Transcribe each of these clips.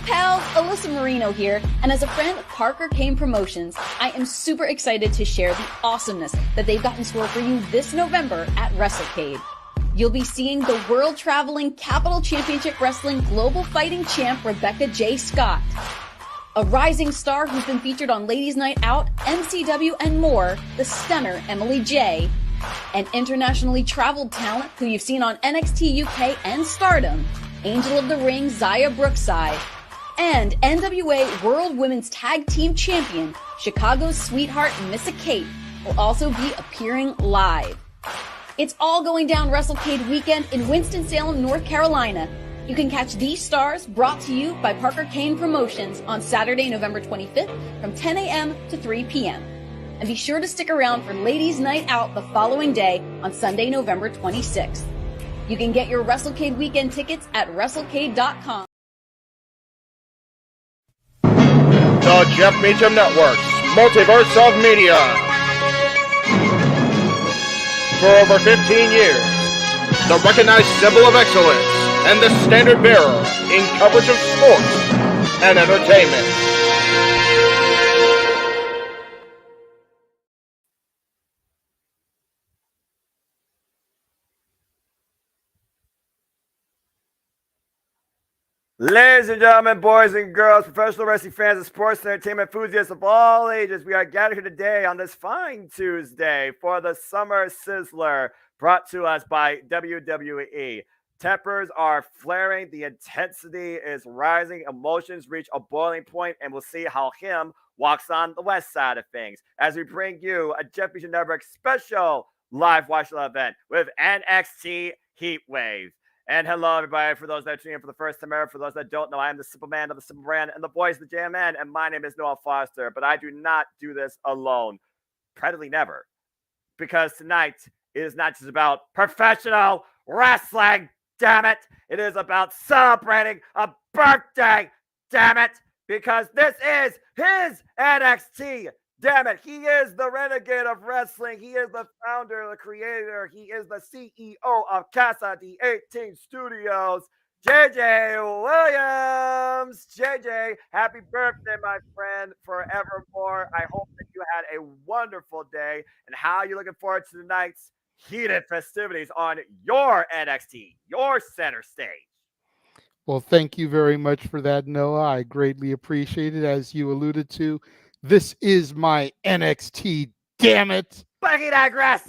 pals, Alyssa Marino here, and as a friend of Parker Kane Promotions, I am super excited to share the awesomeness that they've got in store for you this November at WrestleCade. You'll be seeing the world-traveling Capital Championship Wrestling Global Fighting Champ Rebecca J. Scott, a rising star who's been featured on Ladies Night Out, MCW, and more, the stunner Emily J., an internationally traveled talent who you've seen on NXT UK and Stardom, Angel of the Ring Zaya Brookside, and NWA World Women's Tag Team Champion Chicago's sweetheart Missa Kate will also be appearing live. It's all going down WrestleCade weekend in Winston-Salem, North Carolina. You can catch these stars brought to you by Parker Kane Promotions on Saturday, November 25th from 10 a.m. to 3 p.m. And be sure to stick around for Ladies Night Out the following day on Sunday, November 26th. You can get your WrestleCade weekend tickets at WrestleCade.com. The Jeff Meacham Network's Multiverse of Media. For over 15 years, the recognized symbol of excellence and the standard bearer in coverage of sports and entertainment. Ladies and gentlemen, boys and girls, professional wrestling fans, and sports and entertainment enthusiasts of all ages, we are gathered here today on this fine Tuesday for the Summer Sizzler, brought to us by WWE. Tempers are flaring, the intensity is rising, emotions reach a boiling point, and we'll see how him walks on the west side of things as we bring you a Jeff Meacham Network special live watch event with NXT Heatwave. And hello, everybody. For those that are tuning in for the first time ever, for those that don't know, I am the Simple Man of the Simple Brand and the voice of the JMN, and my name is Noah Foster. But I do not do this alone. Practically never. Because tonight it is not just about professional wrestling, damn it. It is about celebrating a birthday, damn it. Because this is his NXT. Damn it, he is the Renegade of Wrestling. He is the founder, the creator. He is the CEO of Casa de 18 Studios, JJ Williams. JJ, happy birthday, my friend, forevermore. I hope that you had a wonderful day. And how are you looking forward to tonight's heated festivities on your NXT, your center stage? Well, thank you very much for that, Noah. I greatly appreciate it. As you alluded to, this is my NXT, damn it. But he digress.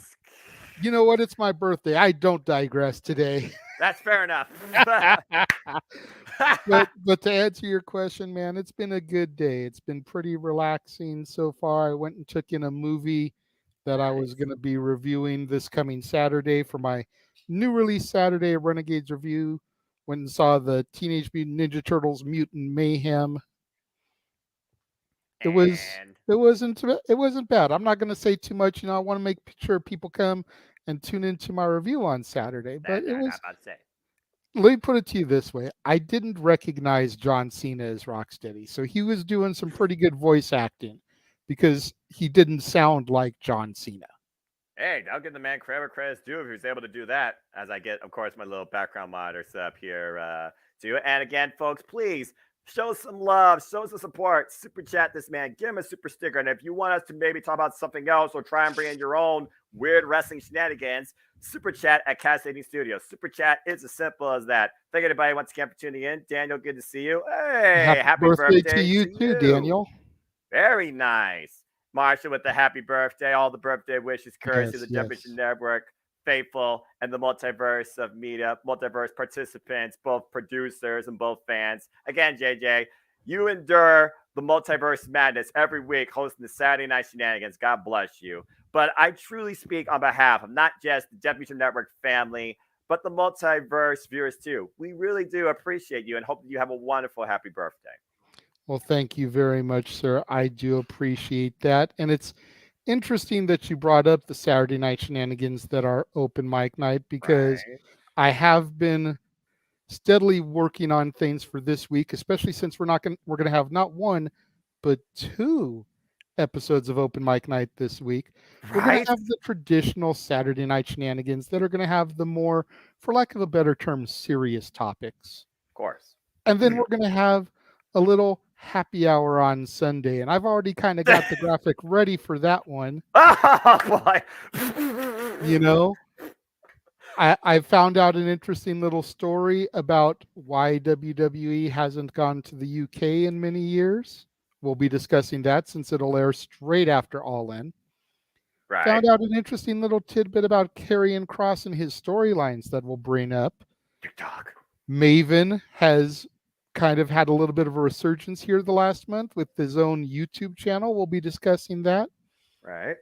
You know what? It's my birthday. I don't digress today. That's fair enough. but to answer your question, man, it's been a good day. It's been pretty relaxing so far. I went and took in a movie that I was going to be reviewing this coming Saturday for my new release Saturday Renegades review. Went and saw the Teenage Mutant Ninja Turtles Mutant Mayhem. It wasn't bad. I'm not going to say too much. I want to make sure people come and tune into my review on Saturday. But it was. Let me put it to you this way: I didn't recognize John Cena as Rocksteady, so he was doing some pretty good voice acting because he didn't sound like John Cena. Hey, I'll give the man credit's due if he was able to do that. As I get, of course, my little background monitor set up here too. And again, folks, please. Show some love, show some support, super chat this man, give him a super sticker. And if you want us to maybe talk about something else or try and bring in your own weird wrestling shenanigans, super chat at Cascading Studios. Super chat is as simple as that. Thank everybody once again for tuning in. Daniel, good to see you. Hey, happy birthday to you too, Daniel. Very nice. Marsha with the happy birthday, all the birthday wishes, courtesy of the Jeff Meacham Network. Faithful and the multiverse of media, multiverse participants, both producers and both fans. Again, JJ, you endure the multiverse madness every week hosting the Saturday Night Shenanigans. God bless you. But I truly speak on behalf of not just the Jeff Meacham Network family, but the multiverse viewers too. We really do appreciate you and hope that you have a wonderful, happy birthday. Well, thank you very much, sir. I do appreciate that. And it's interesting that you brought up the Saturday Night Shenanigans that are open mic night because I have been steadily working on things for this week, especially since we're going to have not one but two episodes of open mic night this week. We're going to have the traditional Saturday Night Shenanigans that are going to have the more, for lack of a better term, serious topics. Of course. And then we're going to have a little happy hour on Sunday. And I've already kind of got the graphic ready for that one. Oh, boy. You know, I found out an interesting little story about why WWE hasn't gone to the UK in many years. We'll be discussing that since it'll air straight after All In. Right. Found out an interesting little tidbit about Karrion Kross and his storylines that we'll bring up. TikTok. Maven has kind of had a little bit of a resurgence here the last month with his own YouTube channel. We'll be discussing that. Right.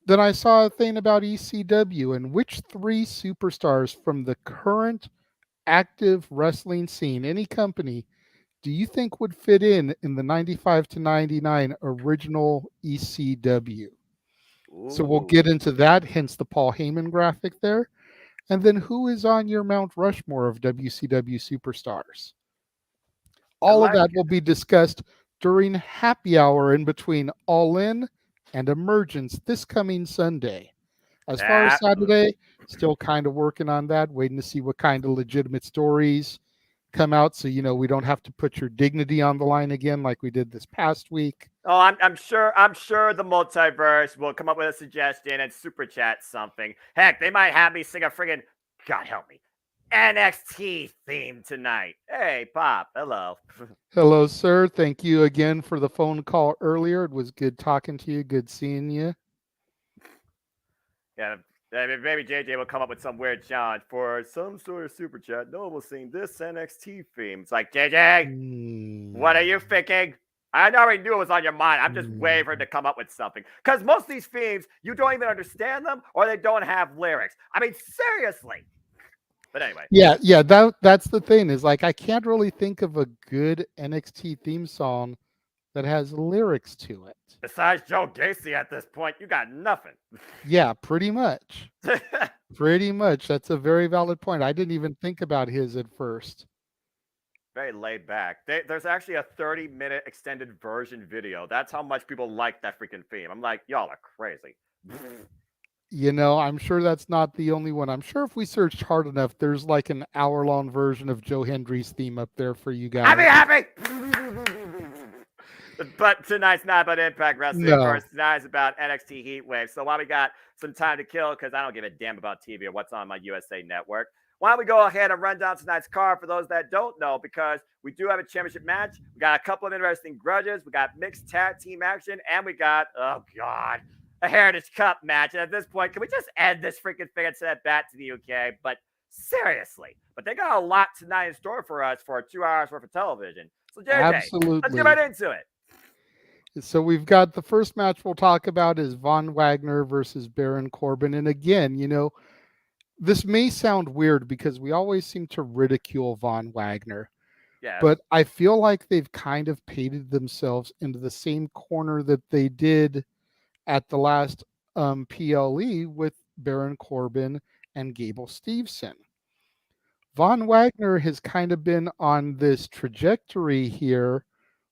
Then I saw a thing about ECW and which 3 superstars from the current active wrestling scene, any company, do you think would fit in the 95 to 99 original ECW? Ooh. So we'll get into that, hence the Paul Heyman graphic there. And then who is on your Mount Rushmore of WCW superstars? All of that will be discussed during happy hour in between All In and Emergence this coming Sunday. As far as Saturday, still kind of working on that, waiting to see what kind of legitimate stories come out, so we don't have to put your dignity on the line again like we did this past week. Oh, I'm sure the Multiverse will come up with a suggestion and super chat something. Heck, they might have me sing a friggin', God help me, NXT theme tonight. Hey, Pop, hello. Hello, sir. Thank you again for the phone call earlier. It was good talking to you. Good seeing you. Yeah, maybe JJ will come up with some weird challenge for some sort of super chat. No one will sing this NXT theme. It's like, JJ, what are you thinking? I already knew it was on your mind. I'm just waiting for him to come up with something. Because most of these themes, you don't even understand them or they don't have lyrics. I mean, seriously. But anyway. Yeah, that's the thing is like I can't really think of a good NXT theme song that has lyrics to it. Besides Joe Gacy at this point, you got nothing. Yeah, pretty much. Pretty much. That's a very valid point. I didn't even think about his at first. Very laid back. There's actually a 30-minute extended version video. That's how much people like that freaking theme. I'm like, y'all are crazy. I'm sure that's not the only one. I'm sure if we searched hard enough, there's like an hour-long version of Joe Hendry's theme up there for you guys. I'd be happy! But tonight's not about Impact Wrestling. No. Of course, tonight's about NXT Heatwave. So while we got some time to kill, because I don't give a damn about TV or what's on my USA Network, why don't we go ahead and run down tonight's card for those that don't know, because we do have a championship match. We got a couple of interesting grudges. We got mixed tag team action, and we got, oh, God, a Heritage Cup match. And at this point, can we just end this freaking thing and send it back to the UK? But seriously. But they got a lot tonight in store for us for 2 hours worth of television. So, JJ, absolutely. Let's get right into it. So we've got the first match we'll talk about is Von Wagner versus Baron Corbin. And again, this may sound weird because we always seem to ridicule Von Wagner. Yes. But I feel like they've kind of painted themselves into the same corner that they did at the last PLE with Baron Corbin and Gable Steveson. Von Wagner has kind of been on this trajectory here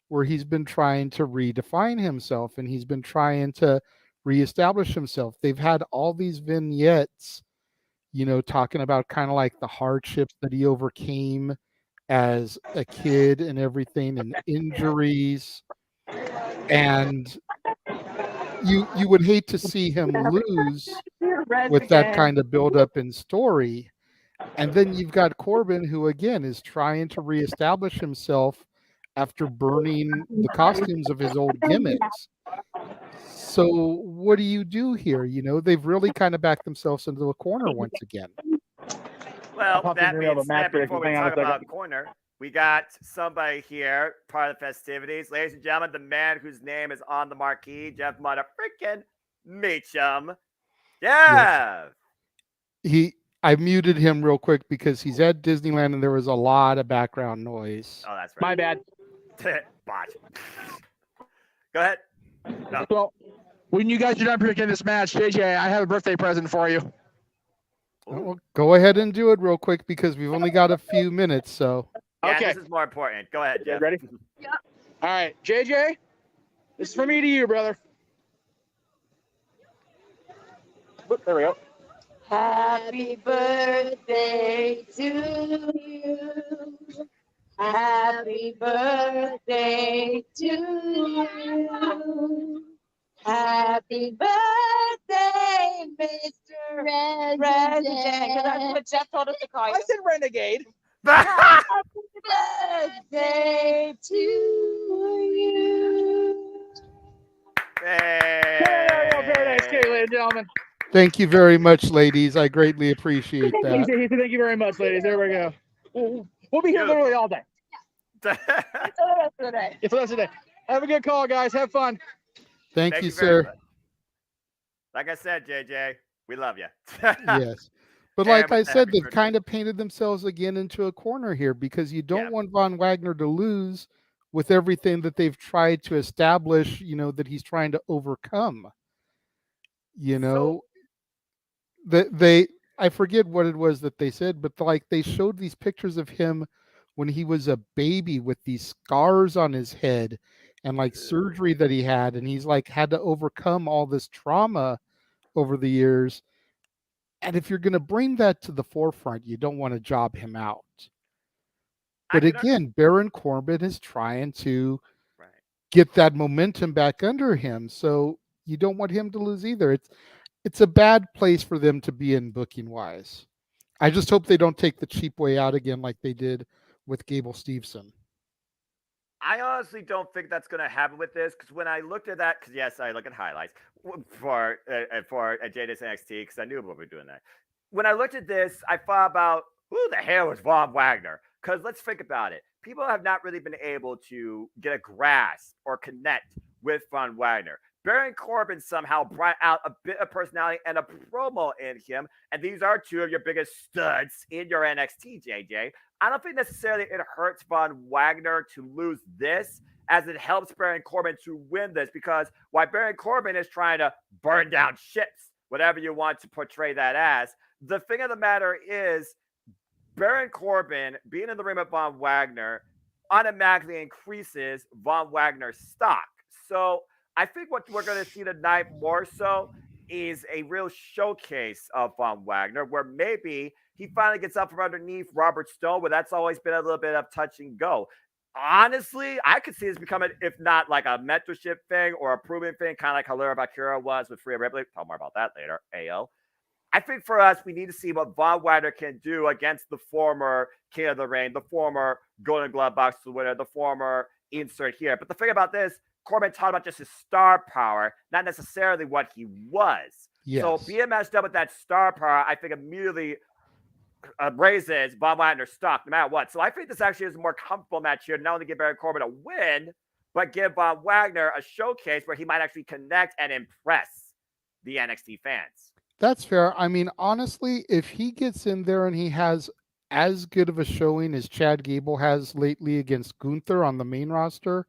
where he's been trying to redefine himself and he's been trying to reestablish himself. They've had all these vignettes, talking about kind of like the hardships that he overcame as a kid and everything and injuries. And you would hate to see him lose with that kind of build-up in story. And then you've got Corbin, who again is trying to reestablish himself after burning the costumes of his old gimmicks. So what do you do here? They've really kind of backed themselves into a corner once again. Well, that being said, before we talk about corner, we got somebody here, part of the festivities. Ladies and gentlemen, the man whose name is on the marquee, Jeff Motherfrickin' Meacham. Yeah. I muted him real quick because he's at Disneyland and there was a lot of background noise. Oh, that's right. My bad. Botch. Go ahead. No. Well, when you guys are done predicting this match, JJ, I have a birthday present for you. Well, go ahead and do it real quick because we've only got a few minutes. So yeah, okay. This is more important. Go ahead, Jeff. Ready? Yeah. All right, JJ, this is from me to you, brother. Whoop, there we go. Happy birthday to you. Happy birthday to you. Happy birthday, Mr. President. Because that's what Jeff told us to call you. I said Renegade. Happy birthday to you. Paradise Cake, ladies and gentlemen. Thank you very much, ladies. I greatly appreciate that. Thank you very much, ladies. There we go. We'll be here literally all day. Until the rest of the day. It's the rest of the day. Have a good call, guys. Have fun. Thank you, very sir. much. Like I said, JJ, we love you. Yes. But like I said, they've kind of painted themselves again into a corner here because you don't want Von Wagner to lose with everything that they've tried to establish, that he's trying to overcome. I forget what it was that they said, but like they showed these pictures of him when he was a baby with these scars on his head and like surgery that he had, and he's like had to overcome all this trauma over the years. And if you're going to bring that to the forefront, you don't want to job him out. But again, Baron Corbin is trying to get that momentum back under him, so you don't want him to lose either. It's a bad place for them to be in booking wise. I just hope they don't take the cheap way out again like they did with Gable Steveson. I honestly don't think that's going to happen with this because when I looked at that, because yes, I look at highlights for Jada's NXT because I knew we were doing that. When I looked at this, I thought about who the hell is Von Wagner? Because let's think about it. People have not really been able to get a grasp or connect with Von Wagner. Baron Corbin somehow brought out a bit of personality and a promo in him, and these are two of your biggest studs in your NXT, JJ. I don't think necessarily it hurts Von Wagner to lose this as it helps Baron Corbin to win this because while Baron Corbin is trying to burn down ships, whatever you want to portray that as, the thing of the matter is Baron Corbin being in the ring with Von Wagner automatically increases Von Wagner's stock. So I think what we're going to see tonight more so is a real showcase of Von Wagner where maybe he finally gets up from underneath Robert Stone, where that's always been a little bit of touch and go. Honestly, I could see this becoming, if not like a mentorship thing or a proving thing, kind of like how Lyra Valkyria was with Rhea Ripley. Talk more about that later, AO. I think for us, we need to see what Von Wagner can do against the former King of the Ring, the former Golden Glove box winner, the former insert here. But the thing about this, Corbin talked about just his star power, not necessarily what he was. Yes. So being matched up with that star power, I think immediately raises Von Wagner's stock no matter what. So I think this actually is a more comfortable match here, not only give Baron Corbin a win, but give Von Wagner a showcase where he might actually connect and impress the NXT fans. That's fair. I mean, honestly, if he gets in there and he has as good of a showing as Chad Gable has lately against Gunther on the main roster,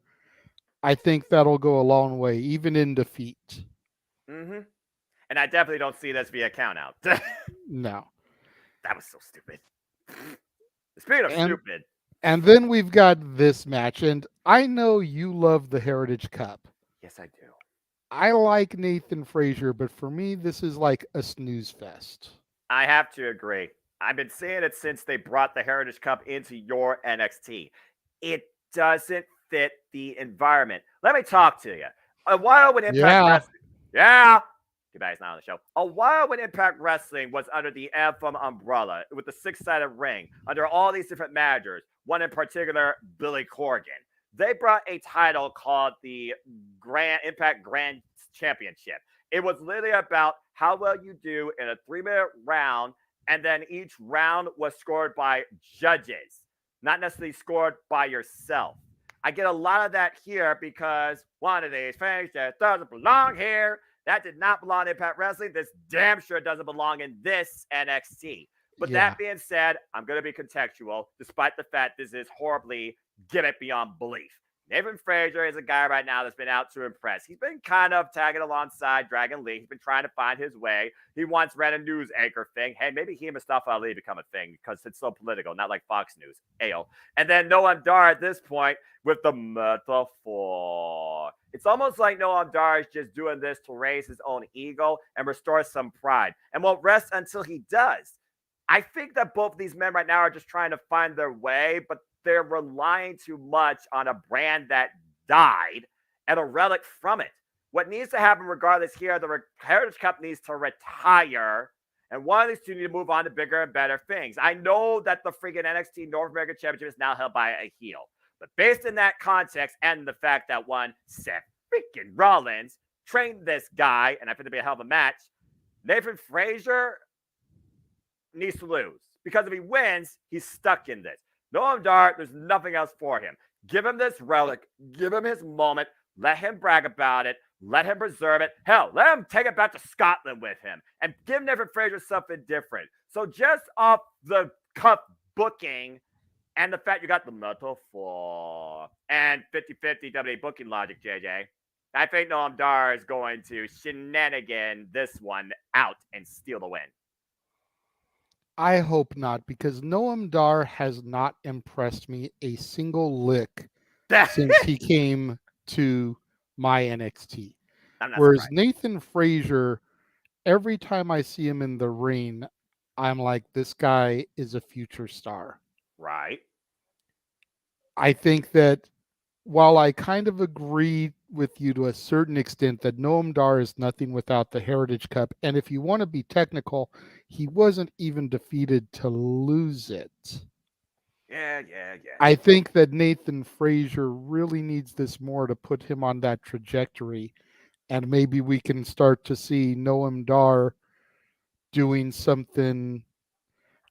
I think that'll go a long way, even in defeat. Mm-hmm. And I definitely don't see this via count out. No. That was so stupid. Speaking of stupid. And then we've got this match, and I know you love the Heritage Cup. Yes, I do. I like Nathan Frazier, but for me, this is like a snooze fest. I have to agree. I've been saying it since they brought the Heritage Cup into your NXT. It doesn't fit the environment. Let me talk to you. A while when Impact Wrestling... Yeah. Too bad it's not on the show. A while when Impact Wrestling was under the Anthem umbrella with the six-sided ring, under all these different managers, one in particular, Billy Corgan, they brought a title called the Impact Grand Championship. It was literally about how well you do in a 3-minute round, and then each round was scored by judges, not necessarily scored by yourself. I get a lot of that here because one of these things just doesn't belong here. That did not belong in Impact Wrestling. This damn sure doesn't belong in this NXT. But that being said, I'm going to be contextual, despite the fact this is horribly gimmick beyond belief. Nathan Frazier is a guy right now that's been out to impress. He's been kind of tagging alongside Dragon Lee. He's been trying to find his way. He once ran a news anchor thing. Hey, maybe he and Mustafa Ali become a thing because it's so political, not like Fox News. Ayo. And then Noam Dar at this point with the metaphor. It's almost like Noam Dar is just doing this to raise his own ego and restore some pride and won't rest until he does. I think that both of these men right now are just trying to find their way, but they're relying too much on a brand that died and a relic from it. What needs to happen regardless here, the Heritage Cup needs to retire, and one of these two need to move on to bigger and better things. I know that the freaking NXT North American Championship is now held by a heel, but based in that context and the fact that one, Seth freaking Rollins, trained this guy, and I think it'll be a hell of a match, Nathan Frazier needs to lose. Because if he wins, he's stuck in this. Noam Dar, there's nothing else for him. Give him this relic. Give him his moment. Let him brag about it. Let him preserve it. Hell, let him take it back to Scotland with him and give Nathan Frazier something different. So just off the cuff booking and the fact you got the metaphor and 50-50 WWE booking logic, JJ, I think Noam Dar is going to shenanigan this one out and steal the win. I hope not, because Noam Dar has not impressed me a single lick since he came to my NXT. Whereas surprised. Nathan Frazier, every time I see him in the ring, I'm like, this guy is a future star. Right. I think that while I kind of agree with you to a certain extent that Noam Dar is nothing without the Heritage Cup, and if you want to be technical, he wasn't even defeated to lose it. Yeah. I think that Nathan Frazier really needs this more to put him on that trajectory, and maybe we can start to see Noam Dar doing something,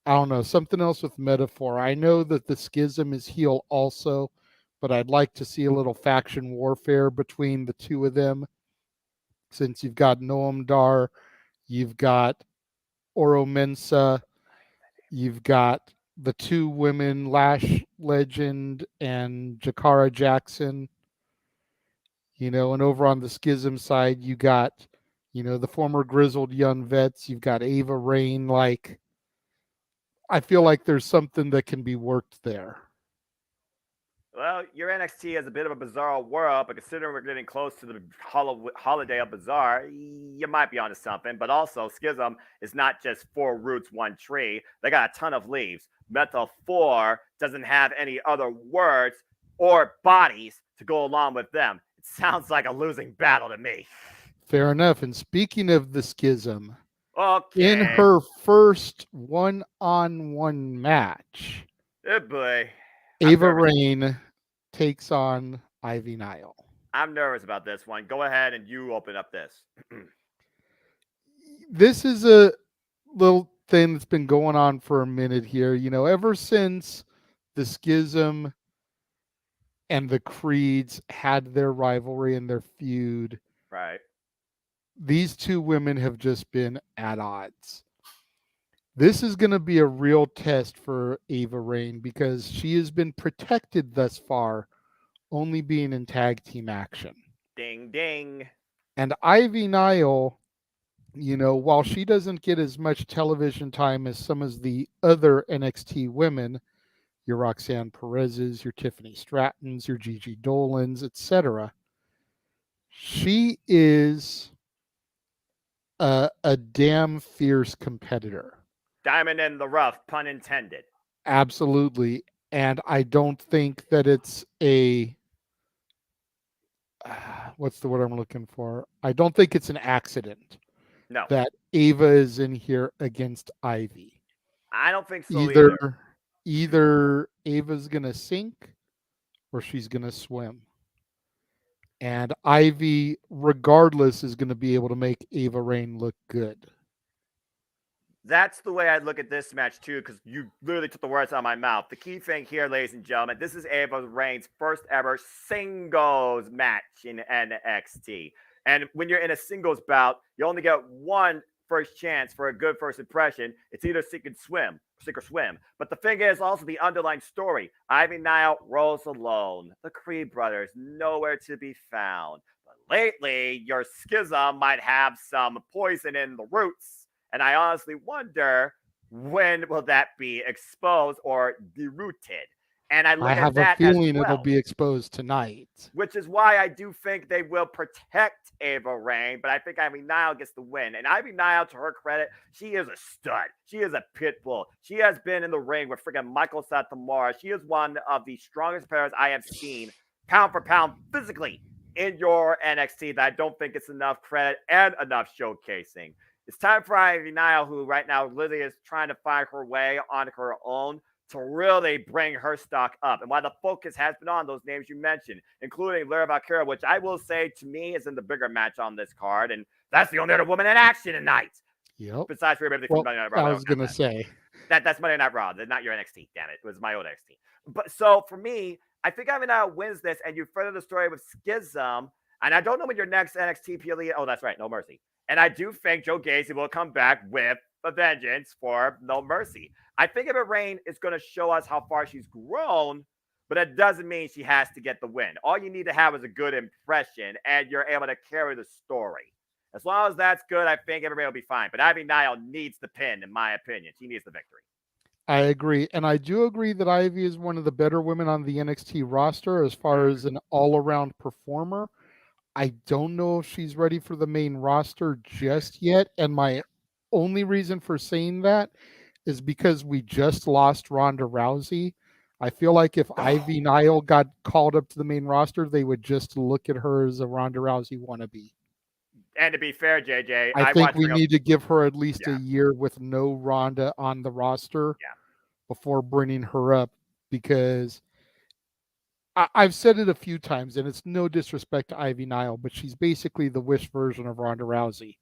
I don't know, something else with metaphor. I know that the Schism is heel also, but I'd like to see a little faction warfare between the two of them. Since you've got Noam Dar, you've got Oro Mensah, you've got the two women, Lash Legend and Jakara Jackson. And over on the Schism side, you got, the former grizzled young vets. You've got Ava Rain. Like, I feel like there's something that can be worked there. Well, your NXT is a bit of a bizarre world, but considering we're getting close to the holiday of Bizarre, you might be onto something. But also, Schism is not just 4 roots, 1 tree. They got a ton of leaves. Metaphor doesn't have any other words or bodies to go along with them. It sounds like a losing battle to me. Fair enough. And speaking of the Schism, okay, in her first one-on-one match, oh boy, Ava Rain takes on Ivy Nile. I'm nervous about this one. Go ahead and you open up this. This is a little thing that's been going on for a minute here. Ever since the Schism and the Creeds had their rivalry and their feud, right? These two women have just been at odds. This is going to be a real test for Ava Rain because she has been protected thus far, only being in tag team action. Ding, ding. And Ivy Nile, while she doesn't get as much television time as some of the other NXT women, your Roxanne Perez's, your Tiffany Strattons, your Gigi Dolans, etc., she is a damn fierce competitor. Diamond in the rough, pun intended. Absolutely. And I don't think that it's what's the word I'm looking for? I don't think it's an accident that Ava is in here against Ivy. I don't think so either. Either Ava's going to sink or she's going to swim. And Ivy, regardless, is going to be able to make Ava Rain look good. That's the way I look at this match, too, because you literally took the words out of my mouth. The key thing here, ladies and gentlemen, this is Ava Rain's first ever singles match in NXT. And when you're in a singles bout, you only get one first chance for a good first impression. It's either sink or swim. But the thing is also the underlying story. Ivy Nile rolls alone. The Creed brothers, nowhere to be found. But lately, your Schism might have some poison in the roots. And I honestly wonder, when will that be exposed or derooted? And I look I at have a that feeling as well, it'll be exposed tonight. which is why I do think they will protect Ava Raine, but I think Ivy Nile gets the win. And Ivy Nile, to her credit, she is a stud. She is a pit bull. She has been in the ring with freaking Michael Satomura. She is one of the strongest players I have seen, pound for pound, physically, in your NXT that I don't think it's enough credit and enough showcasing. It's time for Ivy Nile, who right now literally is trying to find her way on her own, to really bring her stock up. And while the focus has been on those names you mentioned, including Lyra Valkyria, which I will say to me is in the bigger match on this card, and that's the only other woman in action tonight. Yep. Besides Rhea Ripley Well, from Monday Night Raw. I was going to say. That's Monday Night Raw. That's not your NXT, damn it. It was my old NXT. But so for me, I think Ivy Nile wins this, and you further the story with Schism. And I don't know when your next NXT PLE. Oh, that's right. No Mercy. And I do think Joe Gacy will come back with a vengeance for No Mercy. I think Ava Raine is going to show us how far she's grown, but it doesn't mean she has to get the win. All you need to have is a good impression, and you're able to carry the story. As long as that's good, I think everybody will be fine. But Ivy Nile needs the pin, in my opinion. She needs the victory. I agree. And I do agree that Ivy is one of the better women on the NXT roster as far as an all-around performer. I don't know if she's ready for the main roster just yet. And my only reason for saying that is because we just lost Ronda Rousey. I feel like if Ivy Nile got called up to the main roster, they would just look at her as a Ronda Rousey wannabe. And to be fair, JJ, I think we need to give her at least a year with no Ronda on the roster before bringing her up, because I've said it a few times, and it's no disrespect to Ivy Nile, but she's basically the Wish version of Ronda Rousey.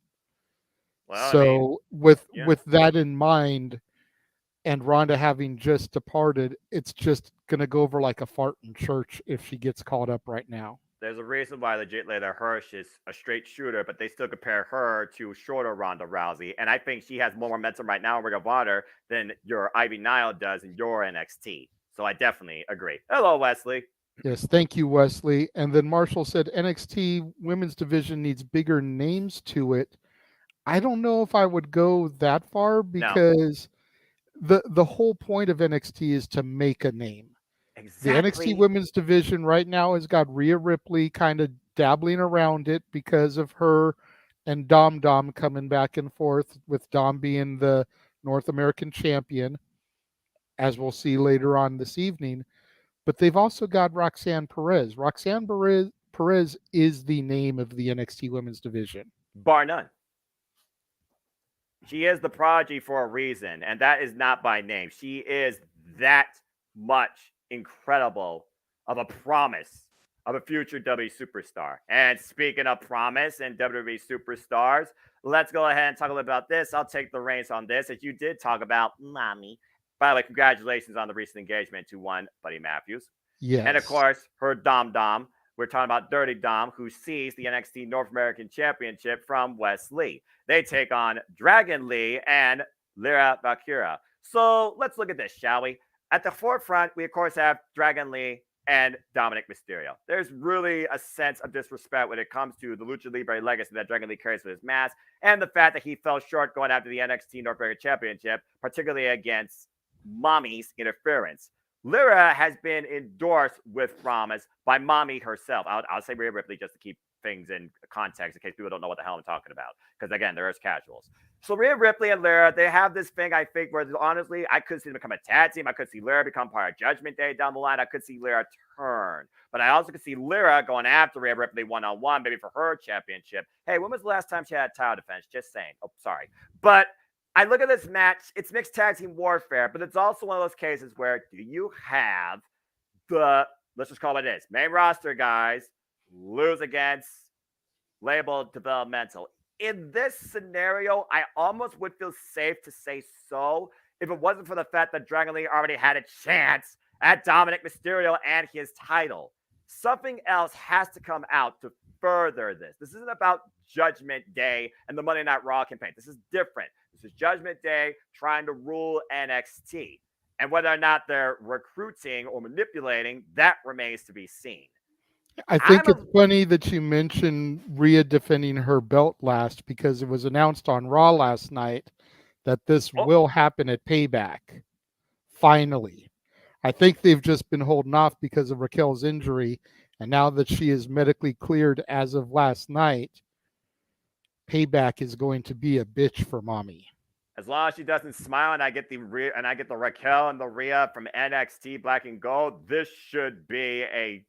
Well, so with that in mind, and Ronda having just departed, it's just going to go over like a fart in church if she gets caught up right now. There's a reason why legit Layla Hirsch is a straight shooter, but they still compare her to shorter Ronda Rousey. And I think she has more momentum right now in Ring of Honor than your Ivy Nile does in your NXT. So I definitely agree. Hello, Wesley. Yes, thank you, Wesley. And then Marshall said NXT women's division needs bigger names to it. I don't know if I would go that far, because the whole point of NXT is to make a name. Exactly. The NXT women's division right now has got Rhea Ripley kind of dabbling around it because of her and Dom coming back and forth, with Dom being the North American champion, as we'll see later on this evening. But they've also got Roxanne Perez. Roxanne Perez is the name of the NXT women's division. Bar none. She is the prodigy for a reason, and that is not by name. She is that much incredible of a promise of a future WWE superstar. And speaking of promise and WWE superstars, let's go ahead and talk a little about this. I'll take the reins on this, as you did talk about Mommy. By the way, congratulations on the recent engagement to one Buddy Matthews. Yes. And of course, her Dom. We're talking about Dirty Dom, who sees the NXT North American Championship from Wes Lee. They take on Dragon Lee and Lyra Valkyria. So let's look at this, shall we? At the forefront, we of course have Dragon Lee and Dominic Mysterio. There's really a sense of disrespect when it comes to the Lucha Libre legacy that Dragon Lee carries with his mask, and the fact that he fell short going after the NXT North American Championship, particularly against Mommy's interference. Lyra has been endorsed with promise by Mommy herself. I'll say Rhea Ripley just to keep things in context in case people don't know what the hell I'm talking about. Because again, there is casuals. So Rhea Ripley and Lyra, they have this thing, I think, where honestly, I could see them become a tag team. I could see Lyra become part of Judgment Day down the line. I could see Lyra turn. But I also could see Lyra going after Rhea Ripley one-on-one, maybe for her championship. Hey, when was the last time she had a title defense? Just saying. Oh, sorry. But I look at this match, it's mixed tag team warfare, but it's also one of those cases where do you have the, let's just call it this, main roster guys lose against labeled developmental. In this scenario, I almost would feel safe to say so if it wasn't for the fact that Dragon Lee already had a chance at Dominic Mysterio and his title. Something else has to come out to further this. This isn't about Judgment Day and the Monday Night Raw campaign. This is different. This is Judgment Day trying to rule NXT. And whether or not they're recruiting or manipulating, that remains to be seen. I think it's funny that you mentioned Rhea defending her belt last, because it was announced on Raw last night that this will happen at Payback. Finally. I think they've just been holding off because of Raquel's injury. And now that she is medically cleared as of last night, Payback is going to be a bitch for mommy. As long as she doesn't smile and I get the Raquel and the Rhea from NXT Black and Gold, this should be a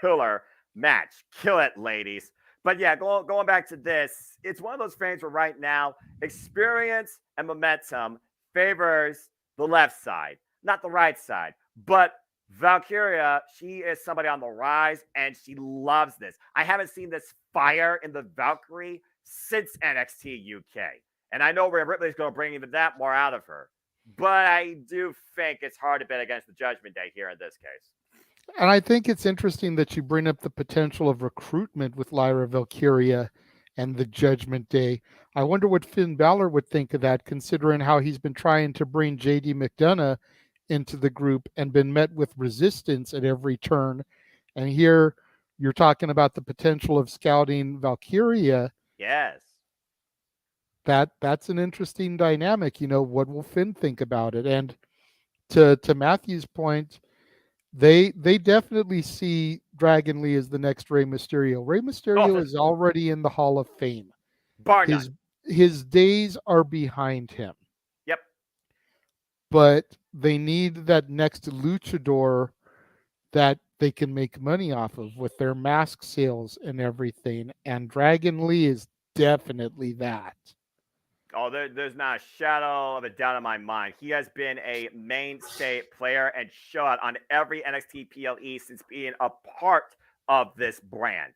killer match. Kill it, ladies. But yeah, going back to this, it's one of those things where right now experience and momentum favors the left side, not the right side. But Valkyria, she is somebody on the rise, and she loves this. I haven't seen this fire in the Valkyrie since NXT UK. And I know Rhea Ripley's going to bring even that more out of her. But I do think it's hard to bet against the Judgment Day here in this case. And I think it's interesting that you bring up the potential of recruitment with Lyra Valkyria and the Judgment Day. I wonder what Finn Balor would think of that, considering how he's been trying to bring JD McDonough into the group and been met with resistance at every turn. And here you're talking about the potential of scouting Valkyria. Yes. That's an interesting dynamic. What will Finn think about it? And to Matthew's point, they definitely see Dragon Lee as the next Rey Mysterio. Rey Mysterio is already in the Hall of Fame. Bar none. His days are behind him. Yep. But they need that next luchador that they can make money off of with their mask sales and everything. And Dragon Lee is definitely that. Oh, there's not a shadow of a doubt in my mind. He has been a mainstay player and shot on every NXT PLE since being a part of this brand.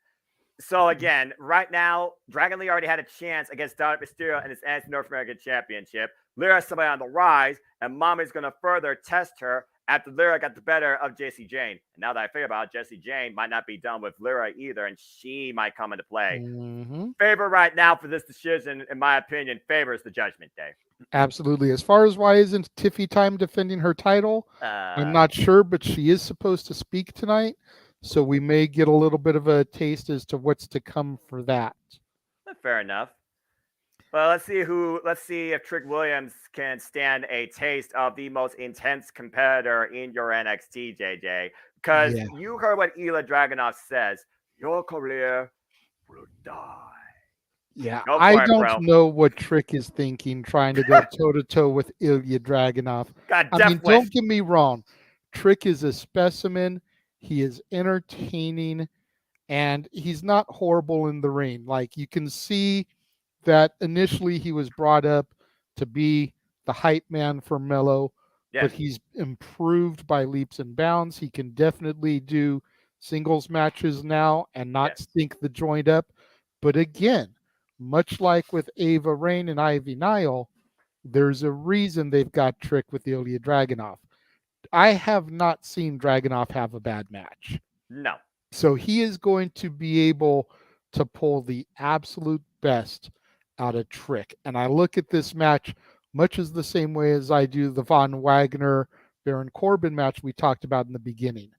So again, right now, Dragon Lee already had a chance against Dominic Mysterio in his NXT North American Championship. Lyra is somebody on the rise, and Mommy's going to further test her after Lyra got the better of Jessie Jane. And now that I think about it, Jessie Jane might not be done with Lyra either, and she might come into play. Mm-hmm. Favor right now for this decision, in my opinion, favors the Judgment Day. Absolutely. As far as why isn't Tiffy Time defending her title, I'm not sure, but she is supposed to speak tonight. So we may get a little bit of a taste as to what's to come for that. Fair enough. Well, let's see if Trick Williams can stand a taste of the most intense competitor in your NXT, JJ. Because you heard what Ilya Dragunov says. Your career will die. Yeah, I don't know what Trick is thinking, trying to go toe-to-toe with Ilya Dragunov. Don't get me wrong. Trick is a specimen. He is entertaining, and he's not horrible in the ring. Like, you can see that initially he was brought up to be the hype man for Mello, but he's improved by leaps and bounds. He can definitely do singles matches now and not stink the joint up. But again, much like with Ava Rain and Ivy Nile, there's a reason they've got Trick with Ilya Dragunov. I have not seen Dragunov have a bad match. No. So he is going to be able to pull the absolute best out of Trick. And I look at this match much as the same way as I do the Von Wagner Baron Corbin match we talked about in the beginning.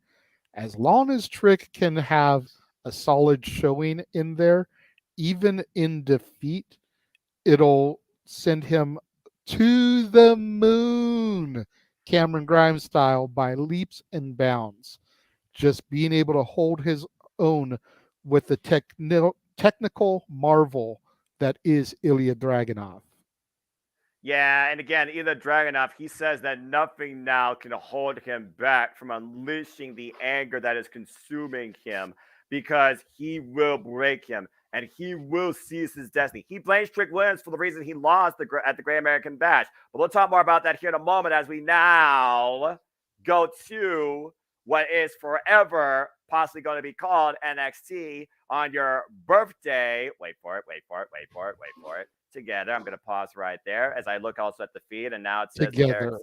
As long as Trick can have a solid showing in there, even in defeat, it'll send him to the moon, Cameron Grimes style, by leaps and bounds. Just being able to hold his own with the technical marvel that is Ilya Dragunov. Yeah, and again, Ilya Dragunov, he says that nothing now can hold him back from unleashing the anger that is consuming him, because he will break him and he will seize his destiny. He blames Trick Williams for the reason he lost at the Great American Bash. But we'll talk more about that here in a moment as we now go to what is forever possibly going to be called NXT on your birthday. Wait for it. Together. I'm going to pause right there as I look also at the feed, and now it says together.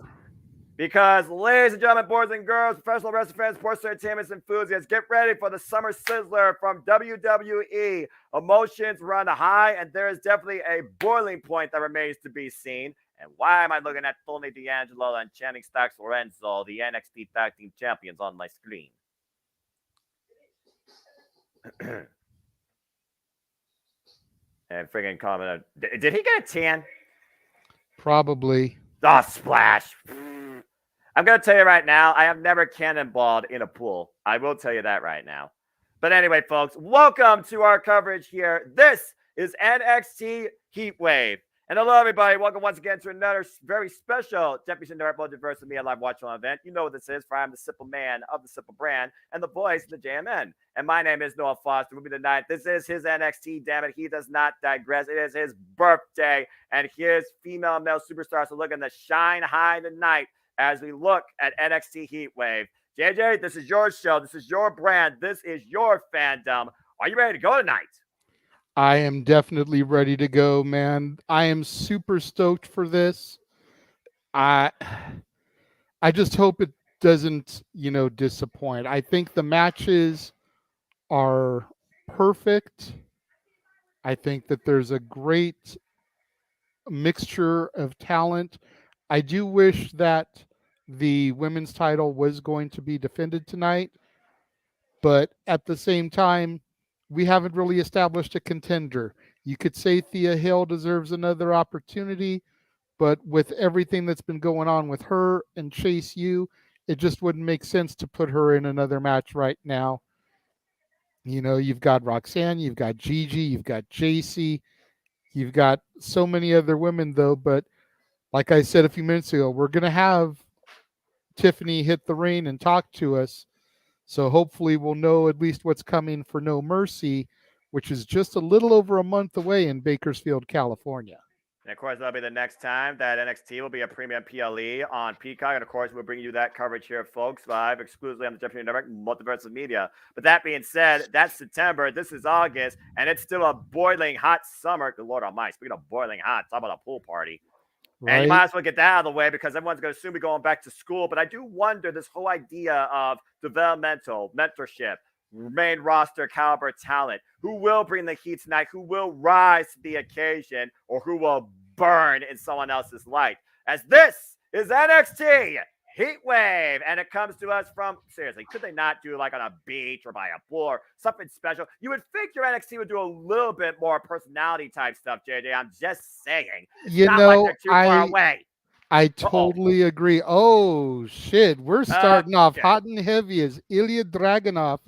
Because, ladies and gentlemen, boys and girls, professional wrestling fans, sports entertainment enthusiasts, get ready for the Summer Sizzler from WWE. Emotions run high, and there is definitely a boiling point that remains to be seen. And why am I looking at Tony D'Angelo and Channing Stacks Lorenzo, the NXT Tag Team Champions, on my screen? And friggin' comment, did he get a tan? Probably. Oh, splash. I'm going to tell you right now, I have never cannonballed in a pool. I will tell you that right now. But anyway, folks, welcome to our coverage here. This is NXT Heatwave. And hello, everybody. Welcome once again to another very special Championship Network Multiverse with me, a live watch-along event. You know what this is, for I'm the simple man of the simple brand and the voice of the JMN. And my name is Noah Foster. With me tonight, this is his NXT. Damn it, he does not digress. It is his birthday, and his female and male superstars are looking to shine high tonight as we look at NXT Heatwave. JJ, this is your show. This is your brand. This is your fandom. Are you ready to go tonight? I am definitely ready to go, man. I am super stoked for this. I just hope it doesn't, disappoint. I think the matches are perfect. I think that there's a great mixture of talent. I do wish that the women's title was going to be defended tonight, but at the same time, we haven't really established a contender. You could say Thea Hill deserves another opportunity, but with everything that's been going on with her and Chase U, it just wouldn't make sense to put her in another match right now. You've got Roxanne, you've got Gigi, you've got JC, you've got so many other women, though. But like I said a few minutes ago, we're going to have Tiffany hit the ring and talk to us. So hopefully we'll know at least what's coming for No Mercy, which is just a little over a month away in Bakersfield, California. And of course, that'll be the next time that NXT will be a premium PLE on Peacock. And of course, we'll bring you that coverage here, folks, live exclusively on the Championship Network, Multiverse of Media. But that being said, that's September. This is August, and it's still a boiling hot summer. Good Lord Almighty. Speaking of boiling hot, talk about a pool party. Right. And you might as well get that out of the way because everyone's going to soon be going back to school. But I do wonder this whole idea of developmental mentorship, main roster caliber talent, who will bring the heat tonight, who will rise to the occasion, or who will burn in someone else's light. As this is NXT Heatwave, and it comes to us from, seriously, could they not do like on a beach or by a pool or something special? You would figure NXT would do a little bit more personality type stuff, JJ. I'm just saying. It's not like they're too far away. I totally agree. Oh, shit. We're starting off hot and heavy as Ilya Dragunov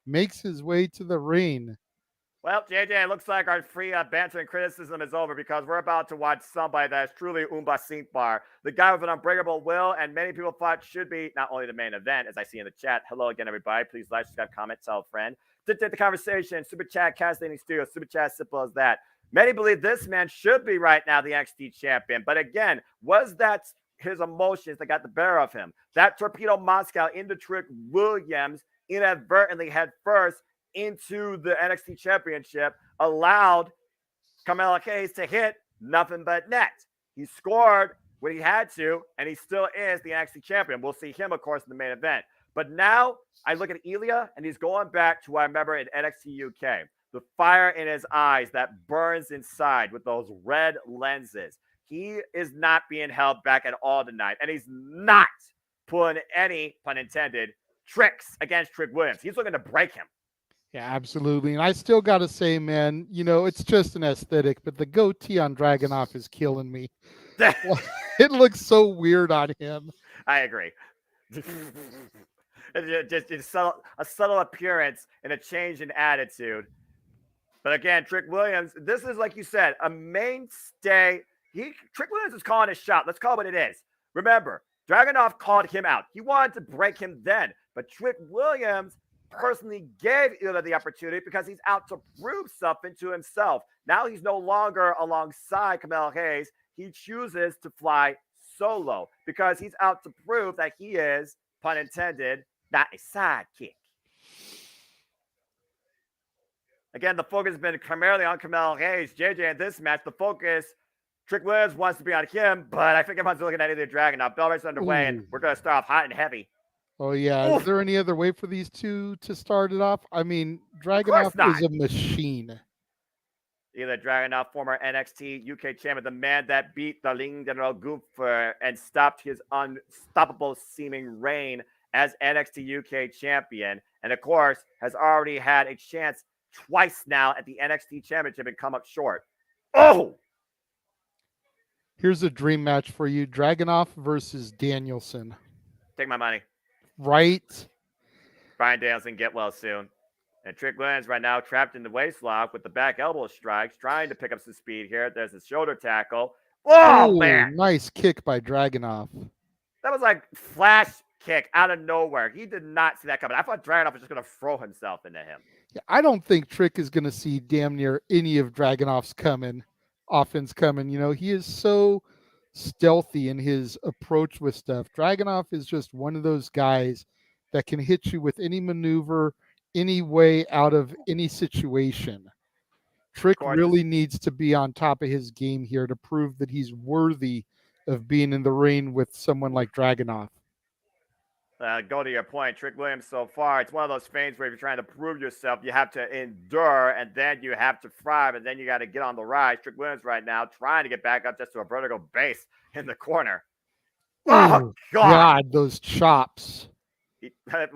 makes his way to the ring. Well, JJ, it looks like our free banter and criticism is over because we're about to watch somebody that is truly Umba Sinkbar, the guy with an unbreakable will, and many people thought should be not only the main event, as I see in the chat. Hello again, everybody. Please like, subscribe, comment, tell a friend. Did the conversation, super chat, Casting Studio, super chat, simple as that. Many believe this man should be right now the NXT champion, but again, was that his emotions that got the better of him? That Torpedo Moscow into Trick Williams inadvertently head first into the NXT championship allowed Carmelo Hayes to hit nothing but net. He scored when he had to, and he still is the NXT champion. We'll see him, of course, in the main event. But now I look at Ilya, and he's going back to what I remember in NXT UK. The fire in his eyes that burns inside with those red lenses. He is not being held back at all tonight, and he's not pulling any, pun intended, tricks against Trick Williams. He's looking to break him. Yeah, absolutely. And I still got to say, man, it's just an aesthetic, but the goatee on Dragunov is killing me. It looks so weird on him. I agree. just a subtle appearance and a change in attitude. But again, Trick Williams, this is, like you said, a mainstay. Trick Williams is calling his shot. Let's call it what it is. Remember, Dragunov called him out. He wanted to break him then. But Trick Williams personally gave Ilya the opportunity because he's out to prove something to himself. Now he's no longer alongside Carmelo Hayes. He chooses to fly solo because he's out to prove that he is, pun intended, not a sidekick. Again, the focus has been primarily on Carmelo Hayes. JJ in this match, the focus, Trick Williams wants to be on him, but I think everyone's looking at Ilya Dragunov. Now, Bell Race underway, and we're going to start off hot and heavy. Oh, yeah. Oof. Is there any other way for these two to start it off? I mean, Dragunov is a machine. Ilya Dragunov, former NXT UK champion, the man that beat the General Gunther and stopped his unstoppable seeming reign as NXT UK champion. And, of course, has already had a chance twice now at the NXT championship and come up short. Oh! Here's a dream match for you. Dragunov versus Danielson. Take my money. Right? Brian Danielson, get well soon. And Trick Williams right now trapped in the waist lock with the back elbow strikes, trying to pick up some speed here. There's a shoulder tackle. Oh, Ooh, man. nice kick by Dragunov. That was like flash kick out of nowhere. He did not see that coming. I thought Dragunov was just going to throw himself into him. Yeah, I don't think Trick is going to see damn near any of Dragunov's offense coming. You know, he is so stealthy in his approach with stuff. Dragunov is just one of those guys that can hit you with any maneuver, any way out of any situation. Trick really needs to be on top of his game here to prove that he's worthy of being in the ring with someone like Dragunov. Go to your point, Trick Williams so far, it's one of those things where if you're trying to prove yourself, you have to endure, and then you have to thrive, and then you got to get on the rise. Trick Williams right now trying to get back up just to a vertical base in the corner. Oh, God. Those chops.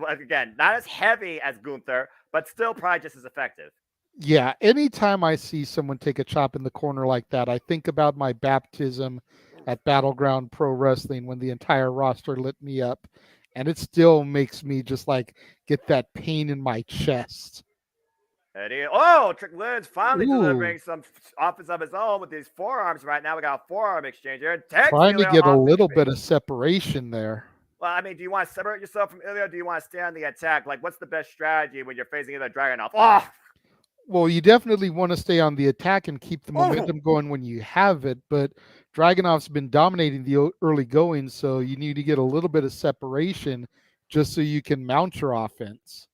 Again, not as heavy as Gunther, but still probably just as effective. Yeah, anytime I see someone take a chop in the corner like that, I think about my baptism at Battleground Pro Wrestling when the entire roster lit me up. And it still makes me just like get that pain in my chest. Trick Williams finally delivering some offense of his own with these forearms right now. We got a forearm exchange here. Trying to get a little bit of separation there. Well, I mean, do you want to separate yourself from Ilya, or do you want to stay on the attack? Like, what's the best strategy when you're facing either Dragunov? Oh! Well, you definitely want to stay on the attack and keep the momentum going when you have it, but Dragunov's been dominating the early going, so you need to get a little bit of separation just so you can mount your offense.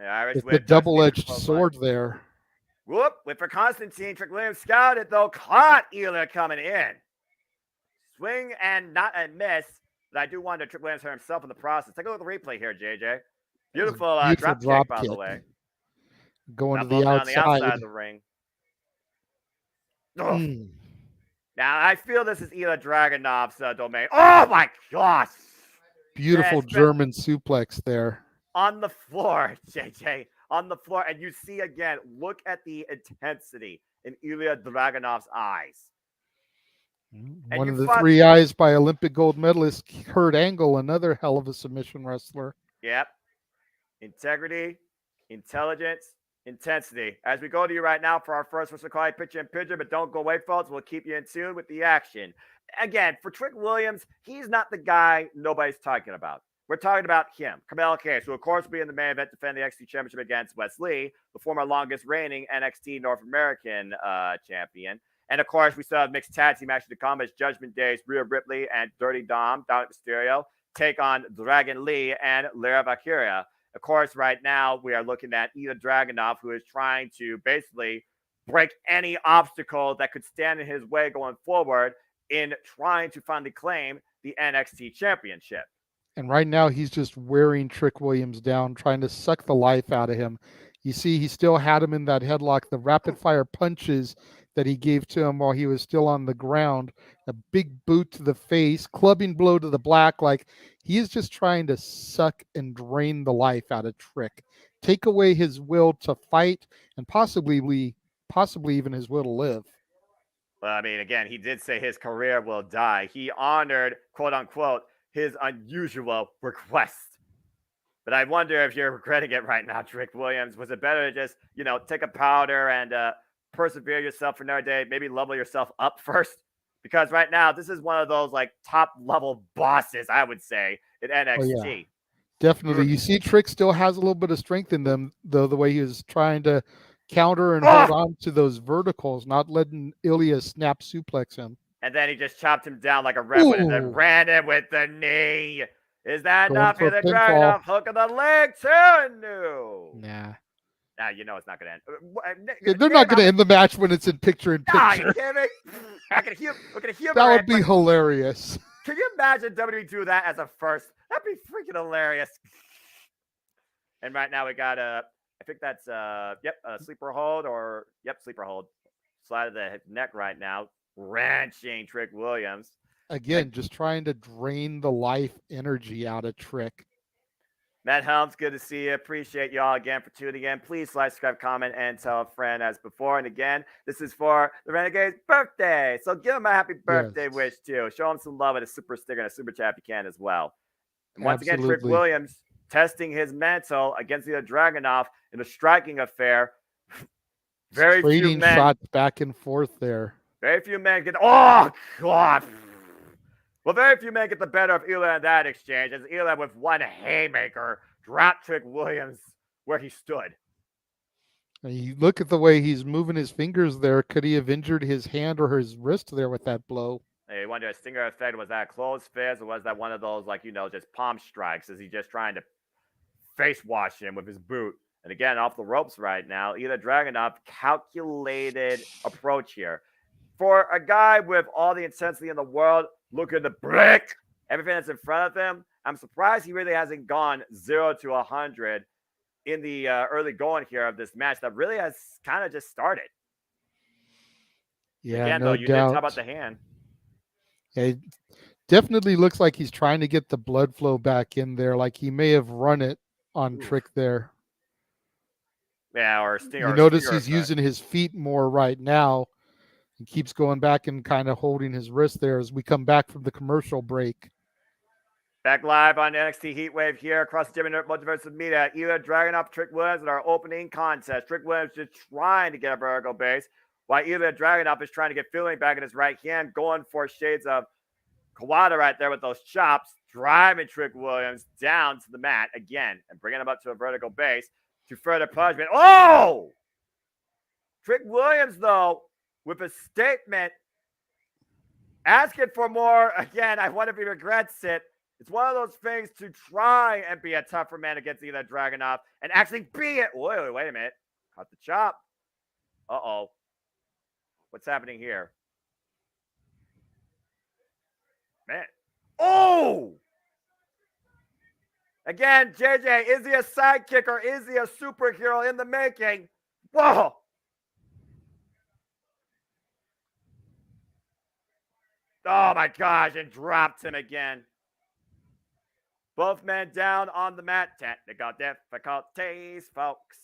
Yeah, it's a double-edged sword there. Whoop! With for Constantine, Trick Williams scouted though, caught Ilya coming in. Swing and not a miss, but I do wonder Trick Williams hurt himself in the process. Take a look at the replay here, JJ. Beautiful drop kick, by the way. Going to the outside. On the outside of the ring. Now, I feel this is Ilya Dragunov's domain. Oh, my gosh. Beautiful German suplex there. On the floor, JJ. On the floor. And you see again, look at the intensity in Ilya Dragunov's eyes. One of the three eyes by Olympic gold medalist Kurt Angle, another hell of a submission wrestler. Yep. Integrity, intelligence, intensity. As we go to you right now for our first Mr. Clyde Pitcher, but don't go away, folks. We'll keep you in tune with the action. Again, for Trick Williams, he's not the guy nobody's talking about. We're talking about him, Kamala Case, who of course will be in the main event defending the NXT Championship against Wes Lee, the former longest reigning NXT North American champion. And of course, we still have mixed tag team action to come as Judgment Day's Rhea Ripley and Dirty Dom, Dominic Mysterio, take on Dragon Lee and Lyra Valkyria. Of course, right now, we are looking at Ilya Dragunov, who is trying to basically break any obstacle that could stand in his way going forward in trying to finally claim the NXT Championship. And right now, he's just wearing Trick Williams down, trying to suck the life out of him. You see, he still had him in that headlock. The rapid-fire punches that he gave to him while he was still on the ground, a big boot to the face, clubbing blow to the back, like he is just trying to suck and drain the life out of Trick, take away his will to fight, and possibly even his will to live. Well, I mean, again, he did say his career will die. He honored, quote unquote, his unusual request. But I wonder if you're regretting it right now, Trick Williams. Was it better to just, take a powder and persevere yourself for another day, maybe level yourself up first? Because right now, this is one of those like top level bosses, I would say, in NXT. Oh, yeah. Definitely. You see Trick still has a little bit of strength in them, though, the way he was trying to counter and hold on to those verticals, not letting Ilya snap suplex him. And then he just chopped him down like a redwood and then ran him with the knee. Is that enough? Here the Dragunov hook of the leg too? No. Nah. Nah, it's not going to end. They're not going to end the match when it's in picture-in-picture. Nah, you kidding me? We're going to humor that would be hilarious. Can you imagine WWE do that as a first? That'd be freaking hilarious. And right now we got I think that's a sleeper hold sleeper hold. Slide of the neck right now. Ranching Trick Williams. Again, just trying to drain the life energy out of Trick. Matt Helms, good to see you. Appreciate you all again for tuning in. Please like, subscribe, comment, and tell a friend as before. And again, this is for the Renegade's birthday. So give him a happy birthday wish too. Show him some love with a super sticker and a super chat if you can as well. And once again, Trick Williams testing his mantle against the Dragunov in a striking affair. Very trading few shots back and forth there. Very few men get. Oh God! Well, very few men get the better of Ilya in that exchange, as Ilya with one haymaker dropped Trick Williams where he stood. You look at the way he's moving his fingers there. Could he have injured his hand or his wrist there with that blow? Hey, you wonder, a stinger effect, was that a closed fist, or was that one of those, like, just palm strikes? Is he just trying to face wash him with his boot? And again, off the ropes right now. Ilya Dragunov, calculated approach here. For a guy with all the intensity in the world, look at the brick, everything that's in front of him, I'm surprised he really hasn't gone 0 to 100 in the early going here of this match that really has kind of just started. Yeah, again, no though, you doubt. did talk about the hand. It definitely looks like he's trying to get the blood flow back in there, like he may have run it on Trick there. Yeah, or Stinger. You notice he's using his feet more right now. He keeps going back and kind of holding his wrist there as we come back from the commercial break. Back live on NXT Heatwave here across the Multiverse of Media. Ilya Dragunov, Trick Williams in our opening contest. Trick Williams just trying to get a vertical base, while Ilya Dragunov is trying to get feeling back in his right hand, going for shades of Kawada right there with those chops, driving Trick Williams down to the mat again and bringing him up to a vertical base to further punishment. Oh! Trick Williams, though, with a statement, asking for more. Again, I wonder if he regrets it. It's one of those things to try and be a tougher man against Ilya Dragunov and actually be it. Wait a minute. Cut the chop. Uh-oh. What's happening here? Man. Oh! Again, JJ, is he a sidekick or is he a superhero in the making? Whoa! Oh my gosh, and dropped him again. Both men down on the mat. Technical difficulties, folks.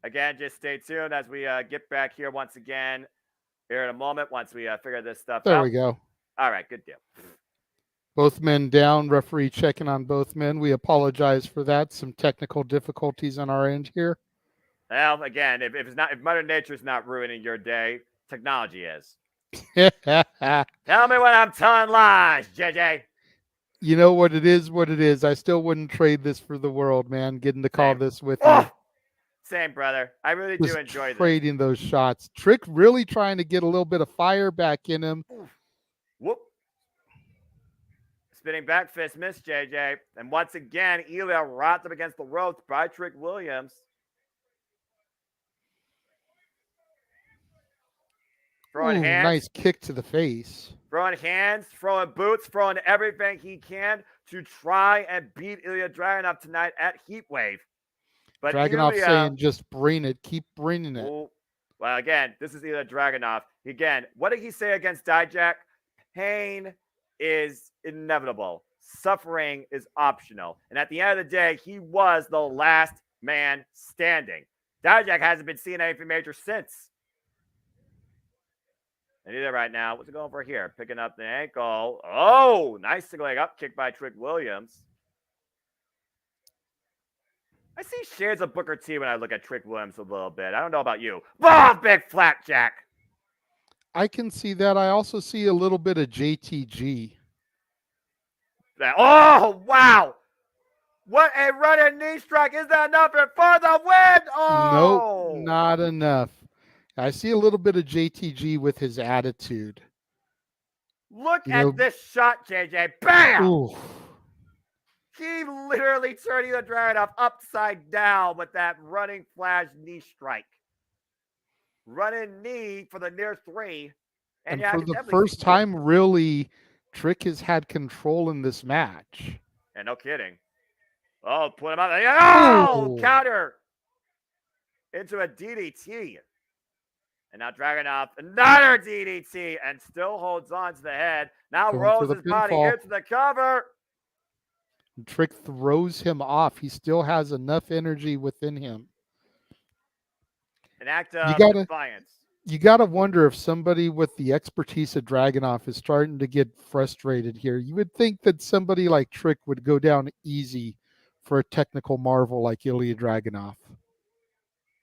Again, just stay tuned as we get back here once again here in a moment once we figure this stuff out. There we go. All right, good deal. Both men down. Referee checking on both men. We apologize for that. Some technical difficulties on our end here. Well, again, if Mother Nature's not ruining your day, technology is. Tell me when I'm telling lies, JJ. You know what it is. I still wouldn't trade this for the world, man. Getting to call this with you. Same, brother. I really do enjoy trading those shots. Trick really trying to get a little bit of fire back in him. Whoop. Spinning back fist missed JJ. And once again, Ilya rocked up against the ropes by Trick Williams. Throwing hands. Nice kick to the face. Throwing hands, throwing boots, throwing everything he can to try and beat Ilya Dragunov tonight at Heatwave. But Dragunov saying, just bring it. Keep bringing it. Well, again, this is Ilya Dragunov. Again, what did he say against Dijak? Pain is inevitable. Suffering is optional. And at the end of the day, he was the last man standing. Dijak hasn't been seeing anything major since. And either right now, what's it going for here? Picking up the ankle. Oh, nice single leg up kick by Trick Williams. I see shades of Booker T when I look at Trick Williams a little bit. I don't know about you. Oh, big flapjack. I can see that. I also see a little bit of JTG. Oh, wow. What a running knee strike. Is that enough for the win? Oh. Nope, not enough. I see a little bit of JTG with his attitude. Look at this shot, JJ. Bam! Ooh. He literally turned the Dragunov upside down with that running flash knee strike. Running knee for the near three. And for the first time, really, Trick has had control in this match. And no kidding. Oh, put him out there. Oh, counter into a DDT. And now Dragunov, another DDT, and still holds on to the head. Now rolls his body into the cover. Trick throws him off. He still has enough energy within him. An act of defiance. You got to wonder if somebody with the expertise of Dragunov is starting to get frustrated here. You would think that somebody like Trick would go down easy for a technical marvel like Ilya Dragunov.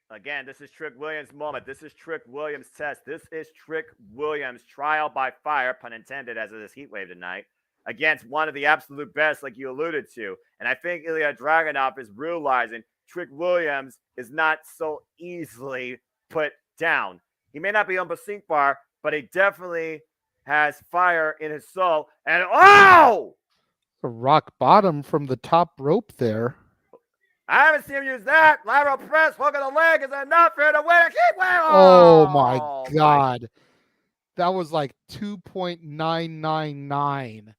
Again, this is Trick Williams' moment. This is Trick Williams' test. This is Trick Williams' trial by fire, pun intended, as it is Heatwave tonight, against one of the absolute best, like you alluded to. And I think Ilya Dragunov is realizing Trick Williams is not so easily put down. He may not be on the sink bar, but he definitely has fire in his soul. And oh! A rock bottom from the top rope there. I haven't seen him use that. Lateral press, hook of the leg is enough here to win a Heatwave. Oh my God. That was like 2.999.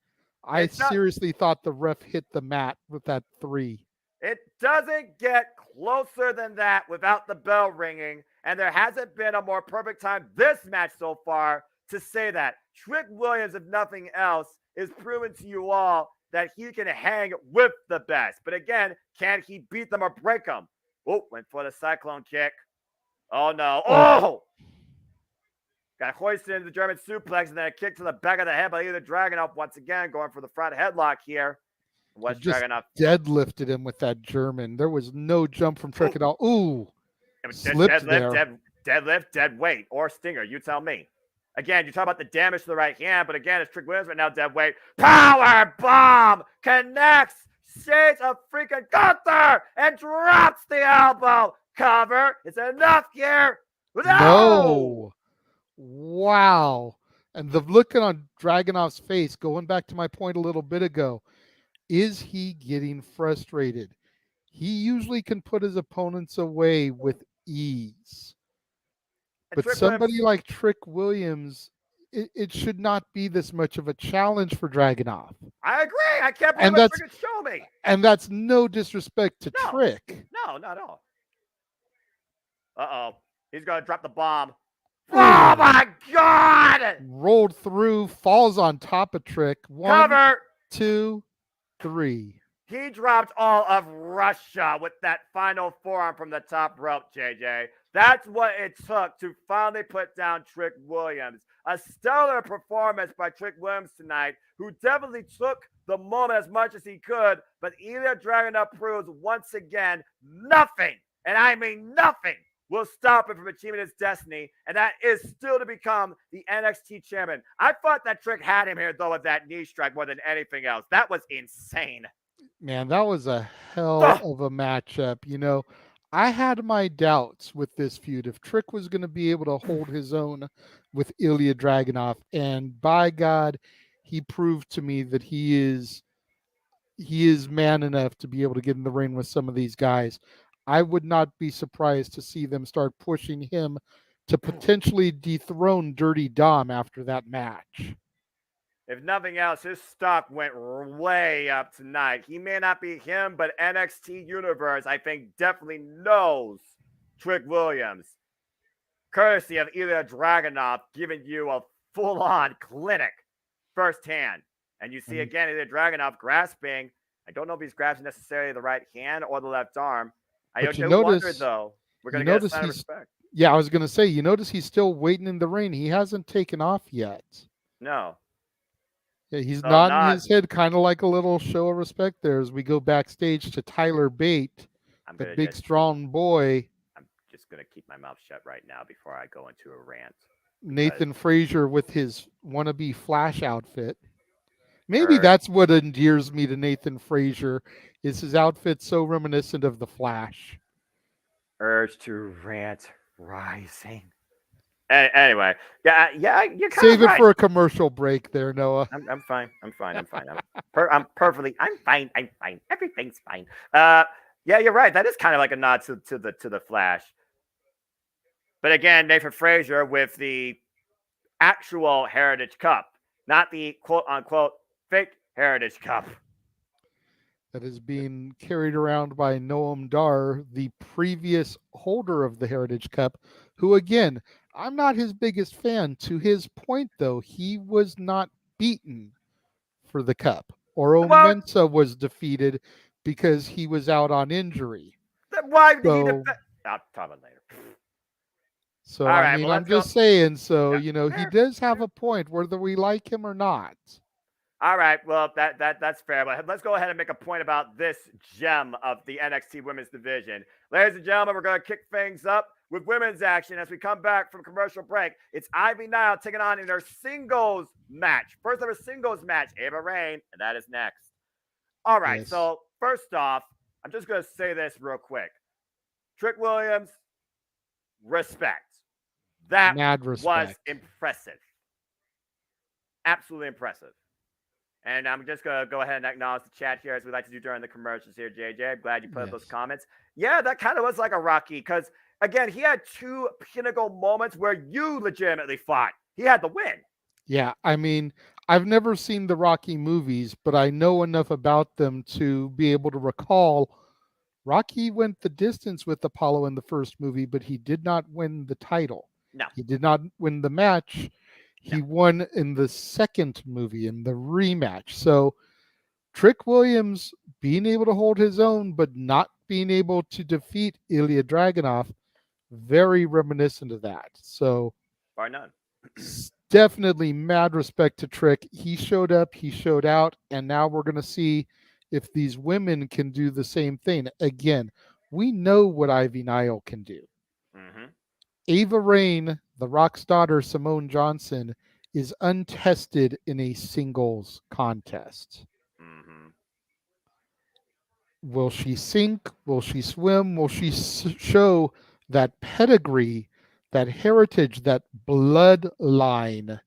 I seriously thought the ref hit the mat with that 3. It doesn't get closer than that without the bell ringing, and there hasn't been a more perfect time this match so far to say that. Trick Williams, if nothing else, is proving to you all that he can hang with the best. But again, can he beat them or break them? Oh, went for the cyclone kick. Oh, no. Oh! Got hoisted into the German suplex and then a kick to the back of the head by either Dragunov once again, going for the front headlock here. Just deadlifted him with that German. There was no jump from Trick at all. Ooh. Slipped there. Deadlift, dead weight, or stinger. You tell me. Again, you talk about the damage to the right hand, but again, it's Trick Williams right now, dead weight. Power bomb connects Shades of freaking Gunther and drops the elbow. Cover. It's enough here. No. Wow. And the look on Dragunov's face, going back to my point a little bit ago, is he getting frustrated? He usually can put his opponents away with ease. But somebody like Trick Williams, it should not be this much of a challenge for Dragunov. I agree. I can't believe what freaking show me. And that's no disrespect to Trick. No, not at all. Uh-oh. He's going to drop the bomb. Oh, my God! Rolled through, falls on top of Trick. 1, Cover. 2, 3. He dropped all of Russia with that final forearm from the top rope, JJ. That's what it took to finally put down Trick Williams. A stellar performance by Trick Williams tonight, who definitely took the moment as much as he could, but Ilya Dragunov proves once again nothing, and I mean nothing, will stop him from achieving his destiny, and that is still to become the NXT champion. I thought that Trick had him here, though, with that knee strike more than anything else. That was insane. Man, that was a hell of a matchup. You know, I had my doubts with this feud if Trick was going to be able to hold his own with Ilya Dragunov, and by God, he proved to me that he is man enough to be able to get in the ring with some of these guys. I would not be surprised to see them start pushing him to potentially dethrone Dirty Dom after that match. If nothing else, his stock went way up tonight. He may not be him, but NXT Universe, I think, definitely knows Trick Williams. Courtesy of Ilya Dragunov giving you a full-on clinic firsthand. And you see, again, Ilya Dragunov grasping. I don't know if he's grasping necessarily the right hand or the left arm. I do wonder, though. We're going to get a sign of respect. Yeah, I was going to say, you notice he's still waiting in the ring. He hasn't taken off yet. No. Yeah, he's nodding his head, kind of like a little show of respect there as we go backstage to Tyler Bate, the big, strong boy. I'm just going to keep my mouth shut right now before I go into a rant. Nathan Frazier with his wannabe Flash outfit. Maybe that's what endears me to Nathan Frazier, is his outfit so reminiscent of the Flash. Urge to rant rising. Anyway, yeah, you're kind Save of it for a commercial break there, Noah. I'm fine. I'm fine. I'm perfectly. I'm fine. Everything's fine. Yeah, you're right. That is kind of like a nod to the Flash. But again, Nathan Frazier with the actual Heritage Cup, not the quote unquote fake Heritage Cup. That is being carried around by Noam Dar, the previous holder of the Heritage Cup, who, again, I'm not his biggest fan. To his point, though, he was not beaten for the cup. Oro Mensa was defeated because he was out on injury. Why did he defend? I'll talk about it later. So, All I right, mean, well, I'm let's go. just saying, so, Yeah, he fair. does have a point, whether we like him or not. All right, well, that's fair. But let's go ahead and make a point about this gem of the NXT Women's Division. Ladies and gentlemen, we're going to kick things up with women's action as we come back from commercial break. It's Ivy Nile taking on in their singles match. First ever singles match, Ava Raine, and that is next. All right, Yes. so first off, I'm just going to say this real quick. Trick Williams, respect. That Mad was respect. impressive. Absolutely impressive. And I'm just going to go ahead and acknowledge the chat here as we like to do during the commercials here, JJ. I'm glad you put up those Yes. comments. Yeah, that kind of was like a Rocky because, again, he had two pinnacle moments where you legitimately fought. He had the win. Yeah, I mean, I've never seen the Rocky movies, but I know enough about them to be able to recall Rocky went the distance with Apollo in the first movie, but he did not win the title. No. He did not win the match. He won in the second movie, in the rematch. So Trick Williams being able to hold his own, but not being able to defeat Ilya Dragunov, very reminiscent of that. So Bar none. definitely mad respect to Trick. He showed up, he showed out, and now we're going to see if these women can do the same thing. Again, we know what Ivy Nile can do. Mm-hmm. Ava Raine, the Rock's daughter, Simone Johnson, is untested in a singles contest. Mm-hmm. Will she sink? Will she swim? Will she show that pedigree, that heritage, that bloodline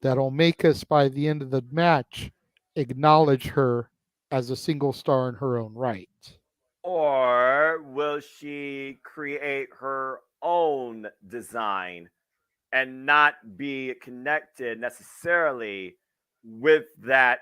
that'll make us, by the end of the match, acknowledge her as a single star in her own right? Or will she create her own design and not be connected necessarily with that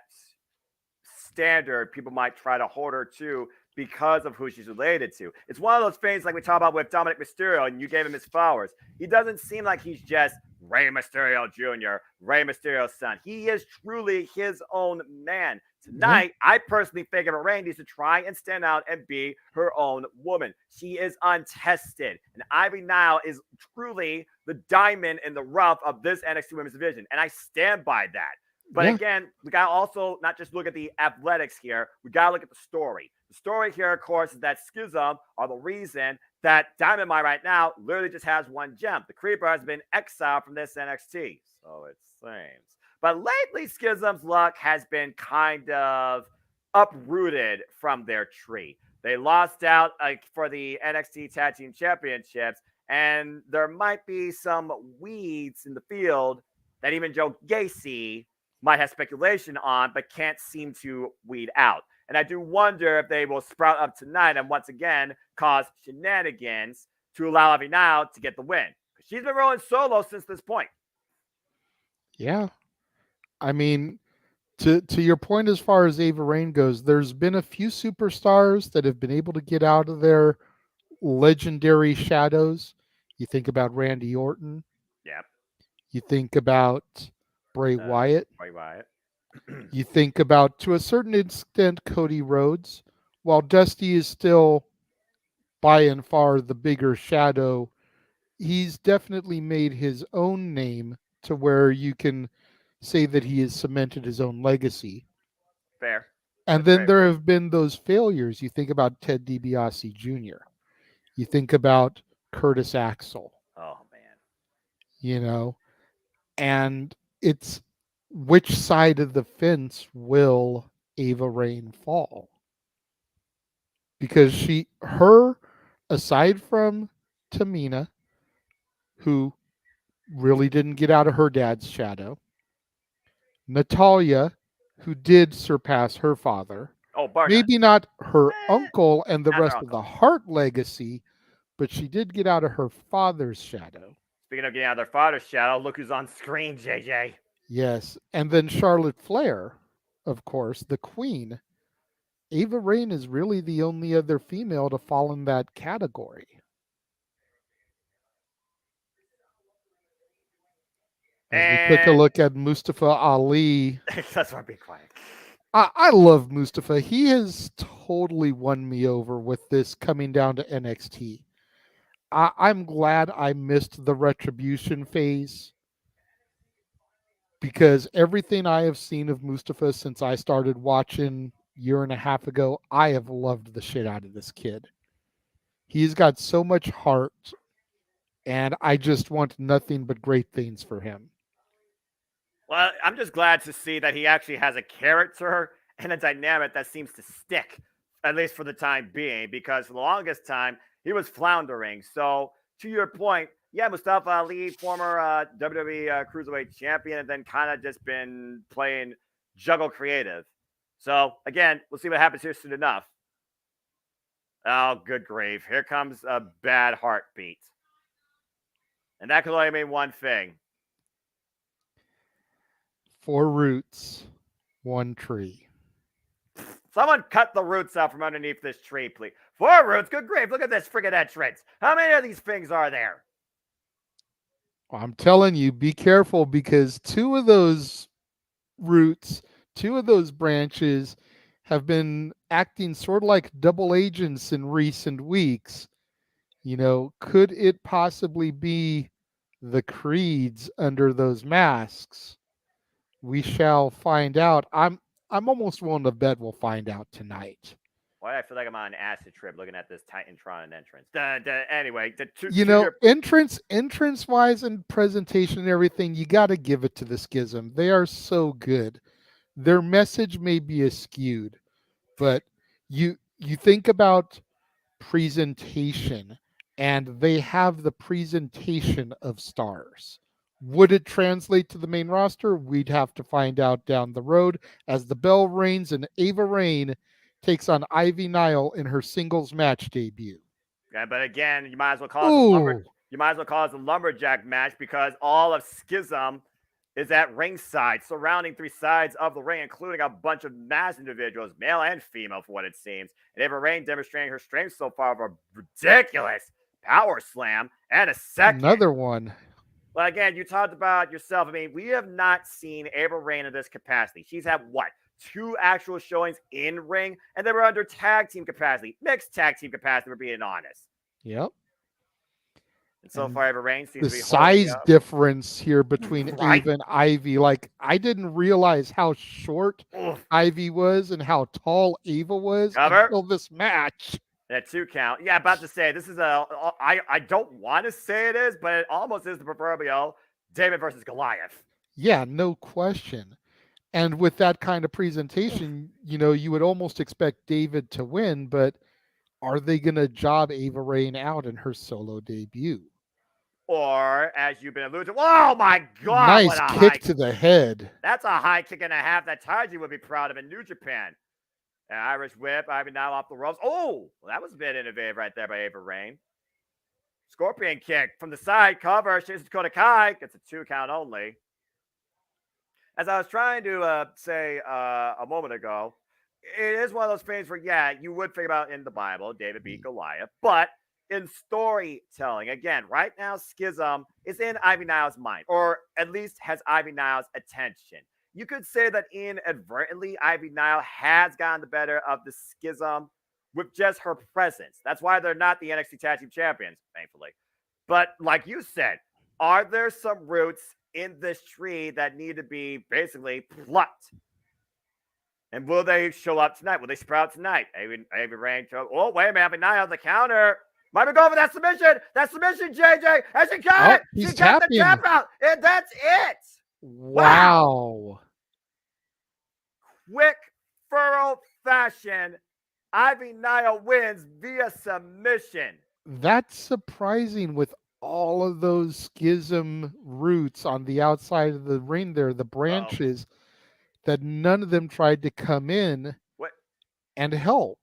standard people might try to hold her to because of who she's related to? It's one of those things like we talk about with Dominic Mysterio, and you gave him his flowers. He doesn't seem like he's just Rey Mysterio Jr., Rey Mysterio's son. He is truly his own man. Tonight, I personally think Ava Raine needs to try and stand out and be her own woman. She is untested. And Ivy Nile is truly the diamond in the rough of this NXT Women's Division. And I stand by that. But again, we got to also not just look at the athletics here. We got to look at the story. The story here, of course, is that Schism are the reason that Diamond Mine right now literally just has one gem. The Creeper has been exiled from this NXT. So it seems. But lately, Schism's luck has been kind of uprooted from their tree. They lost out for the NXT Tag Team Championships, and there might be some weeds in the field that even Joe Gacy might have speculation on, but can't seem to weed out. And I do wonder if they will sprout up tonight and once again cause shenanigans to allow Ivy Nile to get the win. She's been rolling solo since this point. Yeah. I mean, to your point as far as Ava Raine goes, there's been a few superstars that have been able to get out of their legendary shadows. You think about Randy Orton. Yep. You think about Bray Wyatt. Bray Wyatt. You think about, to a certain extent, Cody Rhodes. While Dusty is still by and far the bigger shadow, he's definitely made his own name to where you can say that he has cemented his own legacy. Fair. And then there have been those failures. You think about Ted DiBiase Jr. You think about Curtis Axel. Oh, man. You know, and it's which side of the fence will Ava Raine fall? Because aside from Tamina, who really didn't get out of her dad's shadow, Natalya, who did surpass her father, maybe not her uncle and the rest of the Hart legacy, but she did get out of her father's shadow. Speaking of getting out of their father's shadow, look who's on screen, JJ. Yes, and then Charlotte Flair, of course, the queen. Ava Raine is really the only other female to fall in that category. As we took a look at Mustafa Ali. That's why I'm being quiet. I love Mustafa. He has totally won me over with this coming down to NXT. I'm glad I missed the retribution phase, because everything I have seen of Mustafa since I started watching a year and a half ago, I have loved the shit out of this kid. He's got so much heart, and I just want nothing but great things for him. Well, I'm just glad to see that he actually has a character and a dynamic that seems to stick, at least for the time being, because for the longest time, he was floundering. So, to your point, yeah, Mustafa Ali, former WWE Cruiserweight champion, and then kind of just been playing juggle creative. So, again, we'll see what happens here soon enough. Oh, good grief. Here comes a bad heartbeat. And that could only mean one thing. 4 roots, 1 tree. Someone cut the roots out from underneath this tree, please. 4 roots? Good grief. Look at this friggin' entrance. How many of these things are there? I'm telling you, be careful, because 2 of those roots, 2 of those branches have been acting sort of like double agents in recent weeks. Could it possibly be the creeds under those masks? We shall find out. I'm almost willing to bet we'll find out tonight. Why do I feel like I'm on an acid trip looking at this Titantron entrance? Anyway, entrance wise and presentation and everything, you got to give it to the Schism. They are so good. Their message may be skewed, but you think about presentation, and they have the presentation of stars. Would it translate to the main roster? We'd have to find out down the road as the bell rings and Ava Raine takes on Ivy Nile in her singles match debut. Yeah, but again, you might as well call it a lumberjack match, because all of Schism is at ringside, surrounding 3 sides of the ring, including a bunch of mass individuals, male and female, for what it seems. And Ava Raine demonstrating her strength so far of a ridiculous power slam and a second. Another one. Well, again, you talked about yourself. I mean, we have not seen Ava Raine in this capacity. She's had, 2 actual showings in ring, and they were under tag team capacity, mixed tag team capacity, we're being honest. Yep. And so far, Ava Raine seems to be the size difference here between Right. Ava and Ivy. Like, I didn't realize how short Ivy was and how tall Ava was until this match. That 2 count. Yeah, about to say, this is I don't want to say it is, but it almost is the proverbial David versus Goliath. Yeah, no question. And with that kind of presentation, you would almost expect David to win, but are they going to job Ava Raine out in her solo debut? Or, as you've been alluding to, oh my God! Nice kick to the head. That's a high kick and a half that Taiji would be proud of in New Japan. An Irish whip, Ivy now off the ropes. Oh, well, that was a bit innovative right there by Ava Raine. Scorpion kick from the side, cover. Shinsuke Dakota Kai gets a 2 count only. As I was trying to say a moment ago, it is one of those things where, yeah, you would think about in the Bible, David beat Goliath, but in storytelling, again, right now, Schism is in Ivy Nile's mind, or at least has Ivy Nile's attention. You could say that inadvertently, Ivy Nile has gotten the better of the Schism with just her presence. That's why they're not the NXT Tag Team Champions, thankfully. But like you said, are there some roots in this tree that need to be basically plucked? And will they show up tonight? Will they sprout tonight? Ivy Raine. Oh, wait a minute. Ivy Nile on the counter. Might be going for that submission. That submission, JJ. And she got it. She got the tap out. And that's it. Wow. Quick furrow fashion. Ivy Nile wins via submission. That's surprising with all of those Schism roots on the outside of the ring there, the branches, that none of them tried to come in and help.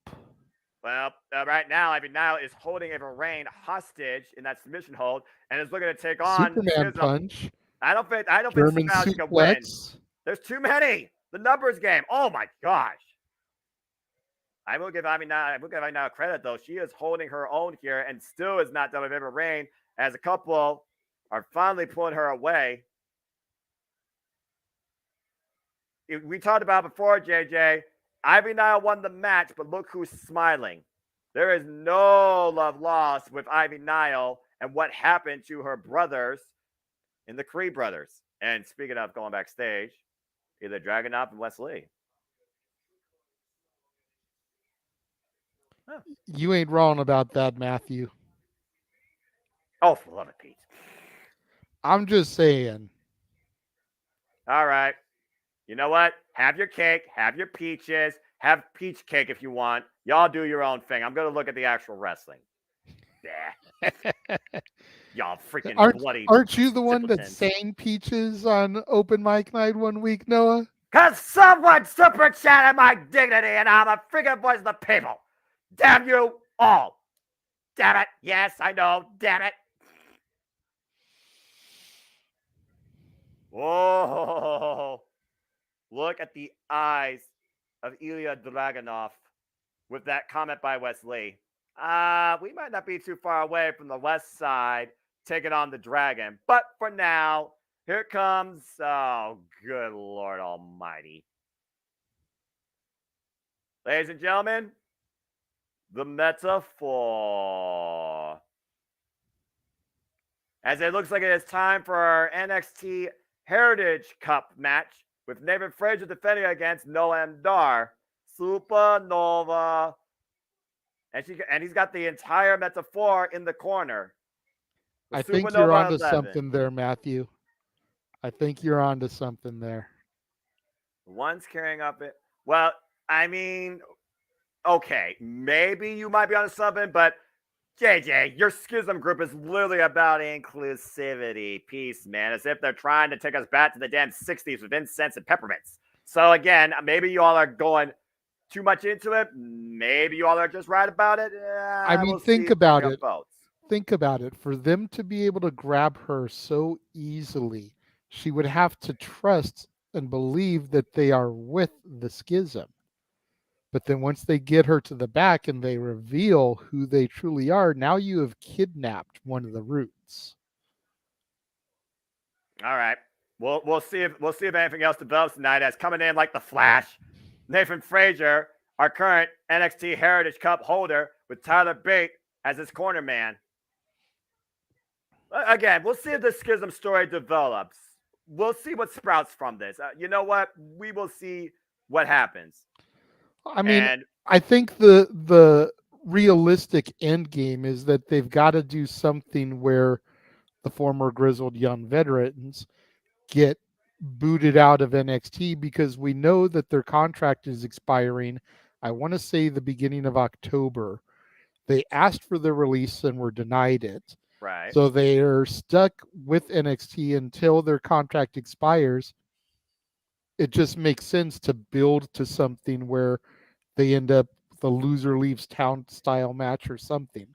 Well, right now, Ivy Nile is holding Ava Raine hostage in that submission hold and is looking to take on Superman punch. I don't think German Superman can win. suplex. There's too many. The numbers game. Oh my gosh. I will give Ivy Nile credit though. She is holding her own here and still is not done with Ava Raine, as a couple are finally pulling her away. We talked about before, JJ. Ivy Nile won the match, but look who's smiling. There is no love lost with Ivy Nile and what happened to her brothers in the Creed brothers. And speaking of going backstage, either Dragunov and Wesley. Huh. You ain't wrong about that, Matthew. Oh, for love of Pete. I'm just saying. All right. You know what? Have your cake, have your peaches, have peach cake if you want. Y'all do your own thing. I'm going to look at the actual wrestling. Yeah. Y'all freaking bloody. Aren't you the one that simpletons. sang Peaches on open mic night one week, Noah? Because someone super chatted my dignity and I'm a freaking voice of the people. Damn you all. Damn it. Yes, I know. Damn it. Oh, look at the eyes of Ilya Dragunov with that comment by Wesley. We might not be too far away from the west side taking on the dragon. But for now, here comes, oh, good Lord Almighty. Ladies and gentlemen, the metaphor. As it looks like it is time for our NXT Heritage Cup match with Nathan Frazier defending against Noam Dar. Supernova. And he's got the entire metaphor in the corner. I think you're onto something there, Matthew. I think you're onto something there. One's carrying up it. Well, I mean, okay, maybe you might be onto something, but JJ, your schism group is literally about inclusivity, peace, man, as if they're trying to take us back to the damn 60s with incense and peppermints. So again, maybe you all are going too much into it. Maybe you all are just right about it. I mean, we'll think about it. Votes. Think about it. For them to be able to grab her so easily, she would have to trust and believe that they are with the schism. But then once they get her to the back and they reveal who they truly are, now you have kidnapped one of the roots. All right. We'll see if anything else develops tonight. As coming in like the Flash, Nathan Frazier, our current NXT Heritage Cup holder, with Tyler Bate as his corner man. Again, we'll see if the schism story develops. We'll see what sprouts from this. You know what? We will see what happens. I mean, I think the realistic end game is that they've got to do something where the former grizzled young veterans get booted out of NXT, because we know that their contract is expiring. I want to say the beginning of October. They asked for the release and were denied it. Right. So they are stuck with NXT until their contract expires. It just makes sense to build to something where they end up the loser leaves town style match or something.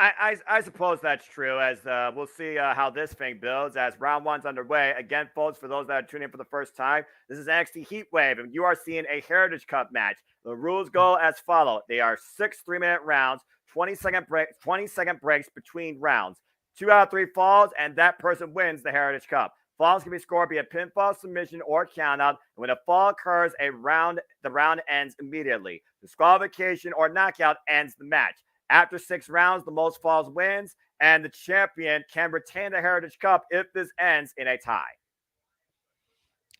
I suppose that's true, as we'll see how this thing builds as round one's underway. Again, folks, for those that are tuning in for the first time, this is NXT Heatwave, and you are seeing a Heritage Cup match. The rules go as follow. They are 6 3-minute rounds, 20-second breaks between rounds. 2 out of 3 falls, and that person wins the Heritage Cup. Falls can be scored via pinfall, submission, or countout. And when a fall occurs, the round ends immediately. Disqualification or knockout ends the match. After 6 rounds, the most falls wins, and the champion can retain the Heritage Cup if this ends in a tie.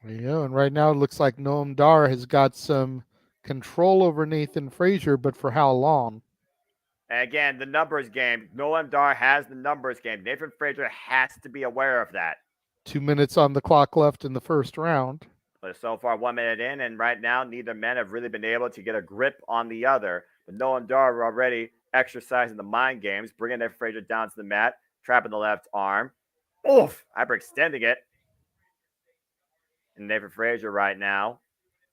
Yeah, and right now it looks like Noam Dar has got some control over Nathan Frazier, but for how long? Again, the numbers game. Noam Dar has the numbers game. Nathan Frazier has to be aware of that. 2 minutes on the clock left in the first round. But so far, 1 minute in, and right now, neither men have really been able to get a grip on the other. But Noam Dar already exercising the mind games, bringing Nathan Frazier down to the mat, trapping the left arm. Oof! Hyperextending it. And Nathan Frazier right now.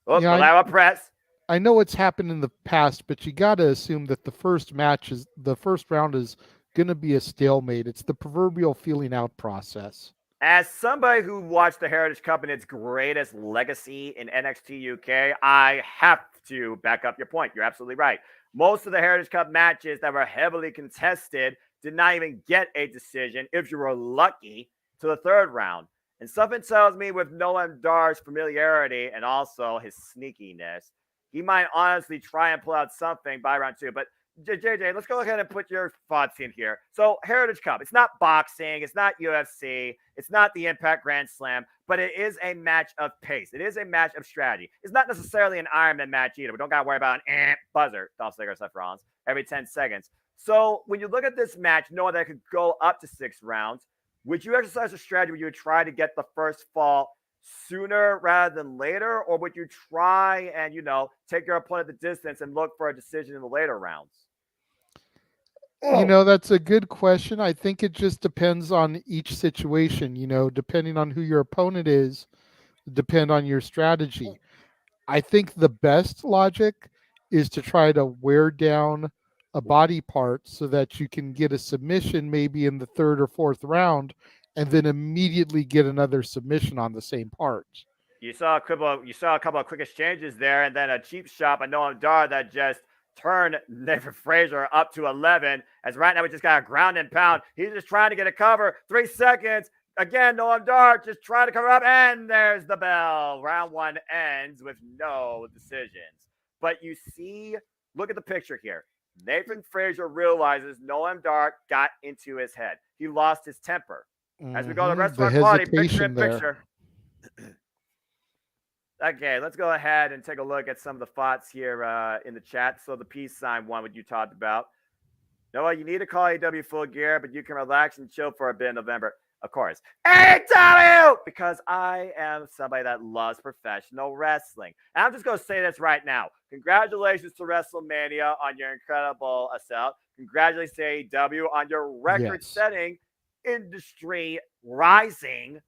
Oh, yeah, allow a press. I know it's happened in the past, but you got to assume that the first round is going to be a stalemate. It's the proverbial feeling out process. As somebody who watched the Heritage Cup in its greatest legacy in NXT UK, I have to back up your point. You're absolutely right. Most of the Heritage Cup matches that were heavily contested did not even get a decision, if you were lucky, to the 3rd round. And something tells me with Noam Dar's familiarity and also his sneakiness, he might honestly try and pull out something by round 2. But JJ, let's go ahead and put your thoughts in here. So, Heritage Cup, it's not boxing, it's not UFC, it's not the Impact Grand Slam, but it is a match of pace. It is a match of strategy. It's not necessarily an Iron Man match either. We don't got to worry about an buzzer, Dolph Ziggler, Seth Rollins, every 10 seconds. So, when you look at this match, knowing that it could go up to 6 rounds, would you exercise a strategy where you would try to get the first fall sooner rather than later, or would you try and, take your opponent the distance and look for a decision in the later rounds? That's a good question. I think it just depends on each situation, depending on who your opponent is, depend on your strategy. I think the best logic is to try to wear down a body part so that you can get a submission maybe in the 3rd or 4th round and then immediately get another submission on the same part. You saw a couple of quick exchanges there, and then a cheap shot by Noam Dar that just turned Nathan Frazier up to 11. As right now we just got a ground and pound. He's just trying to get a cover. 3 seconds. Again, Noam Dar just trying to cover up, and there's the bell. Round 1 ends with no decisions. But you see, look at the picture here. Nathan Frazier realizes Noam Dar got into his head. He lost his temper. As we go to the rest of our party, picture in picture. Okay, let's go ahead and take a look at some of the thoughts here in the chat. So the peace sign one, what you talked about. Noah, you need to call AEW Full Gear, but you can relax and chill for a bit in November. Of course. AEW! Because I am somebody that loves professional wrestling. And I'm just going to say this right now. Congratulations to WrestleMania on your incredible assault. Congratulations to AEW on your record-setting, industry rising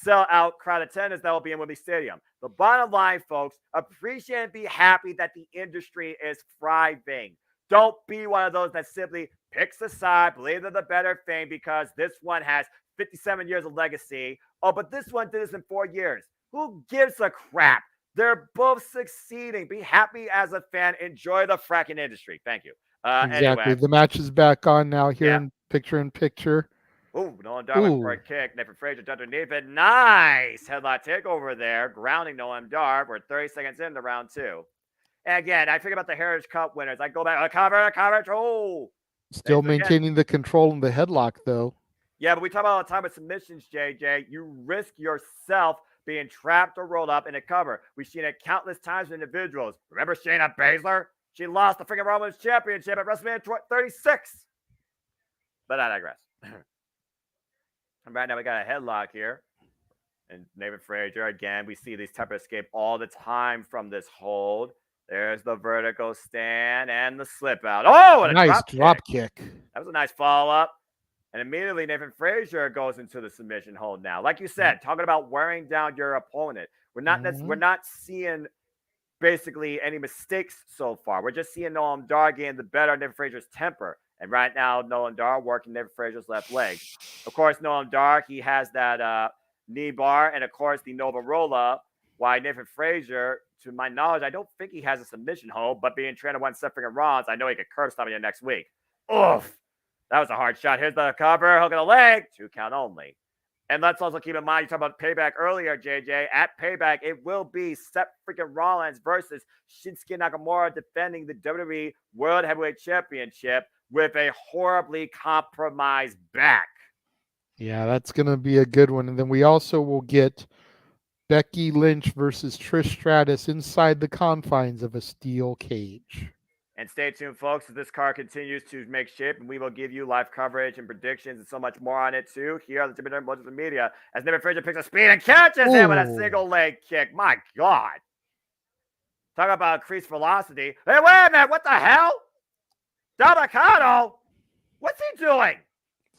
sellout crowd attendance that will be in Wembley Stadium. The bottom line, folks, appreciate and be happy that the industry is thriving. Don't be one of those that simply picks a side, believe they're the better thing because this one has 57 years of legacy. Oh, but this one did this in 4 years. Who gives a crap? They're both succeeding. Be happy as a fan. Enjoy the fracking industry. Thank you. Exactly. Anyway. The match is back on now here in picture. Ooh, Noam Dar went for a kick. Nathan Frazier underneath it. Nice headlock takeover there, grounding Noam Dar. We're 30 seconds into round 2. And again, I think about the Heritage Cup winners. I go back, cover. Oh, still maintaining the control in the headlock, though. Yeah, but we talk about all the time with submissions, JJ. You risk yourself being trapped or rolled up in a cover. We've seen it countless times with individuals. Remember Shayna Baszler? She lost the freaking Raw Women's Championship at WrestleMania 36. But I digress. And right now we got a headlock here. And Nathan Frazier, again, we see these type of escape all the time from this hold. There's the vertical stand and the slip out. Oh, and a nice drop kick. That was a nice follow-up. And immediately Nathan Frazier goes into the submission hold now. Like you said, talking about wearing down your opponent. We're not seeing basically any mistakes so far. We're just seeing Noam Dar gain the better of Nathan Frazier's temper. And right now, Noam Dar working Nathan Frazier's left leg. Of course, Noam Dar, he has that knee bar and, of course, the Nova Rolla. Why Nathan Frazier, to my knowledge, I don't think he has a submission hold, but being trained to one Seth freaking Rollins, I know he could curb stomp you next week. Oof. That was a hard shot. Here's the cover. Hook of the leg. 2 count only. And let's also keep in mind, you talked about Payback earlier, JJ. At Payback, it will be Seth freaking Rollins versus Shinsuke Nakamura defending the WWE World Heavyweight Championship with a horribly compromised back. Yeah, that's going to be a good one. And then we also will get Becky Lynch versus Trish Stratus inside the confines of a steel cage. And stay tuned, folks, as this card continues to make shape, and we will give you live coverage and predictions and so much more on it, too, here on the Jimmy Durham Multiverse Media, as Nathan Frazier picks a speed and catches him with a single leg kick. My God. Talk about increased velocity. Hey, wait a minute. What the hell? Dabakato? What's he doing?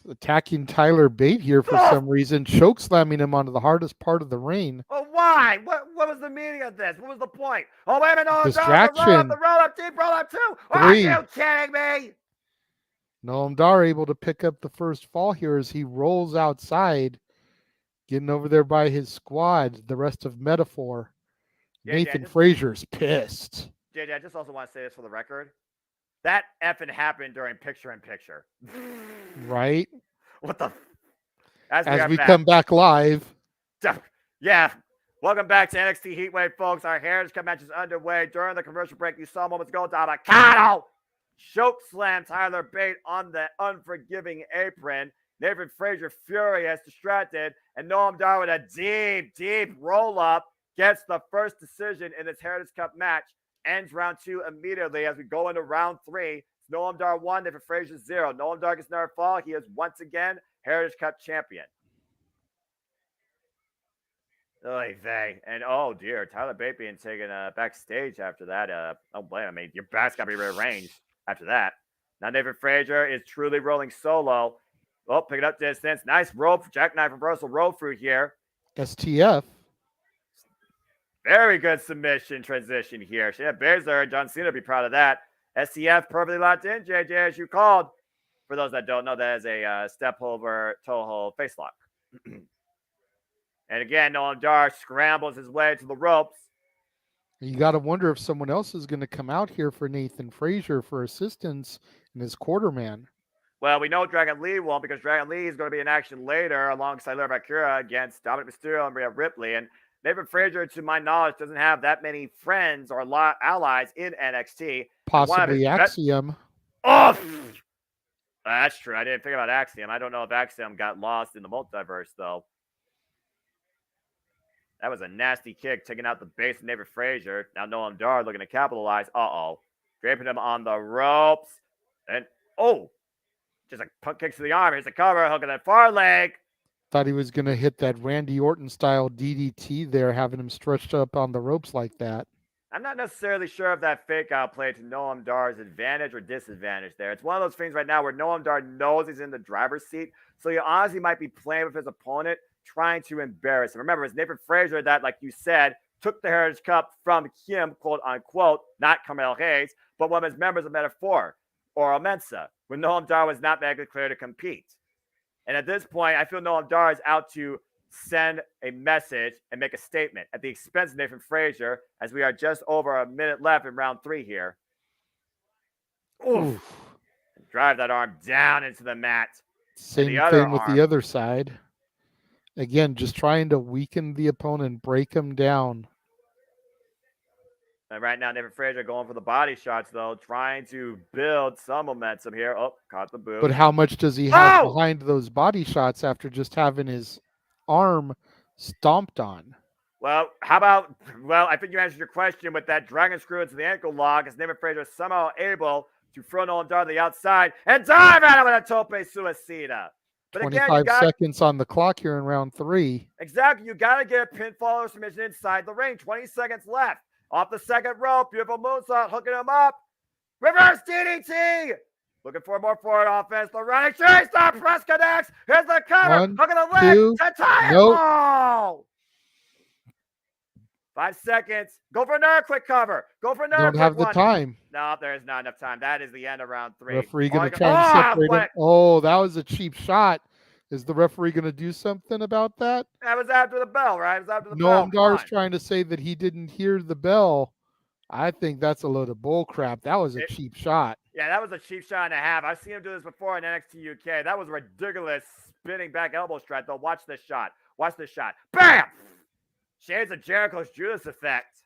Attacking Tyler Bate here for some reason, choke slamming him onto the hardest part of the ring. Oh, why? What was the meaning of this? What was the point? Oh, wait a minute. No, distraction. The roll up, deep roll up, too. Are you kidding me? Noam Dar able to pick up the first fall here as he rolls outside, getting over there by his squad, the rest of Metaphor. Nathan Frazier's pissed. JJ, I just also want to say this for the record. That effing happened during picture-in-picture. Right? What the? As we come back live. Yeah. Welcome back to NXT Heatwave, folks. Our Heritage Cup match is underway. During the commercial break, you saw moments ago, Dabakato choke slam Tyler Bate on the unforgiving apron. Nathan Frazier furious, distracted, and Noam Dar with a deep roll up gets the first decision in this Heritage Cup match. Ends round 2 immediately as we go into round 3. Noam Dar 1, Nathan Frazier 0. Noam Dar gets another fall. He is once again Heritage Cup champion. Oy vey. And oh dear, Tyler Bate being taken backstage after that. Don't blame him. I mean, your back's got to be rearranged after that. Now Nathan Frazier is truly rolling solo. Oh, picking up distance. Nice rope, jackknife reversal roll through here. STF. Very good submission transition here. Shayna Baszler and John Cena be proud of that. STF perfectly locked in, JJ, as you called. For those that don't know, that is a step over toe hold face lock. And again, Noam Dar scrambles his way to the ropes. You got to wonder if someone else is going to come out here for Nathan Frazier for assistance in his quarterman. Well, we know Dragon Lee won't because Dragon Lee is going to be in action later alongside Lyra Valkyria against Dominic Mysterio and Rhea Ripley. And Nathan Frazier, to my knowledge, doesn't have that many friends or allies in NXT. Possibly Axiom. Oh, that's true. I didn't think about Axiom. I don't know if Axiom got lost in the multiverse, though. That was a nasty kick, taking out the base of Nathan Frazier. Now Noam Dar looking to capitalize. Uh-oh. Draping him on the ropes. And, oh, just a punt kicks to the arm. Here's the cover, hooking that far leg. Thought he was going to hit that Randy Orton-style DDT there, having him stretched up on the ropes like that. I'm not necessarily sure if that fake out played to Noam Dar's advantage or disadvantage there. It's one of those things right now where Noam Dar knows he's in the driver's seat, so he honestly might be playing with his opponent, trying to embarrass him. Remember, it's Nathan Frazier that, like you said, took the Heritage Cup from him, quote unquote, not Carmelo Hayes, but one of his members of Metaphor or Mensa, when Noam Dar was not medically clear to compete. And at this point, I feel Noam Dar is out to send a message and make a statement at the expense of Nathan Frazier, as we are just over a minute left in round 3 here. Oof. Drive that arm down into the mat. Same thing with the other side. Again, just trying to weaken the opponent, break him down. And right now, Nathan Frazier going for the body shots, though, trying to build some momentum here. Oh, caught the boot. But how much does he have behind those body shots after just having his arm stomped on? Well, how about, I think you answered your question with that dragon screw into the ankle lock, as Nathan Frazier is somehow able to throw Noam Dar to the outside and dive at him with a tope suicida. But 25 seconds on the clock here in round 3. Exactly. You got to get a pinfall or submission inside the ring. 20 seconds left. Off the second rope. Beautiful moonsault. Hooking him up. Reverse DDT. Looking for more forward offense. The running chase. The press connects. Here's the cover. Hooking the leg to tie it. Nope. 5 seconds. Go for another quick cover. Go for another Don't have the time. No, there is not enough time. That is the end of round 3. Referee going to try and separate him. Oh, that was a cheap shot. Is the referee going to do something about that? That was after the bell, right? It was after the bell. Noam Dar is trying to say that he didn't hear the bell. I think that's a load of bull crap. That was a cheap shot. Yeah, that was a cheap shot and a half. I've seen him do this before in NXT UK. That was a ridiculous spinning back elbow strike, though. Watch this shot. Watch this shot. Bam! Shades of Jericho's Judas effect.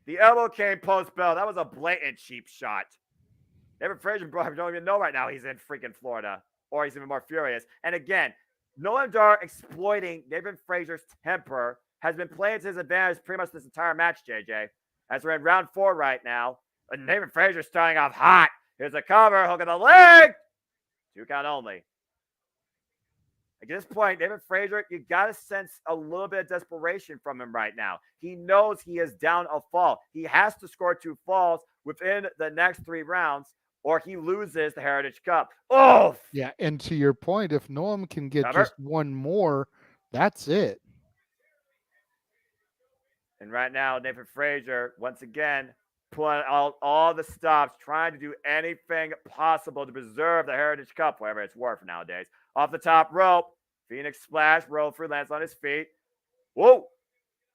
The elbow came post-bell. That was a blatant cheap shot. Nathan Frazier don't even know right now he's in freaking Florida. Or he's even more furious. And again, Noam Dar exploiting Nathan Frazier's temper has been playing to his advantage pretty much this entire match, JJ. As we're in round 4 right now. And Nathan Frazier starting off hot. Here's a cover, hook of the leg. 2 count only. At this point, Nathan Frazier, you got to sense a little bit of desperation from him right now. He knows he is down a fall. He has to score 2 falls within the next 3 rounds, or he loses the Heritage Cup. Oh! Yeah, and to your point, if Noam can get just 1 more, that's it. And right now, Nathan Frazier, once again, pulling out all the stops, trying to do anything possible to preserve the Heritage Cup, whatever it's worth nowadays. Off the top rope, Phoenix Splash, roll through, lands on his feet. Whoa!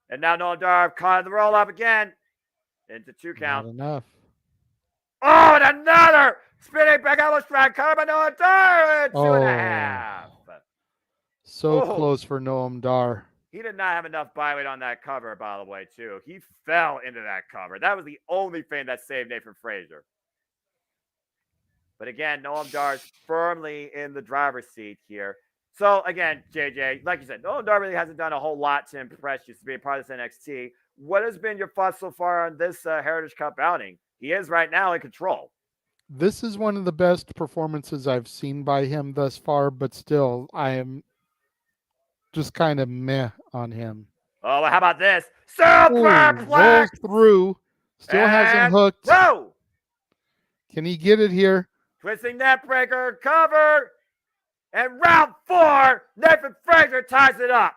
And now Noam Dar caught the roll up again. Into 2 count. Not enough. Oh, and another spinning back elbow strike. Covered by Noam Dar. 2.5. So close for Noam Dar. He did not have enough body weight on that cover, by the way, too. He fell into that cover. That was the only thing that saved Nathan Frazier. But again, Noam Dar is firmly in the driver's seat here. So again, JJ, like you said, Noam Dar really hasn't done a whole lot to impress you to be a part of this NXT. What has been your thoughts so far on this Heritage Cup outing? He is right now in control. This is one of the best performances I've seen by him thus far, but still, I am just kind of meh on him. Oh, well, how about this? Rolls through. Still has him hooked. Whoa! Can he get it here? Twisting net breaker, cover. And round 4, Nathan Frazier ties it up.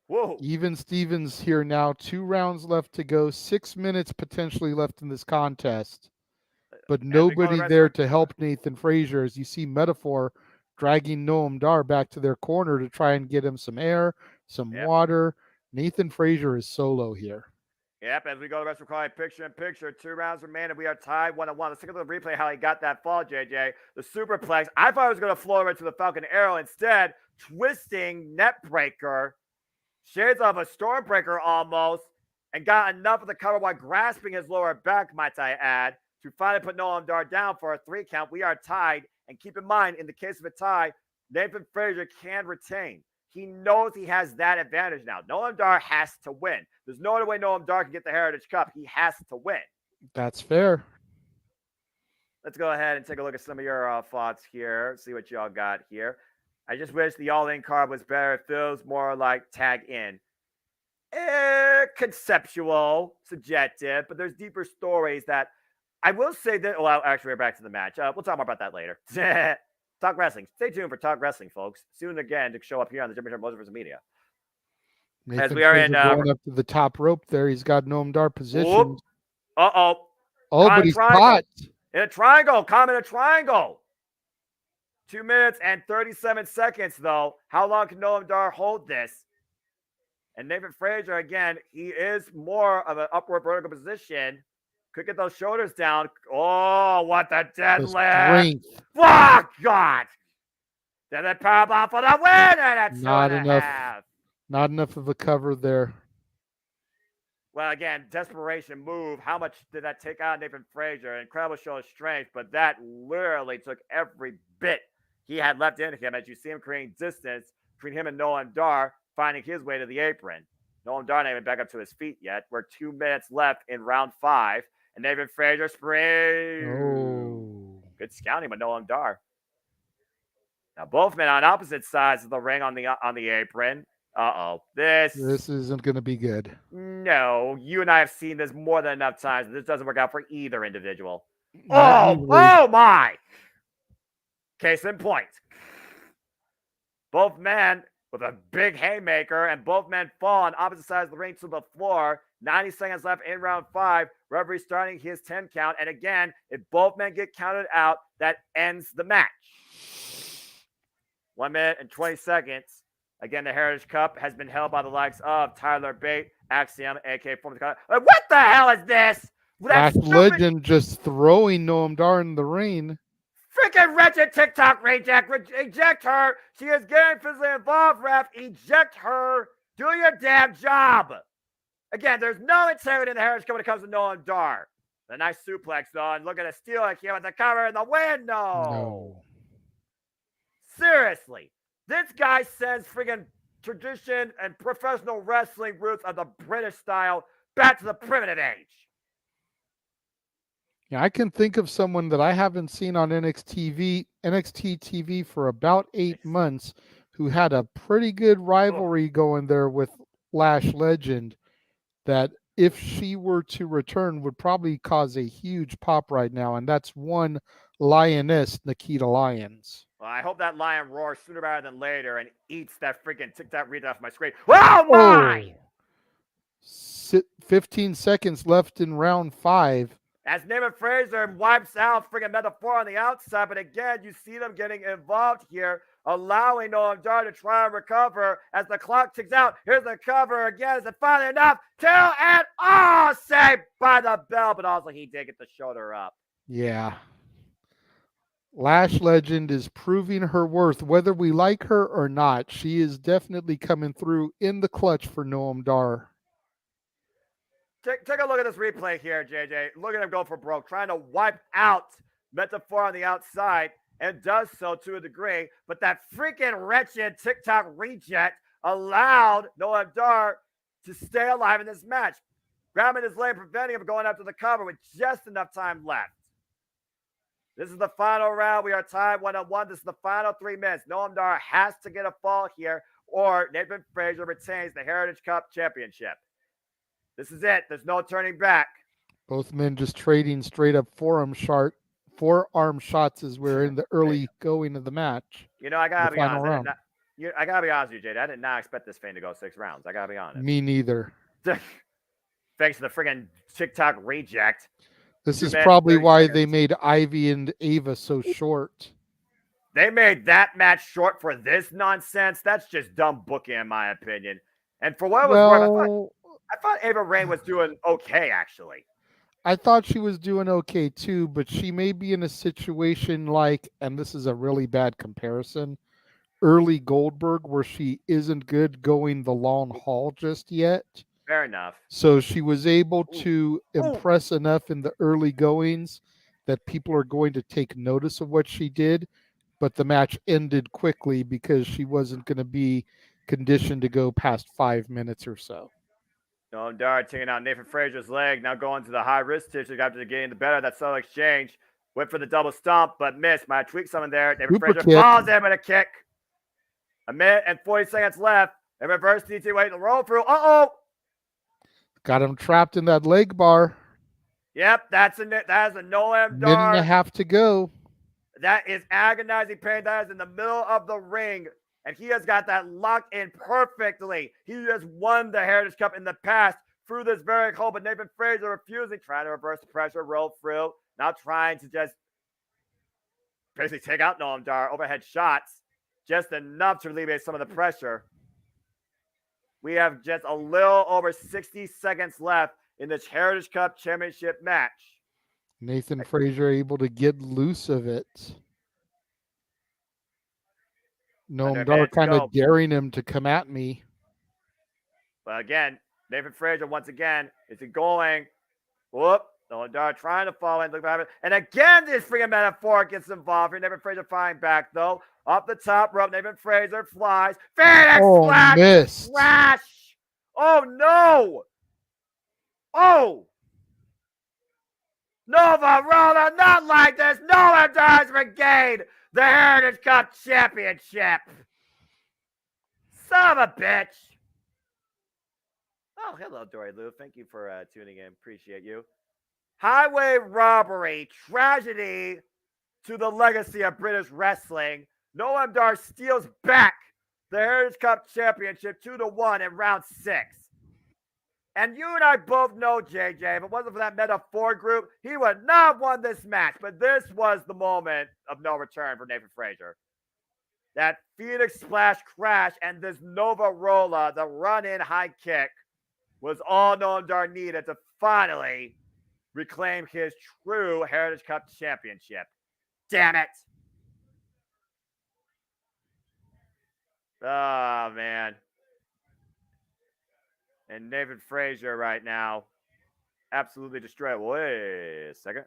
Whoa. Even Stevens here now. 2 rounds left to go. 6 minutes potentially left in this contest. But nobody there to help Nathan Frazier, as you see Metaphor dragging Noam Dar back to their corner to try and get him some air, some water. Nathan Frazier is solo here. Yep, as we go to the rest of the picture-in-picture, 2 rounds remaining. We are tied 1-1. Let's take a look at the replay how he got that fall, JJ. The superplex. I thought he was going to flow over to the Falcon Arrow. Instead, twisting net breaker. Shades of a Stormbreaker almost. And got enough of the cover while grasping his lower back, might I add, to finally put Noam Dar down for a 3 count. We are tied. And keep in mind, in the case of a tie, Nathan Frazier can retain. He knows he has that advantage now. Noam Dar has to win. There's no other way Noam Dar can get the Heritage Cup. He has to win. That's fair. Let's go ahead and take a look at some of your thoughts here. See what y'all got here. I just wish the all-in card was better. It feels more like tag in. Conceptual, subjective, but there's deeper stories that I will say that. Well, actually, we're back to the match. We'll talk more about that later. Talk Wrestling. Stay tuned for Talk Wrestling, folks. Soon again to show up here on the Jimmy Turn Multiverse Media. Nathan as we are in going up to the top rope there, he's got Noam Dar positioned. Oh, but he's caught in a triangle. Come in a triangle. 2 minutes and 37 seconds, though. How long can Noam Dar hold this? And Nathan Frazier, again, he is more of an upward vertical position. Could get those shoulders down. Oh, what the deadlift. Fuck, God. Then the powerbomb for the win. And not enough. Not enough of a cover there. Well, again, desperation move. How much did that take out Nathan Frazier? Incredible show of strength, but that literally took every bit he had left in him as you see him creating distance between him and Noam Dar, finding his way to the apron. Noam Dar not even back up to his feet yet. We're 2 minutes left in round 5. And Nathan Frazier sprays. Oh. Good scouting by Noam Dar. Now both men on opposite sides of the ring on the apron. Uh-oh. This isn't going to be good. No. You and I have seen this more than enough times. This doesn't work out for either individual. Oh my. Case in point. Both men with a big haymaker, and both men fall on opposite sides of the ring to the floor. 90 seconds left in round 5. Referee starting his 10 count. And again, if both men get counted out, that ends the match. 1 minute and 20 seconds. Again, the Heritage Cup has been held by the likes of Tyler Bate, Axiom, a.k.a. former. What the hell is this? Lash Legend just throwing Noam Dar in the ring. Freaking wretched TikTok reject. Eject her. She is getting physically involved, ref. Eject her. Do your damn job. Again, there's no integrity in the Heritage Cup when it comes to Noam Dar. The nice suplex, though, and look at the steel like here with the cover in the window. No. Seriously. This guy sends friggin' tradition and professional wrestling roots of the British style back to the primitive age. Yeah, I can think of someone that I haven't seen on NXT TV for about 8 months who had a pretty good rivalry going there with Lash Legend that if she were to return would probably cause a huge pop right now, and that's one Lioness, Nikita Lyons. Well, I hope that lion roars sooner rather than later and eats that freaking TikTok read off my screen. Oh, my! 15 seconds left in round 5. As Nathan Frazier wipes out freaking Metaphor on the outside, but again, you see them getting involved here, allowing Noam Dar to try and recover as the clock ticks out. Here's the cover again. Is it finally enough? 2 and saved by the bell, but also he did get the shoulder up. Yeah. Lash Legend is proving her worth, whether we like her or not. She is definitely coming through in the clutch for Noam Dar. take a look at this replay here, JJ. Look at him go for broke, trying to wipe out Metaphor on the outside, and does so to a degree. But that freaking wretched TikTok reject allowed Noam Dar to stay alive in this match, grabbing his leg, preventing him from going after the cover with just enough time left. This is the final round. We are tied 1-1. This is the final 3 minutes. Noam Dar has to get a fall here, or Nathan Frazier retains the Heritage Cup Championship. This is it. There's no turning back. Both men just trading straight up forearm shots as we're in the early going of the match. You know, I gotta be honest. Final I gotta be honest with you, Jade. I did not expect this thing to go 6 rounds. I gotta be honest. Me neither. Thanks to the friggin' TikTok reject. This is probably why they made Ivy and Ava so short. They made that match short for this nonsense. That's just dumb booking, in my opinion. And for what it was worth, I thought Ava Raine was doing okay, actually. I thought she was doing okay too, but she may be in a situation like, and this is a really bad comparison, early Goldberg, where she isn't good going the long haul just yet. Fair enough. So she was able to impress enough in the early goings that people are going to take notice of what she did, but the match ended quickly because she wasn't going to be conditioned to go past 5 minutes or so. Noam Dar taking out Nathan Frazier's leg, now going to the high wrist tissue after getting the better of that subtle exchange. Went for the double stomp, but missed. Might tweak something there. Nathan Frazier falls in with a kick. 1 minute and 40 seconds left. And reverse DT waiting to roll through. Uh-oh! Got him trapped in that leg bar. Yep, that is a Noam Dar. Minute and a half to go. That is agonizing pain. That is in the middle of the ring. And he has got that locked in perfectly. He has won the Heritage Cup in the past through this very hole, but Nathan Frazier refusing, trying to reverse the pressure, roll through, now trying to just basically take out Noam Dar. Overhead shots, just enough to alleviate some of the pressure. We have just a little over 60 seconds left in this Heritage Cup Championship match. Nathan Frazier able to get loose of it. Noam Dar kind of daring him to come at me. But again, Nathan Frazier once again is going. Whoop. Noam Dar trying to fall in. Look behind it. And again, this freaking Metaphor gets involved here. Nathan Frazier fighting back though. Up the top rope, Nathan Frazier flies. Phoenix Splash! Missed. Splash! Oh no! Oh! Nova Roller, not like this. Noam Dar's regained the Heritage Cup Championship. Son of a bitch. Oh, hello, Dory Lou. Thank you for tuning in. Appreciate you. Highway robbery, tragedy to the legacy of British wrestling. Noam Dar steals back the Heritage Cup Championship 2-1 in round 6. And you and I both know, JJ, if it wasn't for that Metaphor group, he would not have won this match. But this was the moment of no return for Nathan Frazier. That Phoenix Splash crash and this Nova Rolla, the run-in high kick, was all Noam Dar needed to finally reclaim his true Heritage Cup Championship. Damn it. Oh, man. And Nathan Frazier right now absolutely destroyed. Wait a second.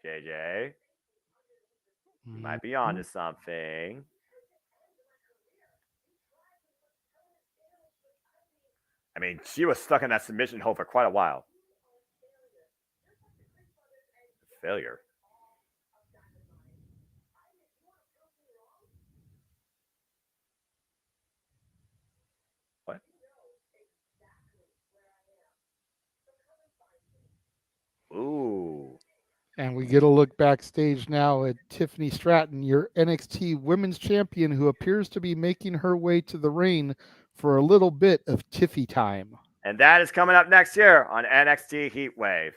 JJ, you might be onto something. I mean, she was stuck in that submission hold for quite a while. Failure. What? Ooh. And we get a look backstage now at Tiffany Stratton, your NXT Women's Champion, who appears to be making her way to the ring for a little bit of Tiffy time. And that is coming up next year on NXT Heatwave.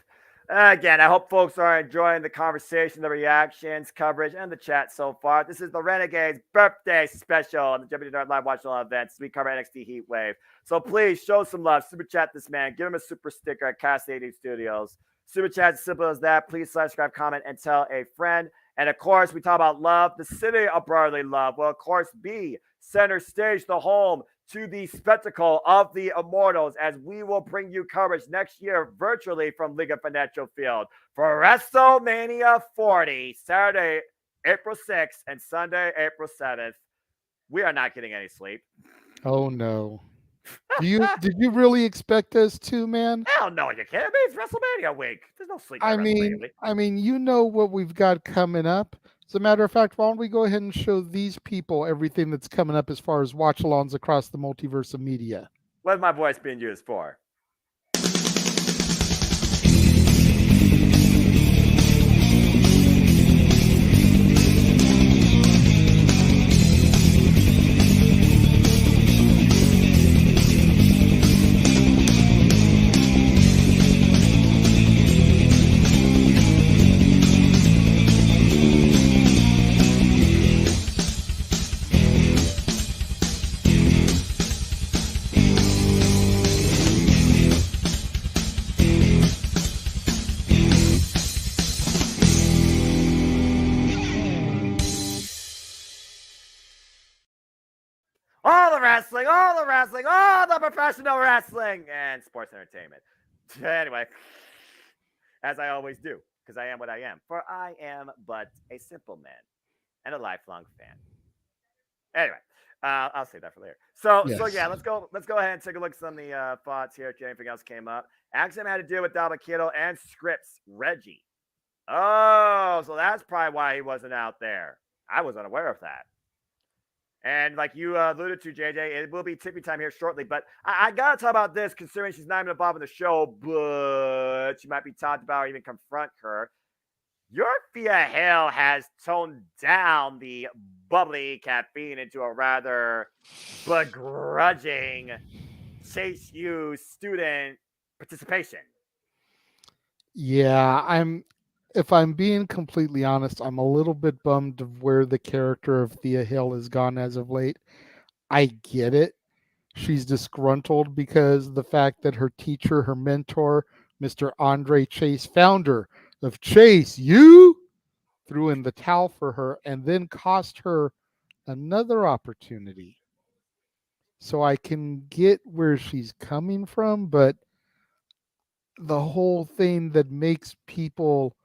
Again, I hope folks are enjoying the conversation, the reactions, coverage, and the chat so far. This is the Renegade's birthday special on the WWE Live Watch All events. We cover NXT Heatwave. So please show some love. Super chat this man. Give him a super sticker at Cast 80 Studios. Super chat as simple as that. Please subscribe, comment, and tell a friend. And of course, we talk about love, the city of brotherly love will, of course, be center stage, the home to the spectacle of the Immortals, as we will bring you coverage next year virtually from Liga Financial Field for WrestleMania 40, Saturday, April 6th, and Sunday, April 7th. We are not getting any sleep. Oh no. Did you really expect us to, man? Hell no, you kidding me? It's WrestleMania week. There's no sleep at WrestleMania week. I mean, you know what we've got coming up. As a matter of fact, why don't we go ahead and show these people everything that's coming up as far as watch-alongs across the multiverse of media? What's my voice being used for? All the professional wrestling and sports entertainment. Anyway, as I always do, because I am what I am. For I am but a simple man and a lifelong fan. Anyway, I'll save that for later. So yeah, let's go ahead and take a look at some of the thoughts here. If anything else came up, Axum had to deal with Dabakito and Scripps Reggie. Oh, so that's probably why he wasn't out there. I was unaware of that. And like you alluded to, JJ, it will be tippy time here shortly. But I got to talk about this, considering she's not even involved in the show, but she might be talked about or even confront her. Your Thea Hale has toned down the bubbly caffeine into a rather begrudging Chase U student participation. Yeah, if I'm being completely honest, I'm a little bit bummed of where the character of Thea Hill has gone as of late. I get it. She's disgruntled because the fact that her teacher, her mentor, Mr. Andre Chase, founder of Chase U, threw in the towel for her and then cost her another opportunity. So I can get where she's coming from, but the whole thing that makes people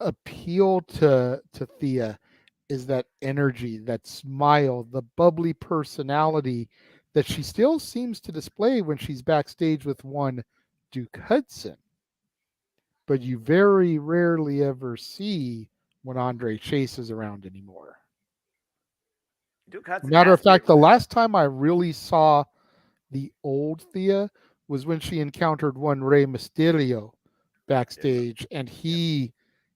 appeal to Thea is that energy, that smile, the bubbly personality that she still seems to display when she's backstage with one Duke Hudson. But you very rarely ever see when Andre Chase is around anymore. Duke Hudson, matter of fact, the last time I really saw the old Thea was when she encountered one Rey Mysterio backstage, and he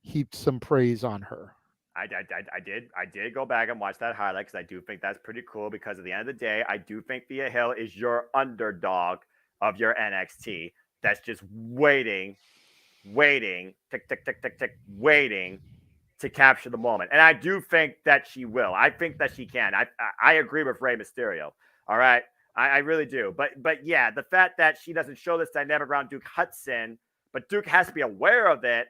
heaped some praise on her. I did go back and watch that highlight because I do think that's pretty cool, because at the end of the day, I do think Thea Hill is your underdog of your NXT that's just waiting, tick, tick, tick, tick, tick, waiting to capture the moment. And I do think that she will. I think that she can. I agree with Rey Mysterio. All right. I really do. But yeah, the fact that she doesn't show this dynamic around Duke Hudson, but Duke has to be aware of it.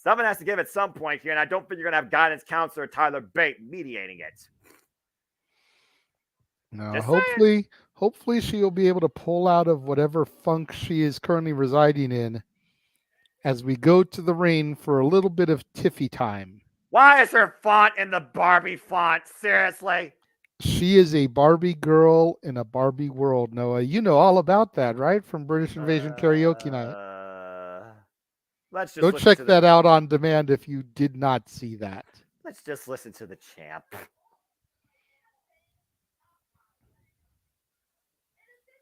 Someone has to give at some point here, and I don't think you're going to have guidance counselor Tyler Bate mediating it. No, hopefully she'll be able to pull out of whatever funk she is currently residing in as we go to the ring for a little bit of Tiffy time. Why is her font in the Barbie font? Seriously? She is a Barbie girl in a Barbie world, Noah. You know all about that, right? From British Invasion Karaoke Night. Let's just go check that out on demand if you did not see that. Let's just listen to the champ.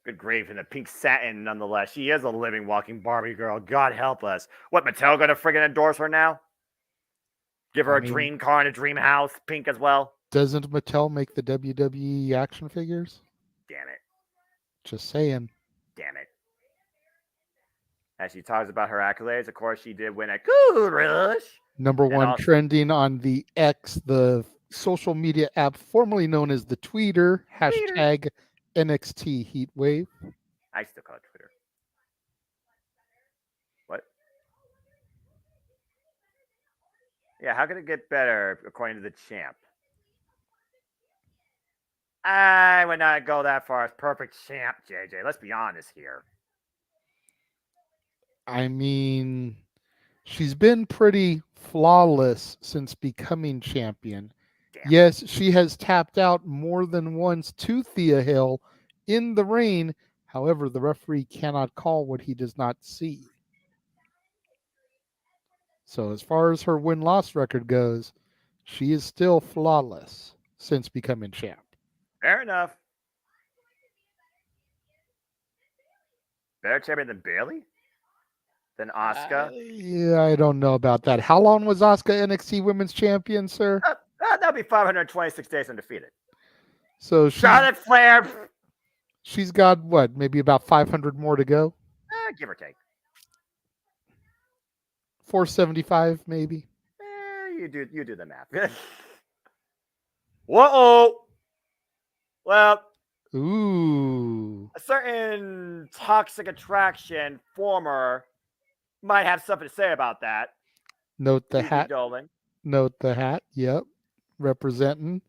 Good grief, in the pink satin, nonetheless. She is a living, walking Barbie girl. God help us. What, Mattel going to friggin' endorse her now? Give her a dream car and a dream house, pink as well? Doesn't Mattel make the WWE action figures? Damn it. Just saying. Damn it. As she talks about her accolades, of course, she did win a Good Rush. Number one trending on the X, the social media app formerly known as the Tweeter, hashtag NXT Heatwave. I still call it Twitter. What? Yeah, how could it get better according to the champ? I would not go that far as perfect champ, JJ. Let's be honest here. I mean, she's been pretty flawless since becoming champion. Damn. Yes, she has tapped out more than once to Thea Hill in the ring. However, the referee cannot call what he does not see. So as far as her win-loss record goes, she is still flawless since becoming champ. Fair enough. Better champion than Bailey? Than Asuka? Yeah, I don't know about that. How long was Asuka NXT Women's Champion, sir? That'd be 526 days undefeated. So Charlotte Flair. She's got what? Maybe about 500 more to go. Give or take. 475, maybe. You do the math. Whoa. Well. Ooh. A certain toxic attraction former might have something to say about that. Note the Gigi hat. Dolan. Note the hat. Yep. Representing.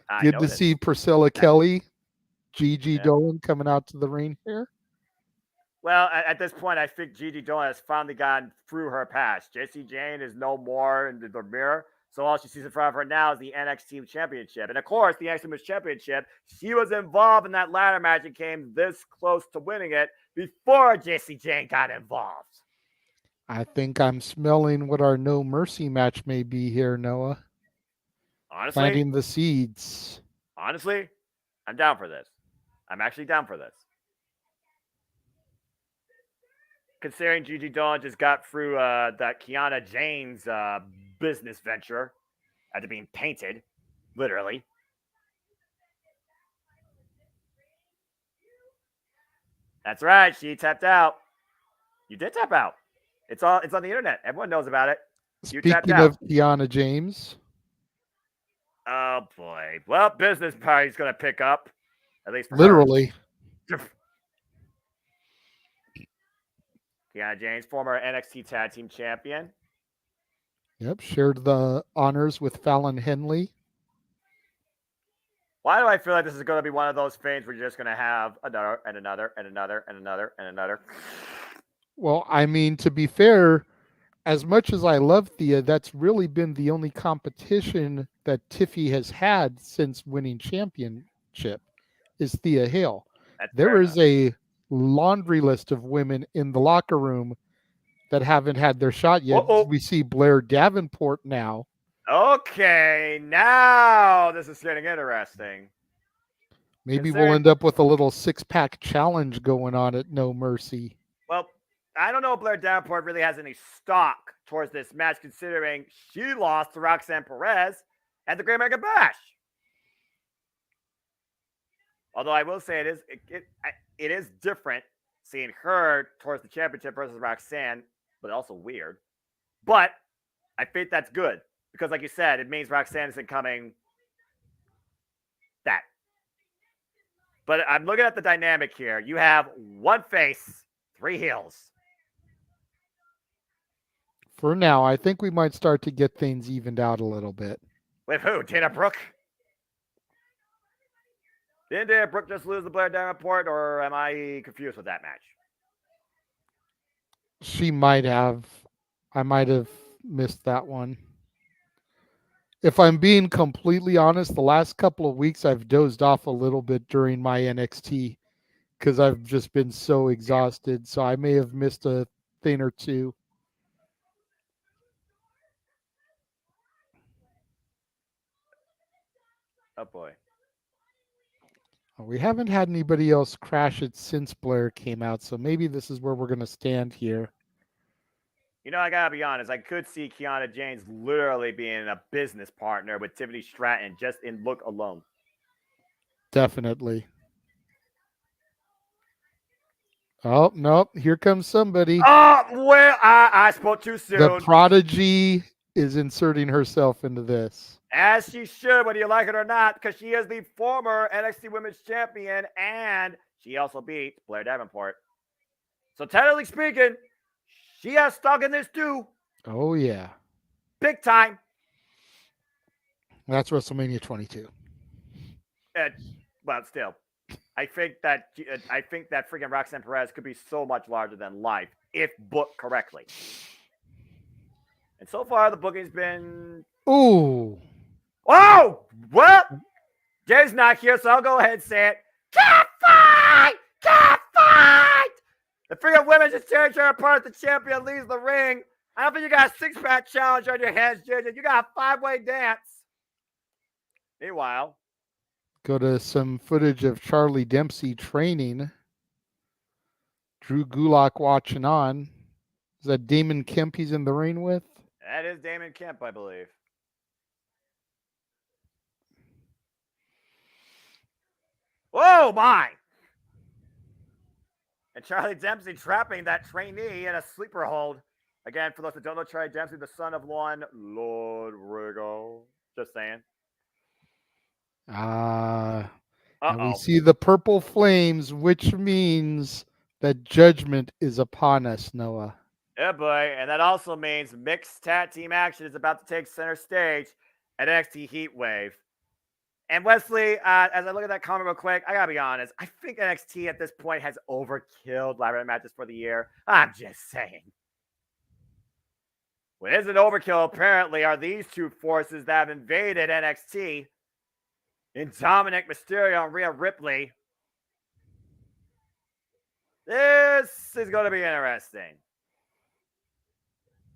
I Good to see Priscilla Kelly, Gigi Dolan coming out to the ring here. Well, at this point, I think Gigi Dolan has finally gotten through her past. Jessie Jane is no more in the mirror. So all she sees in front of her now is the NXT Championship. And of course, the NXT Women's Championship, she was involved in that ladder match and came this close to winning it before Jessie Jane got involved. I think I'm smelling what our No Mercy match may be here, Noah. Honestly, planting the seeds. Honestly, I'm down for this. I'm actually down for this. Considering Gigi Dolan just got through that Kiana James business venture after being painted, literally. That's right. She tapped out. You did tap out. It's on the internet. Everyone knows about it. You tapped Speaking out. of Kiana James. Oh boy. Well, business party's gonna pick up. At least for literally. Her. Kiana James, former NXT Tag Team Champion. Yep, shared the honors with Fallon Henley. Why do I feel like this is going to be one of those things where you're just going to have another and another and another and another and another? Well, I mean, to be fair, as much as I love Thea, that's really been the only competition that Tiffy has had since winning championship is Thea Hale. There is a laundry list of women in the locker room that haven't had their shot yet. Uh-oh. We see Blair Davenport now. Okay, now this is getting interesting. Maybe we'll end up with a little 6-pack challenge going on at No Mercy. Well, I don't know if Blair Davenport really has any stock towards this match, considering she lost to Roxanne Perez at the Great American Bash. Although I will say it is different seeing her towards the championship versus Roxanne, but also weird. But I think that's good because, like you said, it means Roxanne isn't coming that. But I'm looking at the dynamic here. You have one face, 3 heels. For now, I think we might start to get things evened out a little bit. With who? Dana Brooke? Didn't Dana Brooke just lose the Blair Davenport, or am I confused with that match? She might have. I might have missed that one. If I'm being completely honest, the last couple of weeks I've dozed off a little bit during my NXT because I've just been so exhausted. So I may have missed a thing or two. Oh, boy. We haven't had anybody else crash it since Blair came out, so maybe this is where we're going to stand here. You know, I got to be honest. I could see Kiana James literally being a business partner with Tiffany Stratton just in look alone. Definitely. Oh, no. Here comes somebody. Oh, well, I spoke too soon. The Prodigy is inserting herself into this. As she should, whether you like it or not, because she is the former NXT Women's Champion, and she also beat Blair Davenport. So technically speaking, she has stock in this too. Oh, yeah. Big time. That's WrestleMania 22. Well, still, I think that freaking Roxanne Perez could be so much larger than life if booked correctly. And so far, the booking's been. Ooh. Oh, well, Jay's not here, so I'll go ahead and say it. Cat fight! Cat fight! The freaking women just tear each other apart. The champion leaves the ring. I don't think you got a six-pack challenge on your hands, JJ. You got a five-way dance. Meanwhile, go to some footage of Charlie Dempsey training. Drew Gulak watching on. Is that Damon Kemp he's in the ring with? That is Damon Kemp, I believe. Whoa, my! And Charlie Dempsey trapping that trainee in a sleeper hold. Again, for those that don't know, Charlie Dempsey, the son of one Lord Rigo. Just saying. And we see the purple flames, which means that judgment is upon us, Noah. Yeah, boy. And that also means mixed tag team action is about to take center stage at NXT Heatwave. And Wesley, as I look at that comment real quick, I gotta be honest. I think NXT at this point has overkilled live matches for the year. I'm just saying. What isn't overkill, apparently, are these two forces that have invaded NXT in Dominic Mysterio and Rhea Ripley. This is going to be interesting.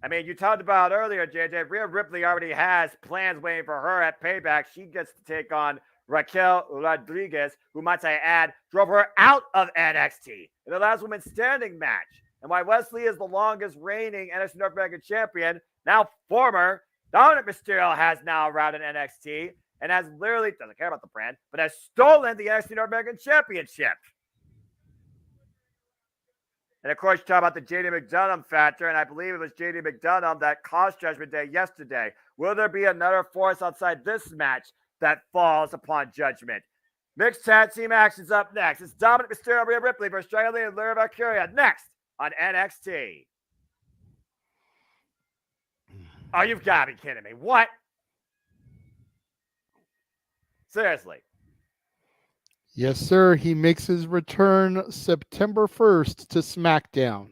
I mean, you talked about earlier, JJ, Rhea Ripley already has plans waiting for her at Payback. She gets to take on Raquel Rodriguez, who, might I add, drove her out of NXT in the last women's standing match. And while Wesley is the longest reigning NXT North American champion, now former, Dominic Mysterio has now routed NXT and has literally, doesn't care about the brand, but has stolen the NXT North American Championship. And of course, you talk about the JD McDonough factor, and I believe it was JD McDonough that caused Judgment Day yesterday. Will there be another force outside this match that falls upon Judgment? Mixed tag team action's up next. It's Dominic Mysterio and Rhea Ripley versus Dragon Lee and Lyra Valkyria next on NXT. Oh, you've got to be kidding me. What? Seriously. Yes, sir. He makes his return September 1st to SmackDown.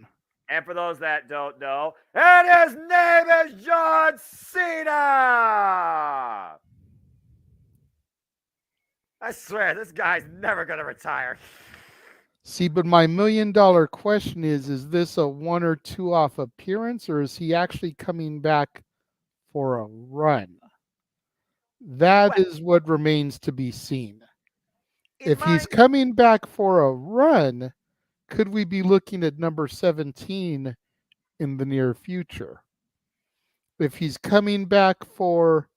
And for those that don't know, and his name is John Cena! I swear, this guy's never going to retire. See, but my $1 million question is this a one or two off appearance, or is he actually coming back for a run? That is what remains to be seen. If he's coming back for a run, could we be looking at number 17 in the near future? If he's coming back for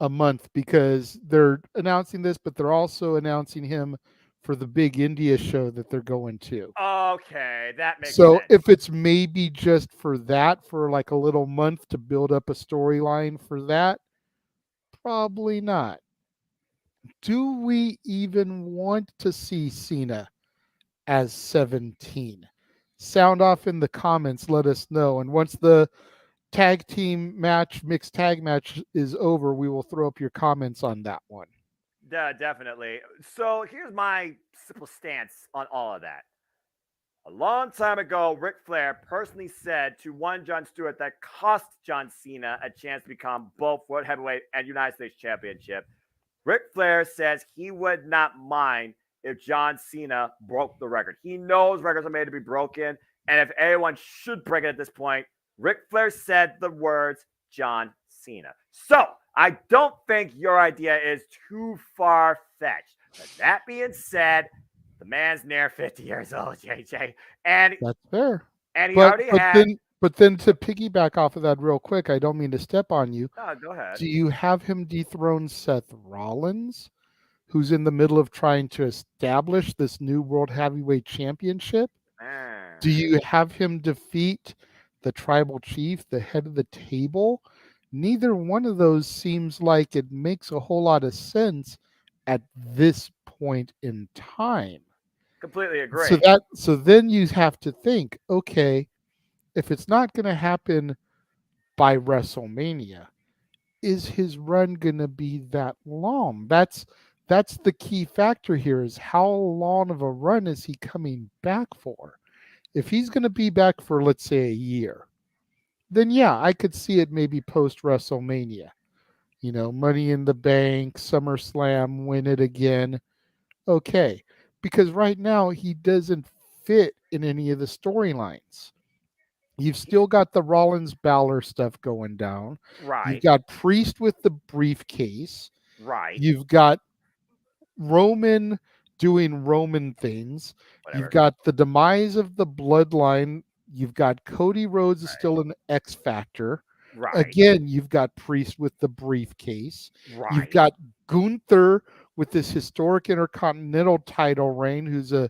a month, because they're announcing this, but they're also announcing him for the big India show that they're going to. Okay, that makes sense. So if it's maybe just for that, for like a little month to build up a storyline for that, probably not. Do we even want to see Cena as 17? Sound off in the comments. Let us know. And once the tag team match, mixed tag match is over, we will throw up your comments on that one. Yeah, definitely. So here's my simple stance on all of that. A long time ago, Ric Flair personally said to one Jon Stewart that cost John Cena a chance to become both World Heavyweight and United States Championship. Ric Flair says he would not mind if John Cena broke the record. He knows records are made to be broken, and if anyone should break it at this point, Ric Flair said the words John Cena. So I don't think your idea is too far-fetched. But that being said, the man's near 50 years old, JJ. And that's fair. And he already had. But then to piggyback off of that real quick, I don't mean to step on you. No, go ahead. Do you have him dethrone Seth Rollins, who's in the middle of trying to establish this new World Heavyweight Championship? Do you have him defeat the Tribal Chief, the head of the table? Neither one of those seems like it makes a whole lot of sense at this point in time. Completely agree. So then you have to think, okay, if it's not going to happen by WrestleMania, is his run going to be that long? That's the key factor here, is how long of a run is he coming back for? If he's going to be back for, let's say, a year, then yeah, I could see it maybe post WrestleMania. Money in the Bank, SummerSlam, win it again. Okay. Because right now he doesn't fit in any of the storylines. You've still got the Rollins Balor stuff going down. Right. You've got Priest with the briefcase. Right. You've got Roman doing Roman things. Whatever. You've got the demise of the bloodline. You've got Cody Rhodes is still an X factor. Right. Again, you've got Priest with the briefcase. Right. You've got Gunther with this historic Intercontinental title reign, who's a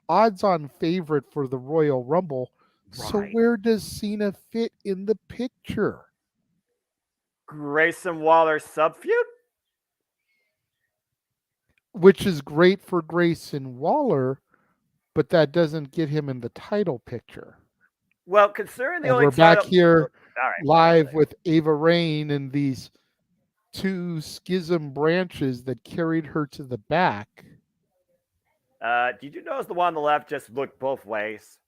odds-on favorite for the Royal Rumble. So Right. where does Cena fit in the picture? Grayson Waller sub feud? Which is great for Grayson Waller, but that doesn't get him in the title picture. Well, considering the And only we're back title... here All right. live with Ava Raine and these two schism branches that carried her to the back. Did you notice the one on the left just looked both ways?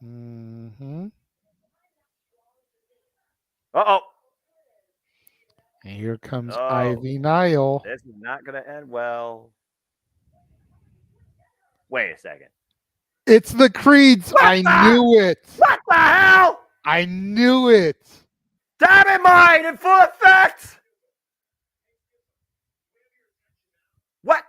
Mm-hmm. Uh-oh. And here comes Ivy Nile. This is not going to end well. Wait a second. It's the Creeds. I knew it. What the hell? I knew it. Dynamite in full effect. What?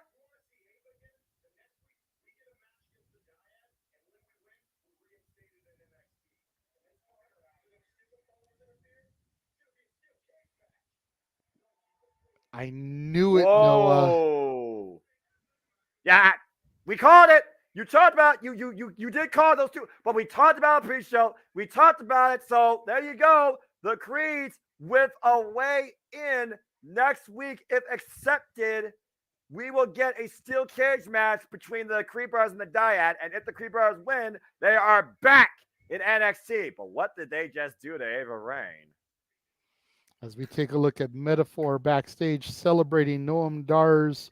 I knew it, Noah. Whoa. Yeah, we called it. You talked about you did call those two, but we talked about it pre-show. We talked about it, so there you go. The Creeds with a way in next week, if accepted. We will get a steel cage match between the Creed Brothers and the Dyad, and if the Creed Brothers win, they are back in NXT. But what did they just do to Ava Raine? As we take a look at Metaphor backstage celebrating Noam Dar's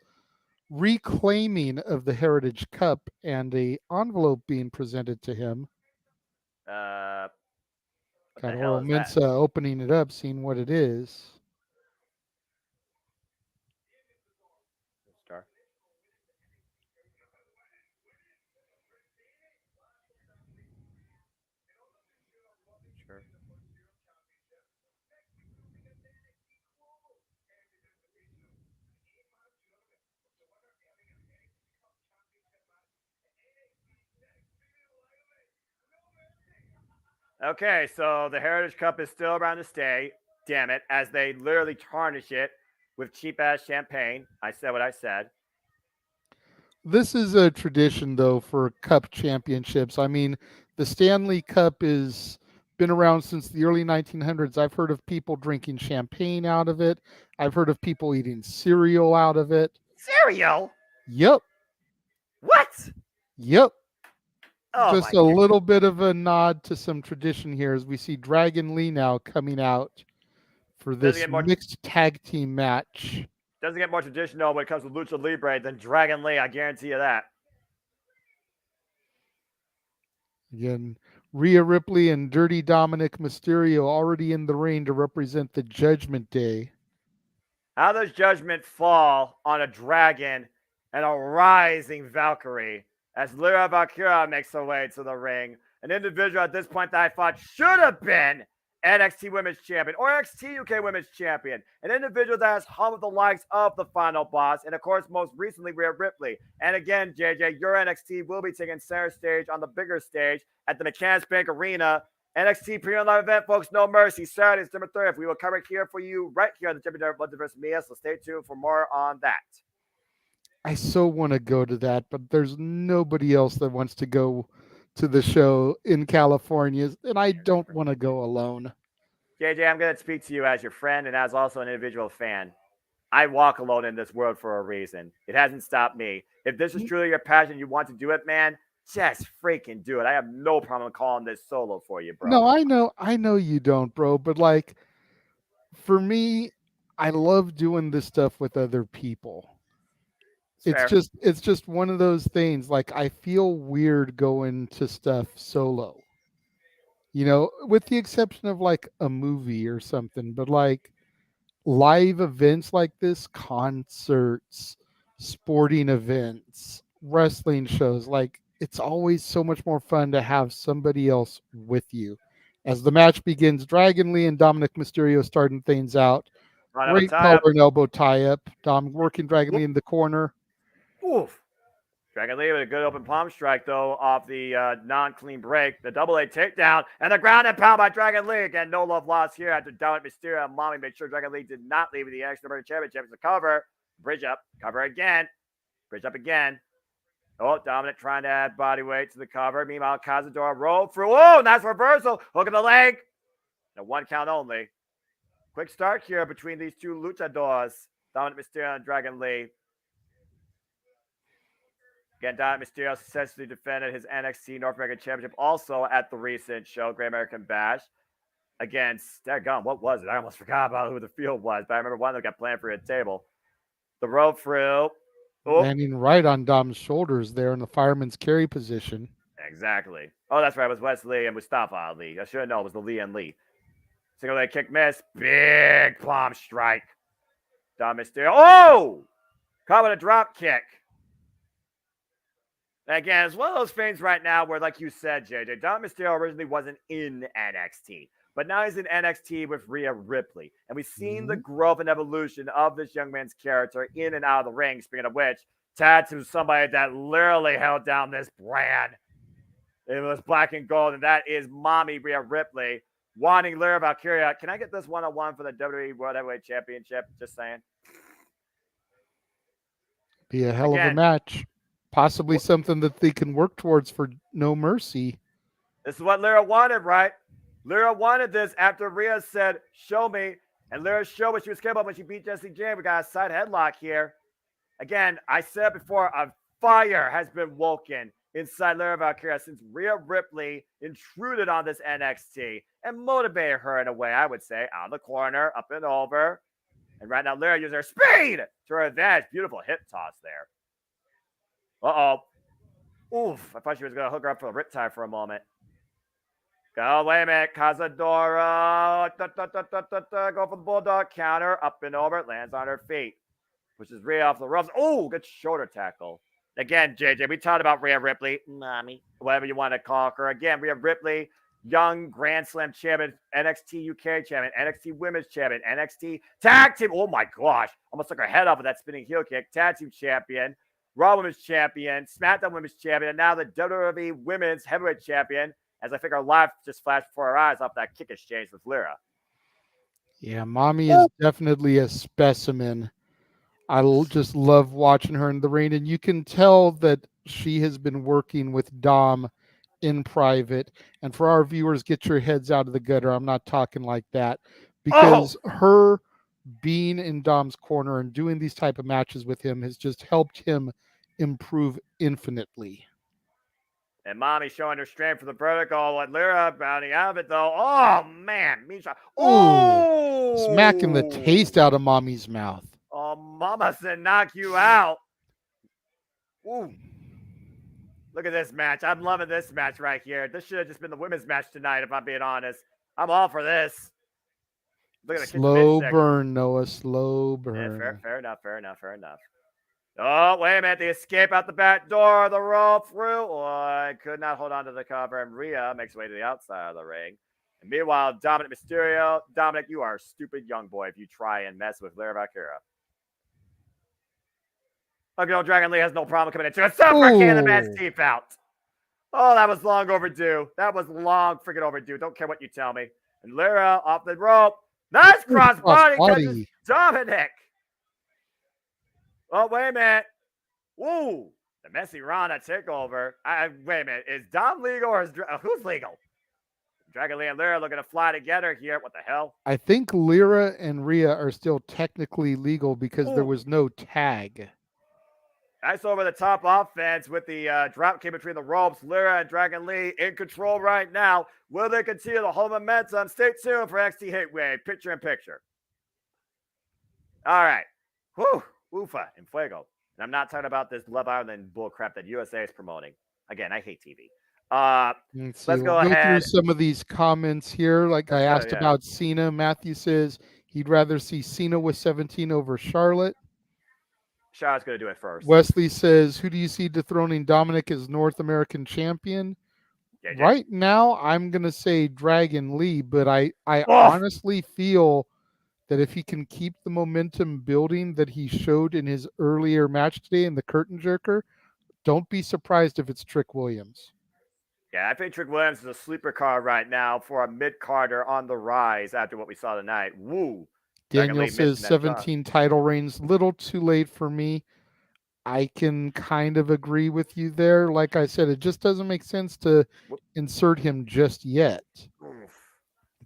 reclaiming of the Heritage Cup and a envelope being presented to him. What Got the hell Oro is that? Mensah opening it up, seeing what it is. Star. Sure. Okay, so the Heritage Cup is still around to stay. Damn it, as they literally tarnish it with cheap ass champagne. I said what I said. This is a tradition, though, for Cup championships. I mean, the Stanley Cup has been around since the early 1900s. I've heard of people drinking champagne out of it. I've heard of people eating cereal out of it. Cereal? Yep. What? Yep. Oh, just a little bit of a nod to some tradition here as we see Dragon Lee now coming out for this mixed tag team match. Doesn't get more traditional when it comes to Lucha Libre than Dragon Lee, I guarantee you that. Again, Rhea Ripley and Dirty Dominic Mysterio already in the ring to represent the Judgment Day. How does Judgment fall on a dragon and a rising Valkyrie as Lyra Valkyria makes her way to the ring? An individual at this point that I thought should have been NXT Women's Champion or NXT UK Women's Champion. An individual that has hung with the likes of the Final Boss and, of course, most recently, Rhea Ripley. And again, JJ, your NXT will be taking center stage on the bigger stage at the McCanns Bank Arena. NXT Premium Live event, folks, No Mercy, Saturday, December 30th. We will cover it here for you right here on the WWE Multiverse Media, so stay tuned for more on that. I so want to go to that, but there's nobody else that wants to go to the show in California, and I don't want to go alone. JJ, I'm going to speak to you as your friend and as also an individual fan. I walk alone in this world for a reason. It hasn't stopped me. If this is truly your passion, you want to do it, man, just freaking do it. I have no problem calling this solo for you, bro. No, I know you don't, bro, but like for me, I love doing this stuff with other people. Fair. It's just one of those things. Like I feel weird going to stuff solo. With the exception of like a movie or something, but like live events like this, concerts, sporting events, wrestling shows, like it's always so much more fun to have somebody else with you. As the match begins, Dragon Lee and Dominic Mysterio starting things out. Right, Great collar and elbow tie up. Dom working Dragon Lee in the corner. Oof. Dragon Lee with a good open palm strike, though, off the non-clean break. The double A takedown and the ground and pound by Dragon Lee. Again, no love lost here after Dominic Mysterio and Mommy made sure Dragon Lee did not leave with the NXT Championship. It's a cover. Bridge up. Cover again. Bridge up again. Oh, Dominic trying to add body weight to the cover. Meanwhile, Cazador rolled through. Oh, nice reversal. Hook in the leg. And 1 count only. Quick start here between these two luchadors. Dominic Mysterio and Dragon Lee. Again, Dominic Mysterio successfully defended his NXT North American Championship also at the recent show, Great American Bash, against, what was it? I almost forgot about who the field was, but I remember one that got planned for a table. The rope through. Landing right on Dom's shoulders there in the fireman's carry position. Exactly. Oh, that's right. It was Wesley and Mustafa Ali. I should have known it was the Lee and Lee. Single leg kick miss. Big palm strike. Dom Mysterio. Oh! Caught with a drop kick. Again, it's one of those things right now where, like you said, JJ, Dom Mysterio originally wasn't in NXT, but now he's in NXT with Rhea Ripley. And we've seen the growth and evolution of this young man's character in and out of the ring. Speaking of which, Tad to somebody that literally held down this brand. It was black and gold, and that is Mommy Rhea Ripley wanting Lyra Valkyria. Can I get this one-on-one for the WWE World Heavyweight Championship? Just saying. Be a hell of a match. Possibly something that they can work towards for No Mercy. This is what Lyra wanted, right? Lyra wanted this after Rhea said, show me. And Lyra showed what she was capable of when she beat Jessie James. We got a side headlock here. Again, I said before, a fire has been woken inside Lyra Valkyria since Rhea Ripley intruded on this NXT and motivated her in a way, I would say, out of the corner, up and over. And right now, Lyra uses her speed to her advantage. Beautiful hip toss there. Uh-oh. Oof. I thought she was going to hook her up for a riptide for a moment. Oh, wait a minute. Cazadora. Go for the bulldog counter. Up and over. Lands on her feet. Pushes Rhea off the ropes. Oh, good shoulder tackle. Again, JJ, we talked about Rhea Ripley. Mommy. Whatever you want to call her. Again, Rhea Ripley, young Grand Slam champion, NXT UK champion, NXT Women's champion, NXT Tag Team. Oh, my gosh. Almost took her head off with that spinning heel kick. Tag Team champion. Raw Women's Champion, SmackDown Women's Champion, and now the WWE Women's Heavyweight Champion, as I think our life just flashed before our eyes off that kick exchange with Lyra. Yeah, Mommy is definitely a specimen. I just love watching her in the ring, and you can tell that she has been working with Dom in private. And for our viewers, get your heads out of the gutter. I'm not talking like that, because her being in Dom's corner and doing these type of matches with him has just helped him improve infinitely. And Mommy showing her strength for the vertical, and Lyra bounding out of it, though. Oh, man. Meacham. Oh! Smacking the taste out of Mommy's mouth. Oh, Mama said knock you out. Ooh. Look at this match. I'm loving this match right here. This should have just been the women's match tonight, if I'm being honest. I'm all for this. Look at the slow burn, Noah. Slow burn. Yeah, fair enough. Oh, wait a minute. The escape out the back door. The roll through. Oh, I could not hold on to the cover. And Rhea makes her way to the outside of the ring. And meanwhile, Dominic Mysterio. Dominic, you are a stupid young boy if you try and mess with Lyra Valkyria. Okay, Dragon Lee has no problem coming into it. So for kicking the man's teeth out. Oh, that was long overdue. That was long freaking overdue. Don't care what you tell me. And Lyra off the rope. Nice crossbody catches Dominic. Oh, wait a minute. Ooh, the messy Rana takeover. Wait a minute. Is Dom legal or is who's legal? Dragon Lee and Lyra looking to fly together here. What the hell? I think Lyra and Rhea are still technically legal because there was no tag. Nice over the top offense with the drop kick between the ropes. Lyra and Dragon Lee in control right now. Will they continue to hold momentum? Stay tuned for NXT Heatwave. Picture in picture. All right. Whew. Ufa and Fuego. And I'm not talking about this Love Island bullcrap that USA is promoting. Again, I hate TV. Let's Let's we'll go go through ahead. some of these comments here. Like I asked about Cena. Matthew says he'd rather see Cena with 17 over Charlotte. Charlotte's going to do it first. Wesley says, who do you see dethroning Dominic as North American champion? JJ. Right now, I'm going to say Dragon Lee, but I honestly feel that if he can keep the momentum building that he showed in his earlier match today in the curtain jerker, don't be surprised if it's Trick Williams. Yeah, I think Trick Williams is a sleeper card right now for a mid-carder on the rise after what we saw tonight. Woo. Daniel says 17 title reigns, little too late for me. I can kind of agree with you there. Like I said, it just doesn't make sense to insert him just yet.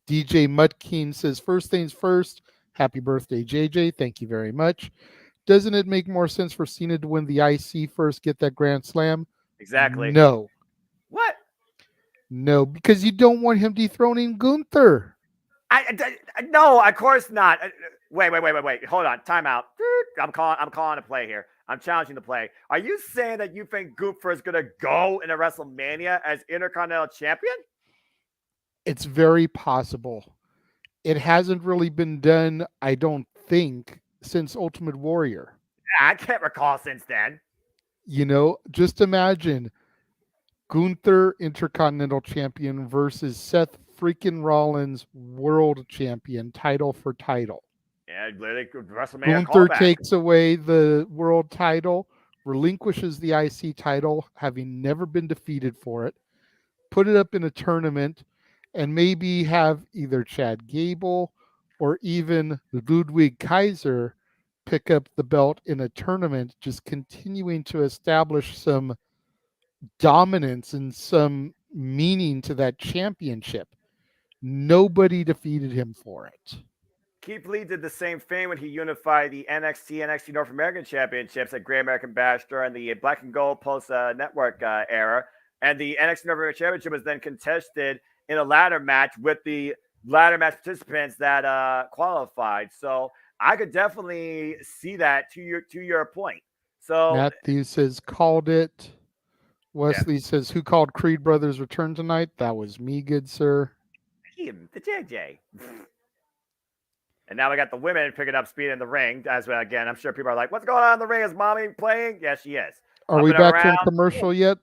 DJ Mudkeen says, first things first, happy birthday, JJ. Thank you very much. Doesn't it make more sense for Cena to win the IC first, get that Grand Slam? Exactly. No. What? No, because you don't want him dethroning Gunther. No, of course not. Wait. Hold on. Time out. I'm calling a play here. I'm challenging the play. Are you saying that you think Gunther is going to go into WrestleMania as Intercontinental Champion? It's very possible. It hasn't really been done, I don't think, since Ultimate Warrior. I can't recall since then. You know, just imagine Gunther Intercontinental Champion versus Seth freaking Rollins World Champion, title for title. Yeah, literally WrestleMania Gunther callback. takes away the world title, relinquishes the IC title, having never been defeated for it, put it up in a tournament, and maybe have either Chad Gable or even Ludwig Kaiser pick up the belt in a tournament, just continuing to establish some dominance and some meaning to that championship. Nobody defeated him for it. Keith Lee did the same thing when he unified the NXT North American Championships at Great American Bash during the Black and Gold Post Network era. And the NXT North American Championship was then contested in a ladder match with the ladder match participants that qualified. So I could definitely see that to your point. So Matthew says called it. Wesley says, who called Creed Brothers return tonight? That was me, good sir. Him, the JJ. And now we got the women picking up speed in the ring. As well, again, I'm sure people are like, what's going on in the ring? Is mommy playing? Yes, she is. Are we back from commercial yet?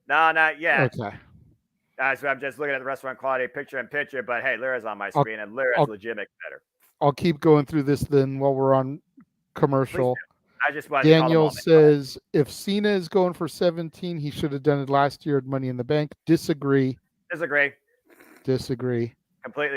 No, not yet. Okay. So I'm just looking at the restaurant quality picture in picture, but hey, Lyra's on my screen, and Lyra's legitimate better. I'll keep going through this then while we're on commercial. I just wanted Daniel says, if Cena is going for 17, he should have done it last year at Money in the Bank. Disagree. Completely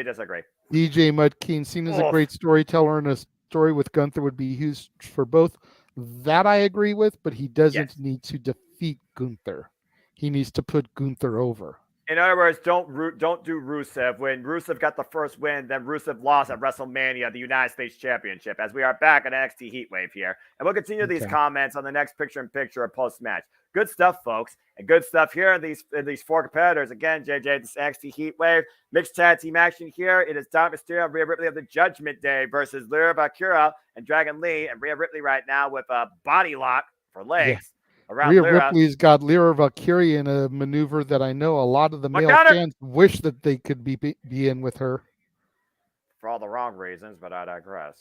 disagree. DJ Mudkeen, Cena's a great storyteller, and a story with Gunther would be huge for both. That I agree with, but he doesn't need to defeat Gunther. He needs to put Gunther over. In other words, don't do Rusev. When Rusev got the first win, then Rusev lost at WrestleMania, the United States Championship, as we are back at NXT Heatwave here. And we'll continue these comments on the next picture-in-picture or post-match. Good stuff, folks. And good stuff here in these four competitors. Again, JJ, this NXT Heatwave. Mixed tag team action here. It is Dominic Mysterio and Rhea Ripley of the Judgment Day versus Lyra Valkyria and Dragon Lee. And Rhea Ripley right now with a body lock for legs. Rhea Ripley's got Lyra Valkyria in a maneuver that I know a lot of the male fans wish that they could be in with her. For all the wrong reasons, but I digress.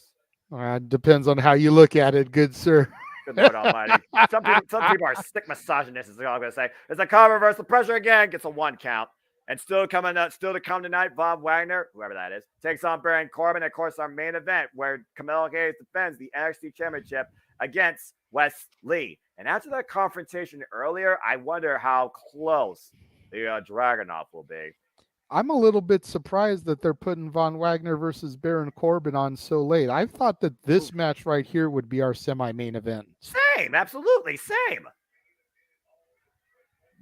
Depends on how you look at it, good sir. Good Lord Almighty. Some people are sick misogynists, is all I'm going to say. It's a car reversal pressure again, gets a 1 count. And still to come tonight, Von Wagner, whoever that is, takes on Baron Corbin. Of course, our main event where Camille Hayes defends the NXT Championship against Wes Lee. And after that confrontation earlier, I wonder how close the Dragunov will be. I'm a little bit surprised that they're putting Von Wagner versus Baron Corbin on so late. I thought that this match right here would be our semi-main event. Same, absolutely, same.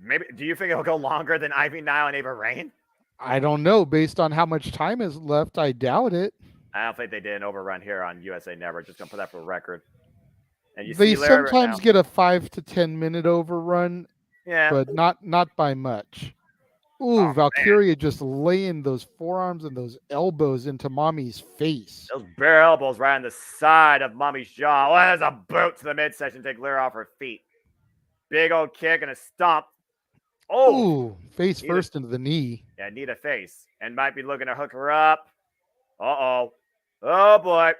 Maybe. Do you think it'll go longer than Ivy Nile and Ava Raine? I don't know. Based on how much time is left, I doubt it. I don't think they did an overrun here on USA Network. Just gonna put that for a record. And they sometimes get a 5 to 10 minute overrun, yeah, but not by much. Ooh, Valkyria just laying those forearms and those elbows into Mommy's face. Those bare elbows right on the side of Mommy's jaw. Oh, there's a boot to the midsection to take Lyra off her feet. Big old kick and a stomp. Oh, ooh, face first into the knee. Yeah, need a face. And might be looking to hook her up. Uh-oh. Oh, boy.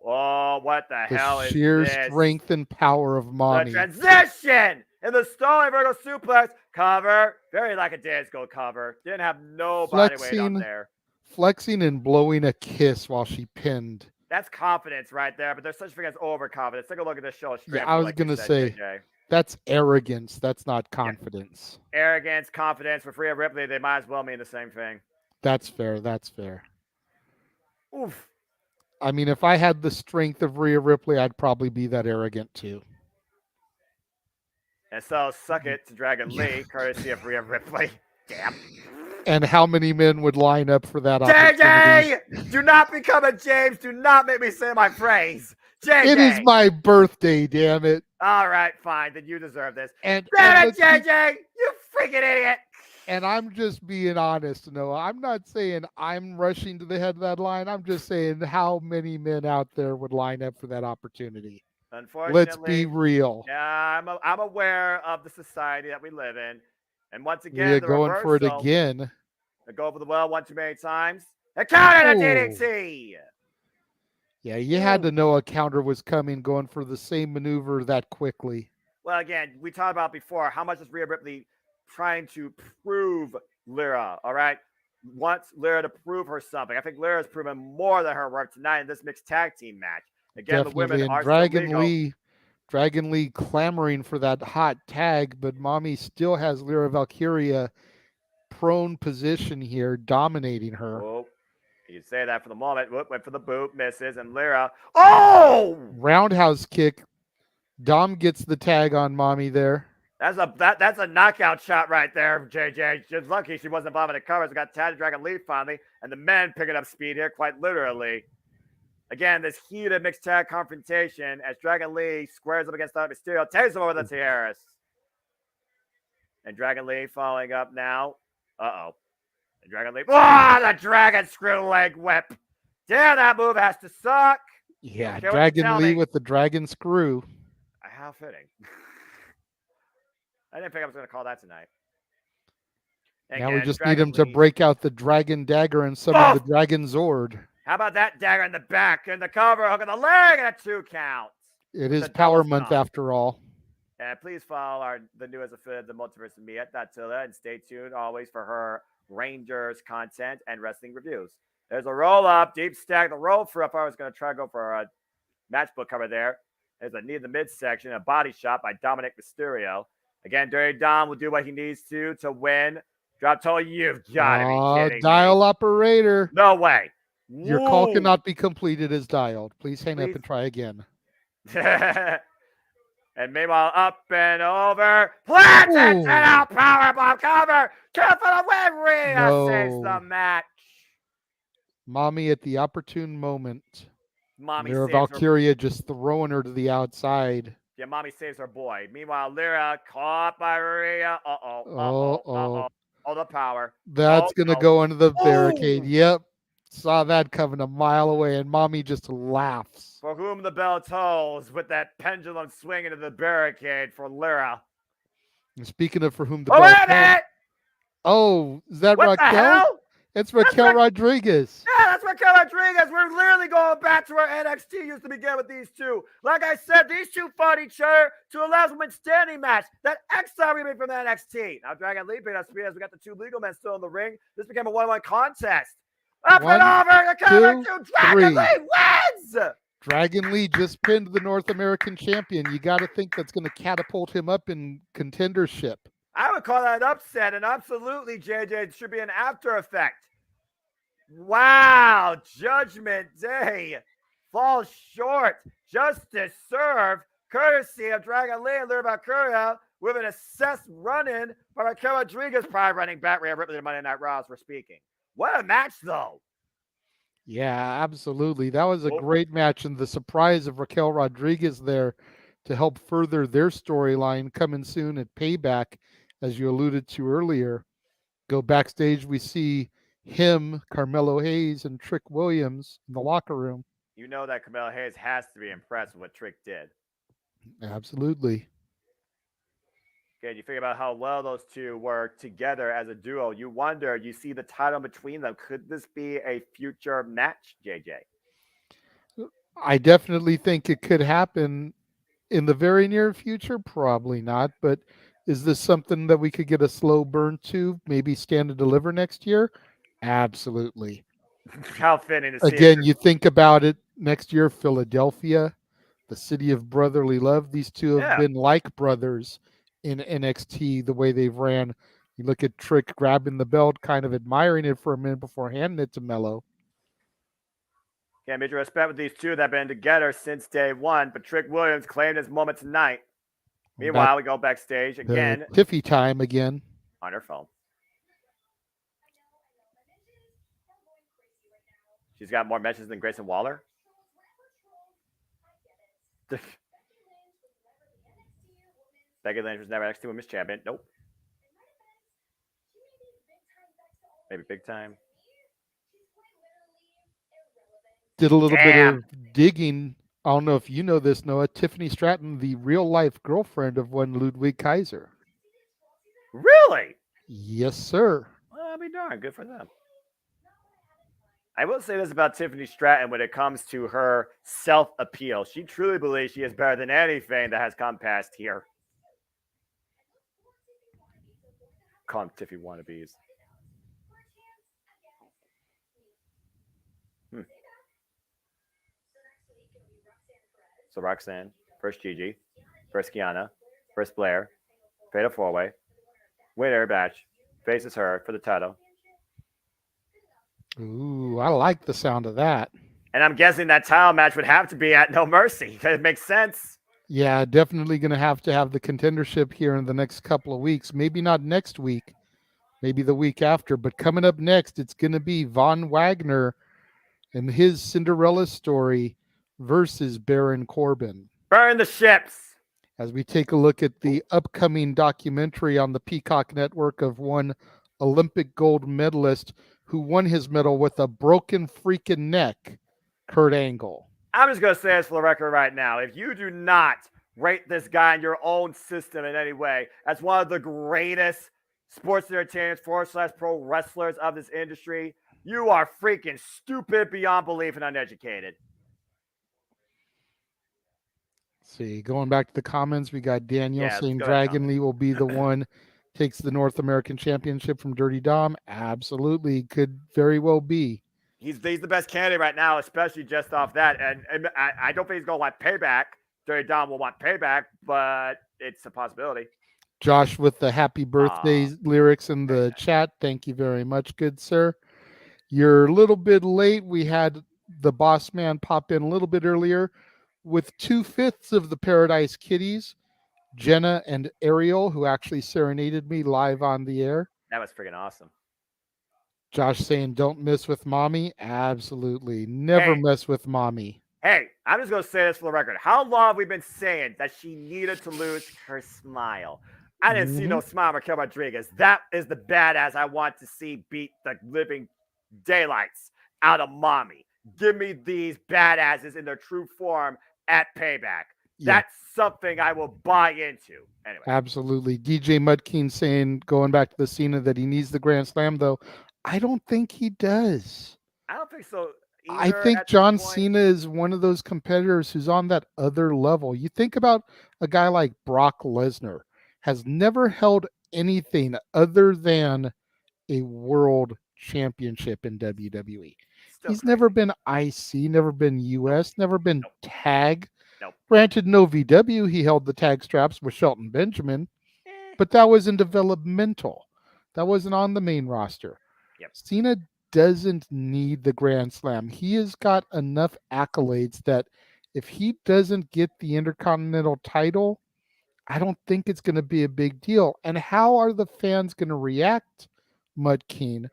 Oh, what the hell is this? Sheer strength and power of Mommy. The transition! And the stalling vertical suplex. Cover. Very like a disco cover. Didn't have no body weight on there. Flexing and blowing a kiss while she pinned. That's confidence right there, but there's such a thing as overconfidence. Take a look at this show. Yeah, I was going to say, JJ. That's arrogance. That's not confidence. Yeah. Arrogance, confidence. For Rhea Ripley, they might as well mean the same thing. That's fair. That's fair. Oof. I mean, if I had the strength of Rhea Ripley, I'd probably be that arrogant too. And so, suck it to Dragon Lee, courtesy of Rhea Ripley. Damn. And how many men would line up for that opportunity? JJ! Do not become a James. Do not make me say my phrase. JJ! It is my birthday, damn it. All right, fine. Then you deserve this. Damn it, JJ! You freaking idiot! And I'm just being honest, Noah. I'm not saying I'm rushing to the head of that line. I'm just saying how many men out there would line up for that opportunity. Unfortunately, let's be real. Yeah, I'm aware of the society that we live in. And once again, we're going for it again. They go for the well one too many times. They countered a DDT. Yeah, you had to know a counter was coming, going for the same maneuver that quickly. Well, again, we talked about before, how much is Rhea Ripley trying to prove Lyra, all right? Wants Lyra to prove her something. I think Lyra's proven more than her work tonight in this mixed tag team match. Again, definitely. The women are Dragon Lee clamoring for that hot tag, but Mommy still has Lyra Valkyria prone position here, dominating her. Oh, you say that for the moment. Whoop, went for the boot, misses, and Lyra. Oh! Roundhouse kick. Dom gets the tag on Mommy there. That's a knockout shot right there, JJ. She's lucky she wasn't involved in the covers. Got tagged to Dragon Lee finally, and the men picking up speed here, quite literally. Again, this heated mixed tag confrontation as Dragon Lee squares up against Mysterio, takes him over the tiaras. And Dragon Lee following up now. Uh-oh. And Dragon Lee. Oh, the Dragon Screw Leg Whip. Damn, that move has to suck. Yeah, Dragon Lee with the Dragon Screw. How fitting. I didn't think I was going to call that tonight. Now we just need him to break out the Dragon Dagger and summon the Dragon Zord. How about that dagger in the back and the cover, hook in the leg, and a 2 count. It is Power Month after all. And please follow the newest affiliate, the Multiverse of Mia.Tilla, and stay tuned always for her Rangers content and wrestling reviews. There's a roll up, deep stack, the roll for up. I was going to try to go for a matchbook cover there. There's a knee in the midsection, a body shot by Dominic Mysterio. Again, Dirty Dom will do what he needs to win. Drop toe, you've got to be kidding dial me. Operator. No way. Your call cannot be completed as dialed. Please hang up and try again. And meanwhile, up and over. Planted out powerbomb cover. Careful to win. Rhea saves the match. Mommy at the opportune moment. Lyra Valkyria just throwing her to the outside. Yeah, Mommy saves her boy. Meanwhile, Lyra caught by Rhea. Uh-oh. Oh, the power. That's going to go into the barricade. Yep. Saw that coming a mile away, and Mommy just laughs. For whom the bell tolls with that pendulum swing into the barricade for Lyra. And speaking of for whom the bell tolls. Oh, is that what Raquel? The hell? It's Raquel Rodriguez. Yeah, that's Raquel Rodriguez. We're literally going back to where NXT used to begin with these two. Like I said, these two fought each other to a last woman standing match. That Exile remake from NXT. Now, Dragon Lee picked up speed as we got the 2 legal men still in the ring. This became a 1-1 contest. Up and over, the cover to Dragon Lee wins! Dragon Lee just pinned the North American champion. You got to think that's going to catapult him up in contendership. I would call that an upset, and absolutely, JJ, it should be an after effect. Wow, Judgment Day falls short. Justice served, courtesy of Dragon Lee and Lyra Valkyria, with an assessed run-in by Raquel Rodriguez, probably running back Rhea Ripley to Monday Night Raw as we're speaking. What a match, though. Yeah, absolutely. That was a great match, and the surprise of Raquel Rodriguez there to help further their storyline coming soon at Payback, as you alluded to earlier. Go backstage, we see him, Carmelo Hayes, and Trick Williams in the locker room. You know that Carmelo Hayes has to be impressed with what Trick did. Absolutely. Okay, you think about how well those two work together as a duo. You wonder, you see the title between them. Could this be a future match, JJ? I definitely think it could happen in the very near future. Probably not, but is this something that we could get a slow burn to? Maybe Stand and Deliver next year? Absolutely. How fitting to see Again, it. you think about it next year, Philadelphia, the city of brotherly love. These two have been like brothers in NXT, the way they've ran. You look at Trick grabbing the belt, kind of admiring it for a minute before handing it to Mello. Can't major respect with these two that have been together since day one, but Trick Williams claimed his moment tonight. Meanwhile, we go backstage again. Tiffy time again. On her phone. She's got more mentions than Grayson Waller. Becky Lynch was never NXT Women's Champion. Nope. Maybe big time. Did a little bit of digging. I don't know if you know this, Noah. Tiffany Stratton, the real life girlfriend of one Ludwig Kaiser. Really? Yes, sir. Well, I'll be darned. Good for them. I will say this about Tiffany Stratton when it comes to her self-appeal. She truly believes she is better than anything that has come past here. Call them Tiffy wannabes. So Roxanne, first Gigi, first Kiana, first Blair, Fatal 4-Way, winner match, faces her for the title. Ooh, I like the sound of that. And I'm guessing that title match would have to be at No Mercy. It makes sense. Yeah, definitely going to have the contendership here in the next couple of weeks. Maybe not next week, maybe the week after. But coming up next, it's going to be Von Wagner and his Cinderella story versus Baron Corbin. Burn the ships. As we take a look at the upcoming documentary on the Peacock Network of one Olympic gold medalist who won his medal with a broken freaking neck, Kurt Angle. I'm just going to say this for the record right now. If you do not rate this guy in your own system in any way as one of the greatest sports entertainers / pro wrestlers of this industry, you are freaking stupid beyond belief and uneducated. See, going back to the comments, we got Daniel saying Dragon Lee will be the one takes the North American Championship from Dirty Dom. Absolutely, could very well be. He's the best candidate right now, especially just off that. And I don't think he's going to want payback. Dirty Dom will want payback, but it's a possibility. Josh with the happy birthday lyrics in the chat. Thank you very much, good sir. You're a little bit late. We had the boss man pop in a little bit earlier with 2/5 of the Paradise Kitties, Jenna and Ariel, who actually serenaded me live on the air. That was freaking awesome. Josh saying, don't mess with mommy. Absolutely. Never mess with mommy. Hey, I'm just going to say this for the record. How long have we been saying that she needed to lose her smile? I didn't see no smile from Raquel Rodriguez. That is the badass I want to see beat the living daylights out of mommy. Give me these badasses in their true form at Payback. Yeah. That's something I will buy into. Anyway. Absolutely. DJ Mudkeen saying, going back to the Cena, that he needs the Grand Slam, though. I don't think he does. I don't think so either. I think John Cena is one of those competitors who's on that other level. You think about a guy like Brock Lesnar, has never held anything other than a world championship in WWE. He's never been IC, never been US, never been tag. Granted, no VW, he held the tag straps with Shelton Benjamin, but that was in developmental. That wasn't on the main roster. Cena doesn't need the Grand Slam. He has got enough accolades that if he doesn't get the Intercontinental title, I don't think it's going to be a big deal. And how are the fans going to react, Mudkeen,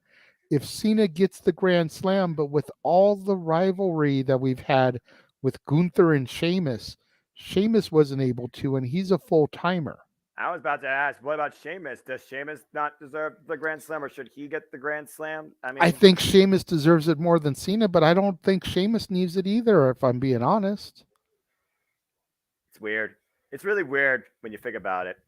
if Cena gets the Grand Slam, but with all the rivalry that we've had with Gunther and Sheamus wasn't able to, and he's a full-timer. I was about to ask, what about Sheamus? Does Sheamus not deserve the Grand Slam, or should he get the Grand Slam? I think Sheamus deserves it more than Cena, but I don't think Sheamus needs it either, if I'm being honest. It's weird. It's really weird when you think about it.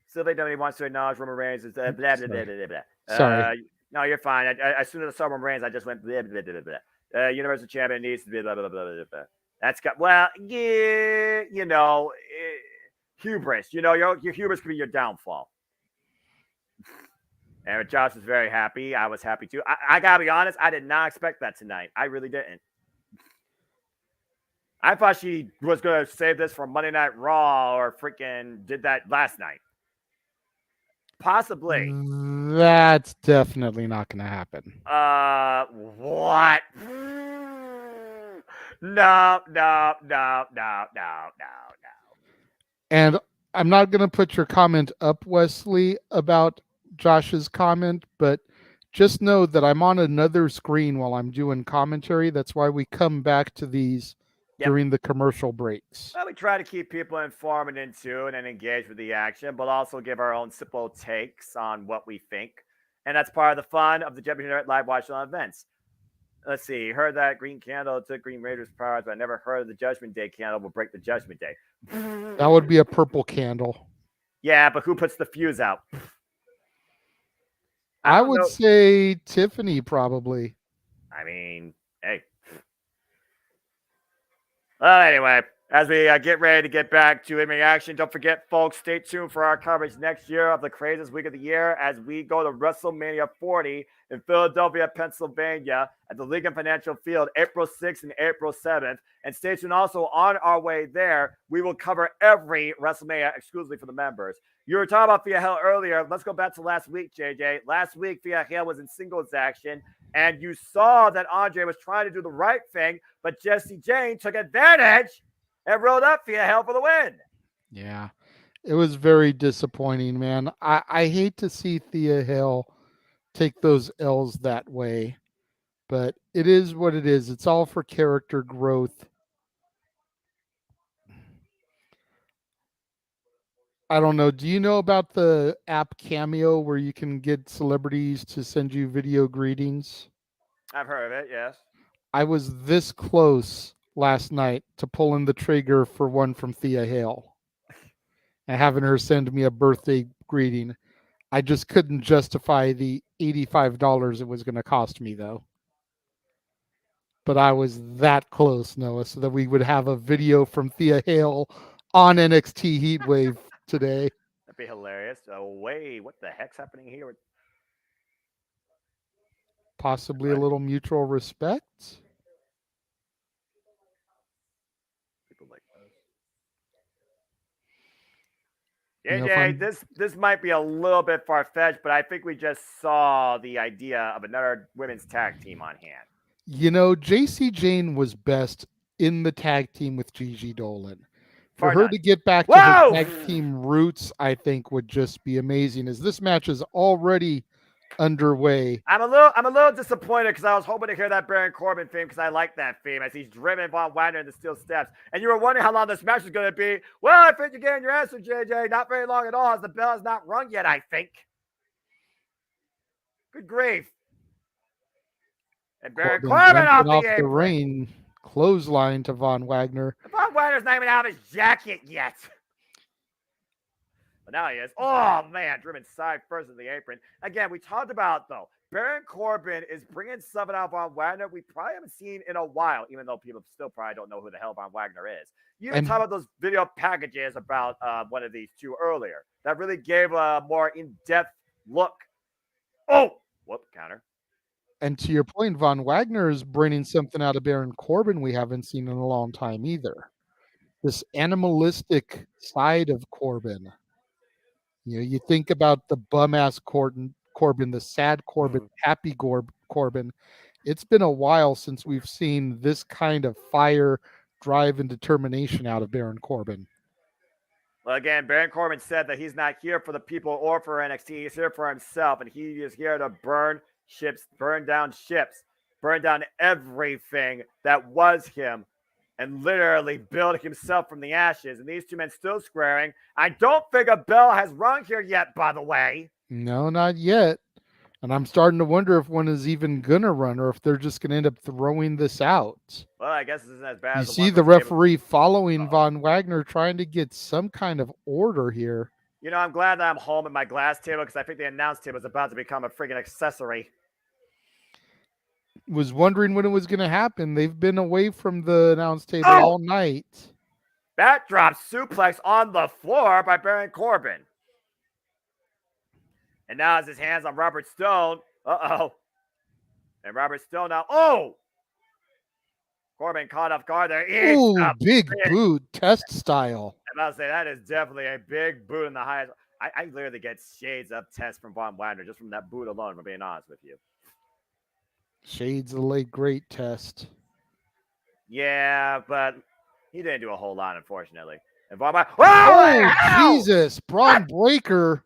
Sylvie nobody wants to acknowledge Roman Reigns is blah, blah, blah, blah, blah, blah. Sorry. No, you're fine. As soon as I saw Roman Reigns, I just went blah, blah, blah, blah, blah. Universal Champion needs to be blah, blah, blah, blah, blah. That's got, well, yeah, hubris. Your hubris could be your downfall. And Josh was very happy. I was happy too. I gotta be honest, I did not expect that tonight. I really didn't. I thought she was gonna save this for Monday Night Raw or freaking did that last night. Possibly. That's definitely not gonna happen. What? No. And I'm not going to put your comment up, Wesley, about Josh's comment, but just know that I'm on another screen while I'm doing commentary. That's why we come back to these during the commercial breaks. Well, we try to keep people informed and in tune and engaged with the action, but also give our own simple takes on what we think. And that's part of the fun of the Championship Live Watch on events. Let's see. Heard that Green Candle took Green Raiders' powers, but I never heard of the Judgment Day candle will break the Judgment Day. That would be a purple candle. Yeah, but who puts the fuse out? I would say Tiffany, probably. I mean, hey. Well, anyway, as we get ready to get back to in-ring action, don't forget, folks, stay tuned for our coverage next year of the craziest week of the year as we go to WrestleMania 40 in Philadelphia, Pennsylvania at the Lincoln Financial Field, April 6th and April 7th. And stay tuned also on our way there. We will cover every WrestleMania exclusively for the members. You were talking about Thea Hale earlier. Let's go back to last week, JJ. Last week, Thea Hale was in singles action, and you saw that Andre was trying to do the right thing, but Jesse Jane took advantage and rode up Thea Hale for the win. Yeah, it was very disappointing, man. I hate to see Thea Hale take those L's that way, but it is what it is. It's all for character growth. I don't know. Do you know about the app Cameo where you can get celebrities to send you video greetings? I've heard of it, yes. I was this close last night to pulling the trigger for one from Thea Hale and having her send me a birthday greeting. I just couldn't justify the $85 it was going to cost me, though. But I was that close, Noah, so that we would have a video from Thea Hale on NXT Heatwave today. That'd be hilarious. Oh, wait, what the heck's happening here? Possibly a little mutual respect. People like this. JJ, this might be a little bit far-fetched, but I think we just saw the idea of another women's tag team on hand. You know, JC Jane was best in the tag team with Gigi Dolan. For her to get back to the tag team roots, I think would just be amazing. As this match is already underway. I'm a little disappointed because I was hoping to hear that Baron Corbin theme because I like that theme as he's driven Von Wagner into steel steps. And you were wondering how long this match was going to be. Well, I think you're getting your answer, JJ. Not very long at all as the bell has not rung yet, I think. Good grief. And Baron Corbin off the apron. Ring, clothesline to Von Wagner. Von Wagner's not even out of his jacket yet. But now he is. Oh, man. Driven side first in the apron. Again, we talked about, though, Baron Corbin is bringing something out of Von Wagner we probably haven't seen in a while, even though people still probably don't know who the hell Von Wagner is. You even talked about those video packages about one of these two earlier that really gave a more in-depth look. Oh! Whoop, counter. And to your point, Von Wagner is bringing something out of Baron Corbin we haven't seen in a long time either. This animalistic side of Corbin. You know, you think about the bum-ass Corbin, the sad Corbin, happy Corbin. It's been a while since we've seen this kind of fire, drive, and determination out of Baron Corbin. Well, again, Baron Corbin said that he's not here for the people or for NXT. He's here for himself, and he is here to burn down ships, burn down everything that was him and literally building himself from the ashes. And these two men still squaring. I don't think a bell has rung here yet, by the way. No, not yet. And I'm starting to wonder if one is even gonna run, or if they're just gonna end up throwing this out. Well, I guess this isn't as bad. You as see the referee following Von Wagner, trying to get some kind of order here. You know, I'm glad that I'm home at my glass table because I think the announce table is about to become a friggin' accessory. Was wondering when it was going to happen. They've been away from the announce table all night. Backdrop suplex on the floor by Baron Corbin. And now has his hands on Robert Stone. Uh-oh. And Robert Stone now. Oh! Corbin caught off guard there. Oh, big boot, test style. I'm about to say, that is definitely a big boot in the highest. I literally get shades of test from Von Wagner just from that boot alone, if I'm being honest with you. Shades of the late great test. Yeah, but he didn't do a whole lot, unfortunately. And Von Wagner. Oh, Jesus. Braun Breaker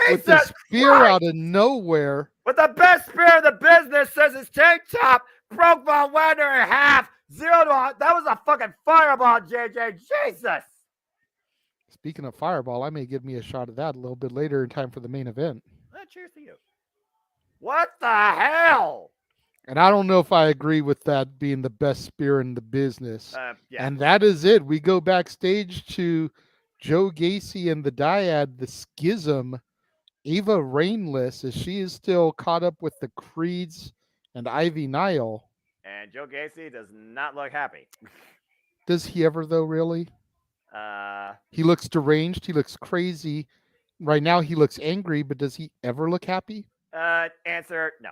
with the spear out of nowhere. With the best spear in the business, says his tank top, broke Von Wagner in half. 0 to 100. That was a fucking fireball, JJ. Jesus. Speaking of fireball, I may give me a shot of that a little bit later in time for the main event. Cheers to you. What the hell? And I don't know if I agree with that being the best spear in the business. Yeah. And that is it. We go backstage to Joe Gacy and the Dyad, the Schism, Ava Rainless, as she is still caught up with the Creeds and Ivy Nile. And Joe Gacy does not look happy. Does he ever, though, really? He looks deranged. He looks crazy. Right now, he looks angry, but does he ever look happy? Answer, no.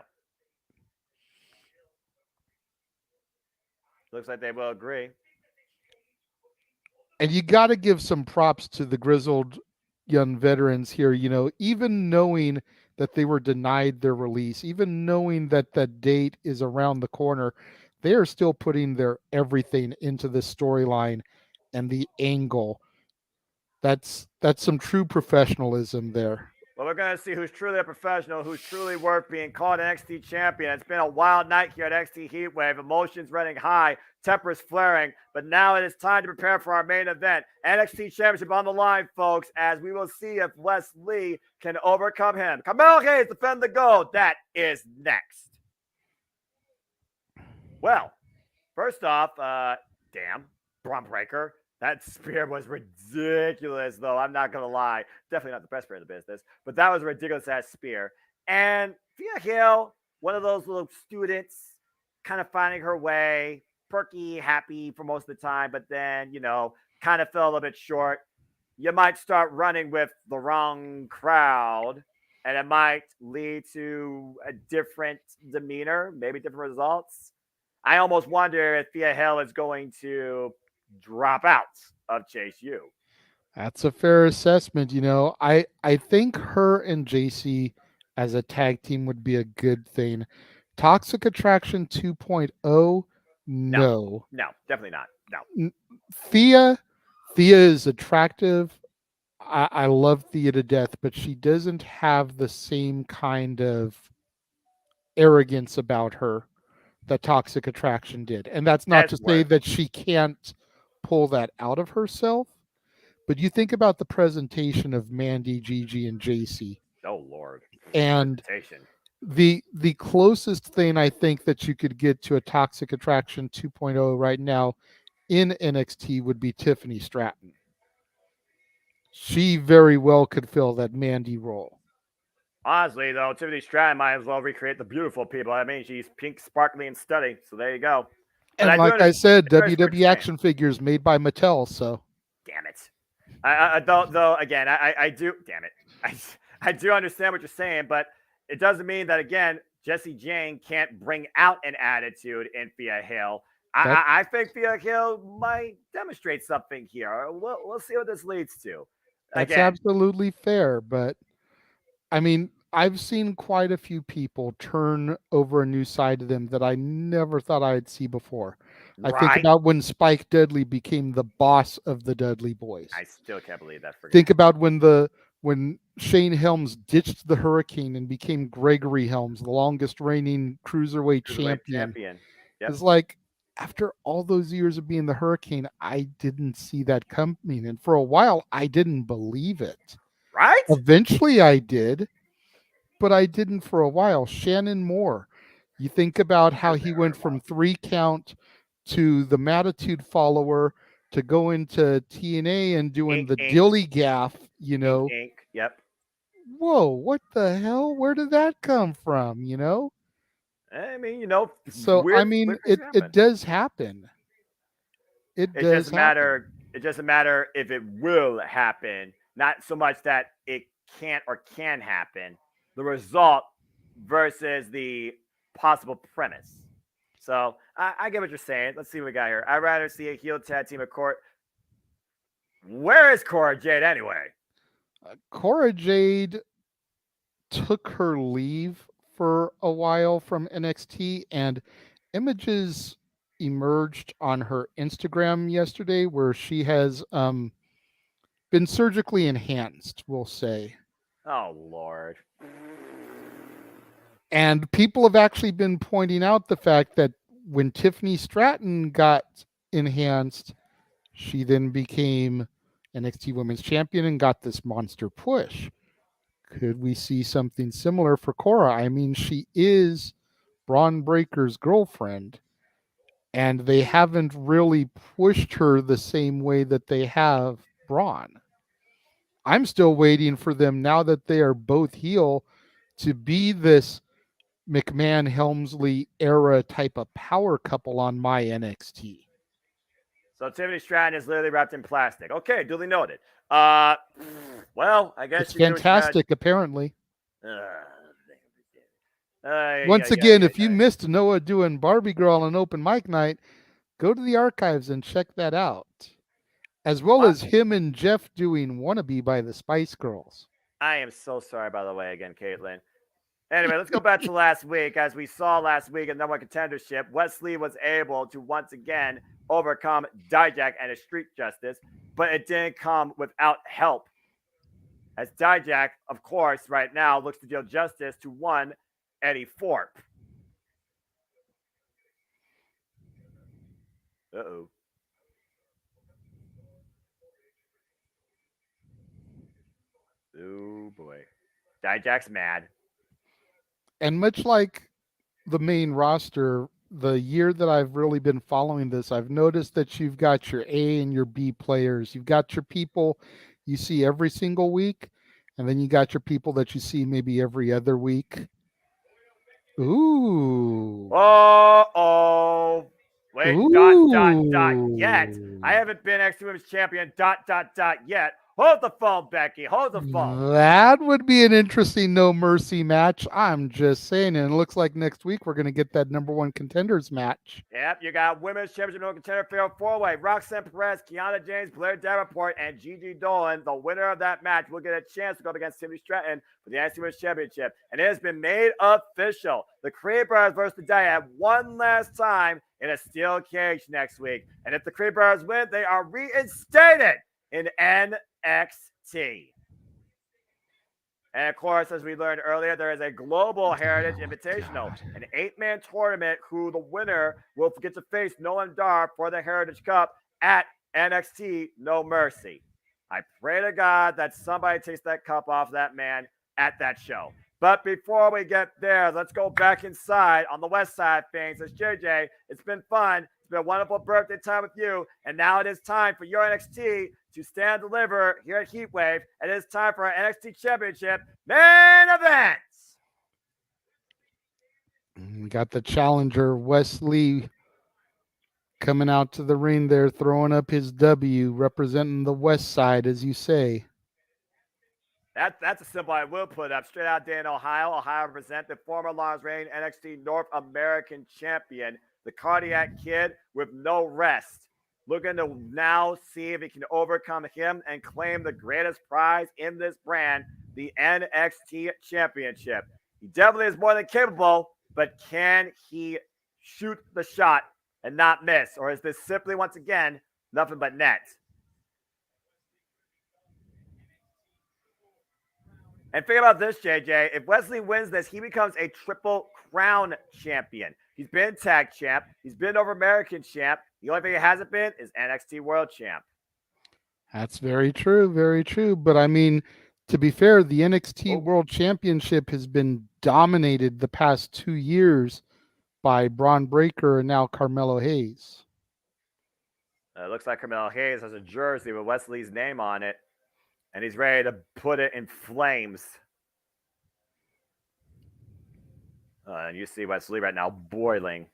Looks like they will agree. And you got to give some props to the grizzled young veterans here, you know, even knowing that they were denied their release, even knowing that that date is around the corner, they are still putting their everything into this storyline and the angle. That's some true professionalism there. Well, we're going to see who's truly a professional, who's truly worth being called NXT champion. It's been a wild night here at NXT Heatwave. Emotions running high, tempers flaring. But now it is time to prepare for our main event. NXT Championship on the line, folks, as we will see if Wes Lee can overcome him. Carmelo Hayes defend the gold. That is next. Well, first off, damn, Braun Breaker. That spear was ridiculous, though. I'm not going to lie. Definitely not the best spear in the business, but that was a ridiculous-ass spear. And Thea Hill, one of those little students, kind of finding her way, perky, happy for most of the time, but then, you know, kind of fell a little bit short. You might start running with the wrong crowd, and it might lead to a different demeanor, maybe different results. I almost wonder if Thea Hill is going to drop out of Chase U. That's a fair assessment. You know, I think her and JC as a tag team would be a good thing. Toxic Attraction 2.0, no. No, definitely not. No. Thea is attractive. I love Thea to death, but she doesn't have the same kind of arrogance about her that Toxic Attraction did. And that's not to say that she can't pull that out of herself, but you think about the presentation of Mandy, Gigi, and JC. Oh Lord! And the closest thing I think that you could get to a Toxic Attraction 2.0 right now in NXT would be Tiffany Stratton. She very well could fill that Mandy role. Honestly, though, Tiffany Stratton might as well recreate the beautiful people. I mean, she's pink, sparkly, and stunning. So there you go. And like I said, WWE action figures made by Mattel. So, damn it. I do. Damn it. I do understand what you're saying, but it doesn't mean that again, Jessie Jane can't bring out an attitude in Thea Hill. I think Thea Hill might demonstrate something here. We'll see what this leads to. That's absolutely fair, but I mean, I've seen quite a few people turn over a new side to them that I never thought I'd see before. Right. I think about when Spike Dudley became the boss of the Dudley Boys. I still can't believe that. Think about when Shane Helms ditched the Hurricane and became Gregory Helms, the longest reigning cruiserweight champion. Yep. It's like after all those years of being the Hurricane, I didn't see that coming. And for a while, I didn't believe it. Right? Eventually, I did, but I didn't for a while. Shannon Moore, you think about how he went from 3 count to the Mattitude follower to go into TNA and doing Ink, the ink. dilly gaff, you know. Ink. Yep. Whoa, what the hell? Where did that come from, you know? I mean, So, I mean, weird things happen. it does happen. It It does doesn't happen. matter. It doesn't matter if it will happen. Not so much that it can't or can happen. The result versus the possible premise. So I get what you're saying. Let's see what we got here. I'd rather see a heel tag team of court. Where is Cora Jade anyway? Cora Jade took her leave for a while from NXT, and images emerged on her Instagram yesterday where she has been surgically enhanced, we'll say. Oh Lord. And people have actually been pointing out the fact that when Tiffany Stratton got enhanced, she then became NXT Women's Champion and got this monster push. Could we see something similar for Cora? I mean, she is Braun Breaker's girlfriend, and they haven't really pushed her the same way that they have Braun. I'm still waiting for them, now that they are both heel, to be this McMahon Helmsley era type of power couple on my NXT. So Tiffany Stratton is literally wrapped in plastic. Okay, duly noted. Well, I guess It's you fantastic, apparently. Once yeah, again, yeah, if you missed Noah doing Barbie Girl on open mic night, go to the archives and check that out. As well as him and Jeff doing Wannabe by the Spice Girls. I am so sorry, by the way, again, Caitlin. Anyway, let's go back to last week. As we saw last week in number one contendership, Wesley was able to once again overcome Dijak and his Street Justice, but it didn't come without help. As Dijak, of course, right now looks to deal justice to one Eddie Thorpe. Uh-oh. Oh, boy. Dijak's mad. And much like the main roster, the year that I've really been following this, I've noticed that you've got your A and your B players. You've got your people you see every single week, and then you got your people that you see maybe every other week. Ooh. Oh. Wait, Ooh. yet. I haven't been NXT Women's Champion, yet. Hold the phone, Becky. Hold the phone. That would be an interesting No Mercy match. I'm just saying. And it looks like next week we're going to get that number one contenders match. Yep, you got Women's Championship No Contender Fatal 4-Way. Roxanne Perez, Kiana James, Blair Davenport, and Gigi Dolan. The winner of that match will get a chance to go up against Tiffany Stratton for the NXT Women's Championship. And it has been made official. The Creepers versus the Dyad one last time in a steel cage next week. And if the Creepers win, they are reinstated in NXT. And of course, as we learned earlier, there is a Global Heritage Invitational, an 8-man tournament who the winner will get to face Nolan Dar for the Heritage Cup at NXT No Mercy. I pray to God that somebody takes that cup off that man at that show. But before we get there, let's go back inside on the west side of things. As JJ, it's been fun. It's been a wonderful birthday time with you. And now it is time for your NXT to stand and deliver here at Heatwave. And it is time for our NXT Championship main event. We got the challenger, Wesley, coming out to the ring there, throwing up his W, representing the west side, as you say. That's a symbol I will put up. Straight out there in Ohio. Ohio represent the former long-reigning NXT North American champion, the Cardiac Kid with no rest. Looking to now see if he can overcome him and claim the greatest prize in this brand, the NXT Championship. He definitely is more than capable, but can he shoot the shot and not miss? Or is this simply, once again, nothing but net? And think about this, JJ. If Wesley wins this, he becomes a Triple Crown champion. He's been tag champ. He's been North American champ. The only thing he hasn't been is NXT World Champ. That's very true, very true. But I mean, to be fair, the NXT Oh. World Championship has been dominated the past 2 years by Braun Breaker and now Carmelo Hayes. It looks like Carmelo Hayes has a jersey with Wesley's name on it, and he's ready to put it in flames. And you see Wesley right now boiling.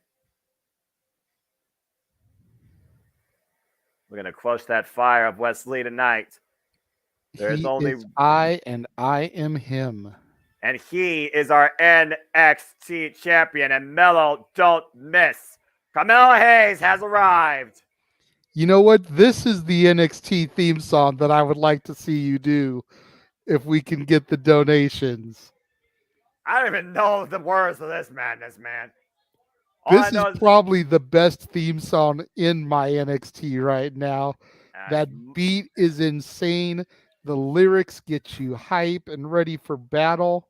We're going to quench that fire of Wesley tonight. There's He only is I and I am him. And he is our NXT champion. And Melo, don't miss. Carmelo Hayes has arrived. You know what? This is the NXT theme song that I would like to see you do if we can get the donations. I don't even know the words of this madness, man. This is probably the best theme song in my NXT right now. That beat is insane. The lyrics get you hype and ready for battle.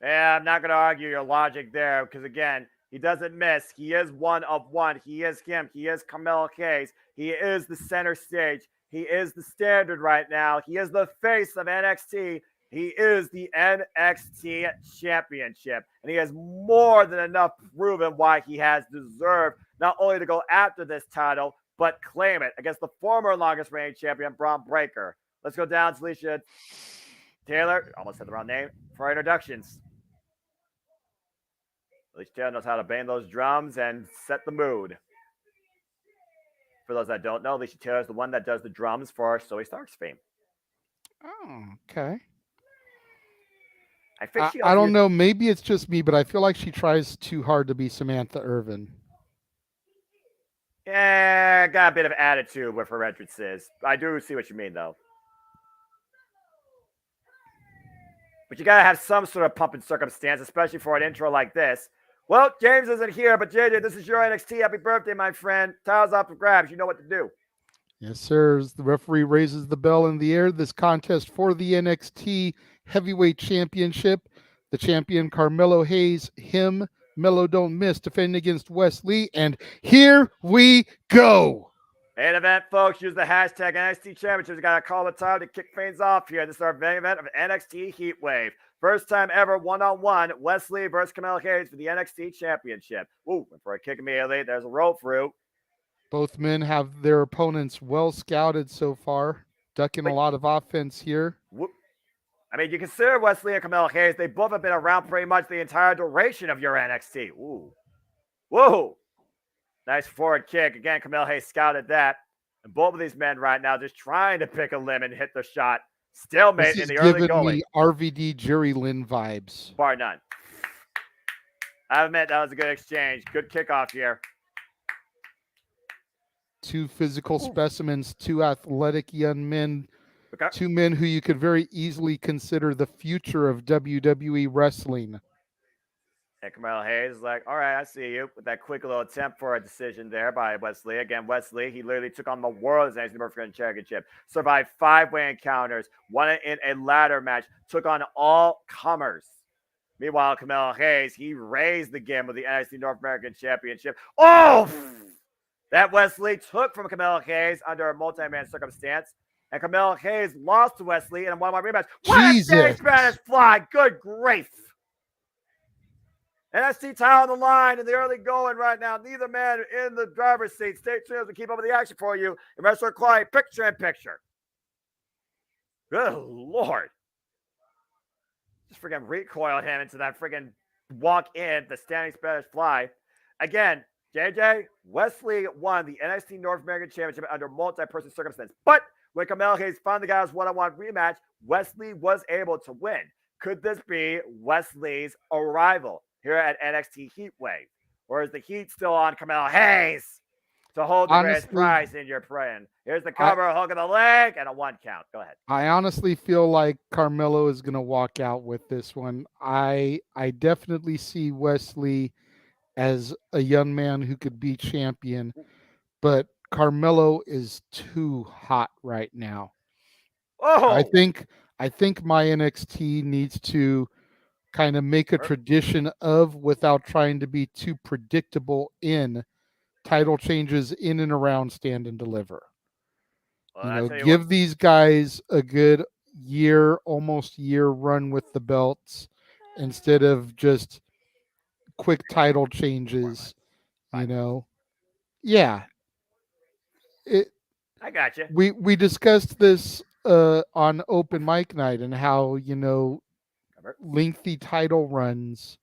Yeah, I'm not going to argue your logic there because, again, he doesn't miss. He is one of one. He is him. He is Carmelo Hayes. He is the center stage. He is the standard right now. He is the face of NXT. He is the NXT championship. And he has more than enough proven why he has deserved not only to go after this title, but claim it against the former longest reigning champion, Braun Breaker. Let's go down to Alicia Taylor. Almost said the wrong name. For our introductions. Alicia Taylor knows how to bang those drums and set the mood. For those that don't know, Alicia Taylor is the one that does the drums for Zoe Stark's fame. Oh, okay. I don't know. Maybe it's just me, but I feel like she tries too hard to be Samantha Irvin. Yeah, got a bit of attitude with her entrances. I do see what you mean, though. But you got to have some sort of pump and circumstance, especially for an intro like this. Well, James isn't here, but JJ, this is your NXT. Happy birthday, my friend. Title's up for grabs. You know what to do. Yes, sir. As the referee raises the bell in the air, this contest for the NXT Heavyweight Championship. The champion, Carmelo Hayes, him, Melo don't miss, defending against Wes Lee. And here we go. Main event, folks. Use the hashtag NXT Championship. We got to call the time to kick things off here. This is our main event of NXT Heatwave. First time ever one-on-one, Wesley versus Carmelo Hayes for the NXT Championship. Ooh, went for a kick immediately. There's a roll through. Both men have their opponents well scouted so far, ducking a lot of offense here. I mean, you consider Wesley and Carmelo Hayes, they both have been around pretty much the entire duration of your NXT. Ooh. Whoa. Nice forward kick. Again, Carmelo Hayes scouted that. And both of these men right now just trying to pick a limb and hit the shot. Stalemate in the early going. This is giving me RVD Jerry Lynn vibes. Bar none. I admit that was a good exchange. Good kickoff here. Two physical specimens, two athletic young men, okay. Two men who you could very easily consider the future of WWE wrestling. And Carmelo Hayes is like, all right, I see you. With that quick little attempt for a decision there by Wesley. Again, Wesley, he literally took on the world's NXT North American Championship. Survived 5-way encounters. Won it in a ladder match. Took on all comers. Meanwhile, Carmelo Hayes, he raised the game with the NXT North American Championship. Oh! That Wesley took from Carmelo Hayes under a multi-man circumstance. And Carmelo Hayes lost to Wesley in a one-on-one rematch. What a stage Spanish fly. Good grief. NXT title on the line in the early going right now. Neither man in the driver's seat. Stay tuned as we keep up with the action for you. And Wrestler Clyde, picture in picture. Good Lord. Just freaking recoiled him into that freaking walk in, the standing Spanish fly. Again, JJ, Wesley won the NXT North American Championship under multi-person circumstance. But when Carmelo Hayes finally got his one-on-one rematch, Wesley was able to win. Could this be Wesley's arrival here at NXT Heatwave? Or is the heat still on Carmelo Hayes to hold the greatest prize in your praying? Here's the cover, hook of the leg, and a 1 count. Go ahead. I honestly feel like Carmelo is going to walk out with this one. I definitely see Wesley as a young man who could be champion, but Carmelo is too hot right now. Oh, I think my NXT needs to kind of make a tradition of without trying to be too predictable in title changes in and around Stand and Deliver. Well, Give these guys a good almost year run with the belts instead of just quick title changes. Yeah. I got you. We discussed this on open mic night and how lengthy title runs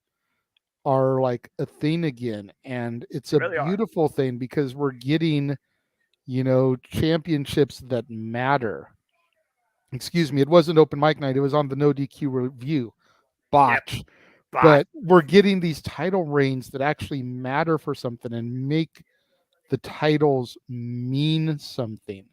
are like a thing again, and it's a beautiful thing because we're getting championships that matter. Excuse me, it wasn't open mic night, it was on the No DQ review. Botch. Yep. But we're getting these title reigns that actually matter for something and make the titles mean something.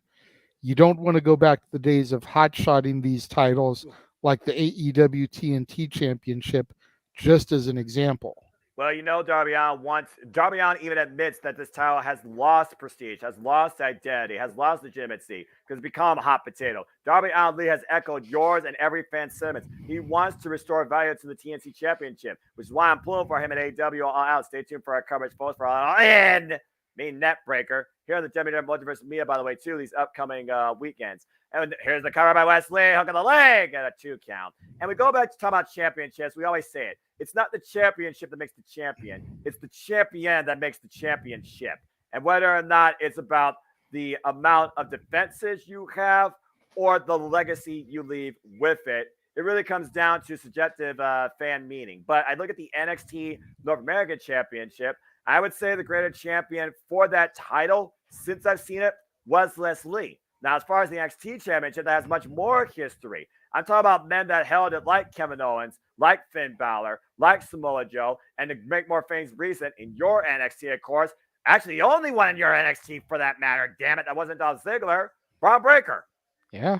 You don't want to go back to the days of hot-shotting these titles like the AEW TNT Championship, just as an example. Well, Darby Allin even admits that this title has lost prestige, has lost identity, has lost legitimacy, because it's become a hot potato. Darby Allin Lee has echoed yours and every fan's sentiments. He wants to restore value to the TNT Championship, which is why I'm pulling for him at AEW All Out. Stay tuned for our coverage post for All Out and net breaker here on the WWE Multiverse media, by the way, too, these upcoming weekends. And here's the cover by Wesley, hook of the leg, and a 2 count. And we go back to talk about championships. We always say it. It's not the championship that makes the champion. It's the champion that makes the championship. And whether or not it's about the amount of defenses you have or the legacy you leave with it, it really comes down to subjective fan meaning. But I look at the NXT North American Championship. I would say the greater champion for that title, since I've seen it, was Leslie. Now, as far as the NXT Championship, that has much more history. I'm talking about men that held it like Kevin Owens, like Finn Balor, like Samoa Joe, and to make more things recent, in your NXT, of course, actually the only one in your NXT for that matter, damn it, that wasn't Dolph Ziggler, Braun Breaker. Yeah.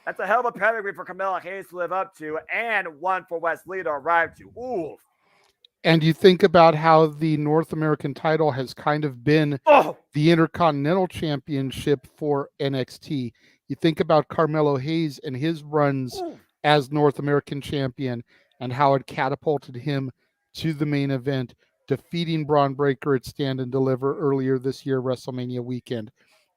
That's a hell of a pedigree for Carmelo Hayes to live up to, and one for Wesley to arrive to. Oof. And you think about how the North American title has kind of been the Intercontinental Championship for NXT. You think about Carmelo Hayes and his runs as North American champion and how it catapulted him to the main event, defeating Braun Breaker at Stand and Deliver earlier this year, WrestleMania weekend.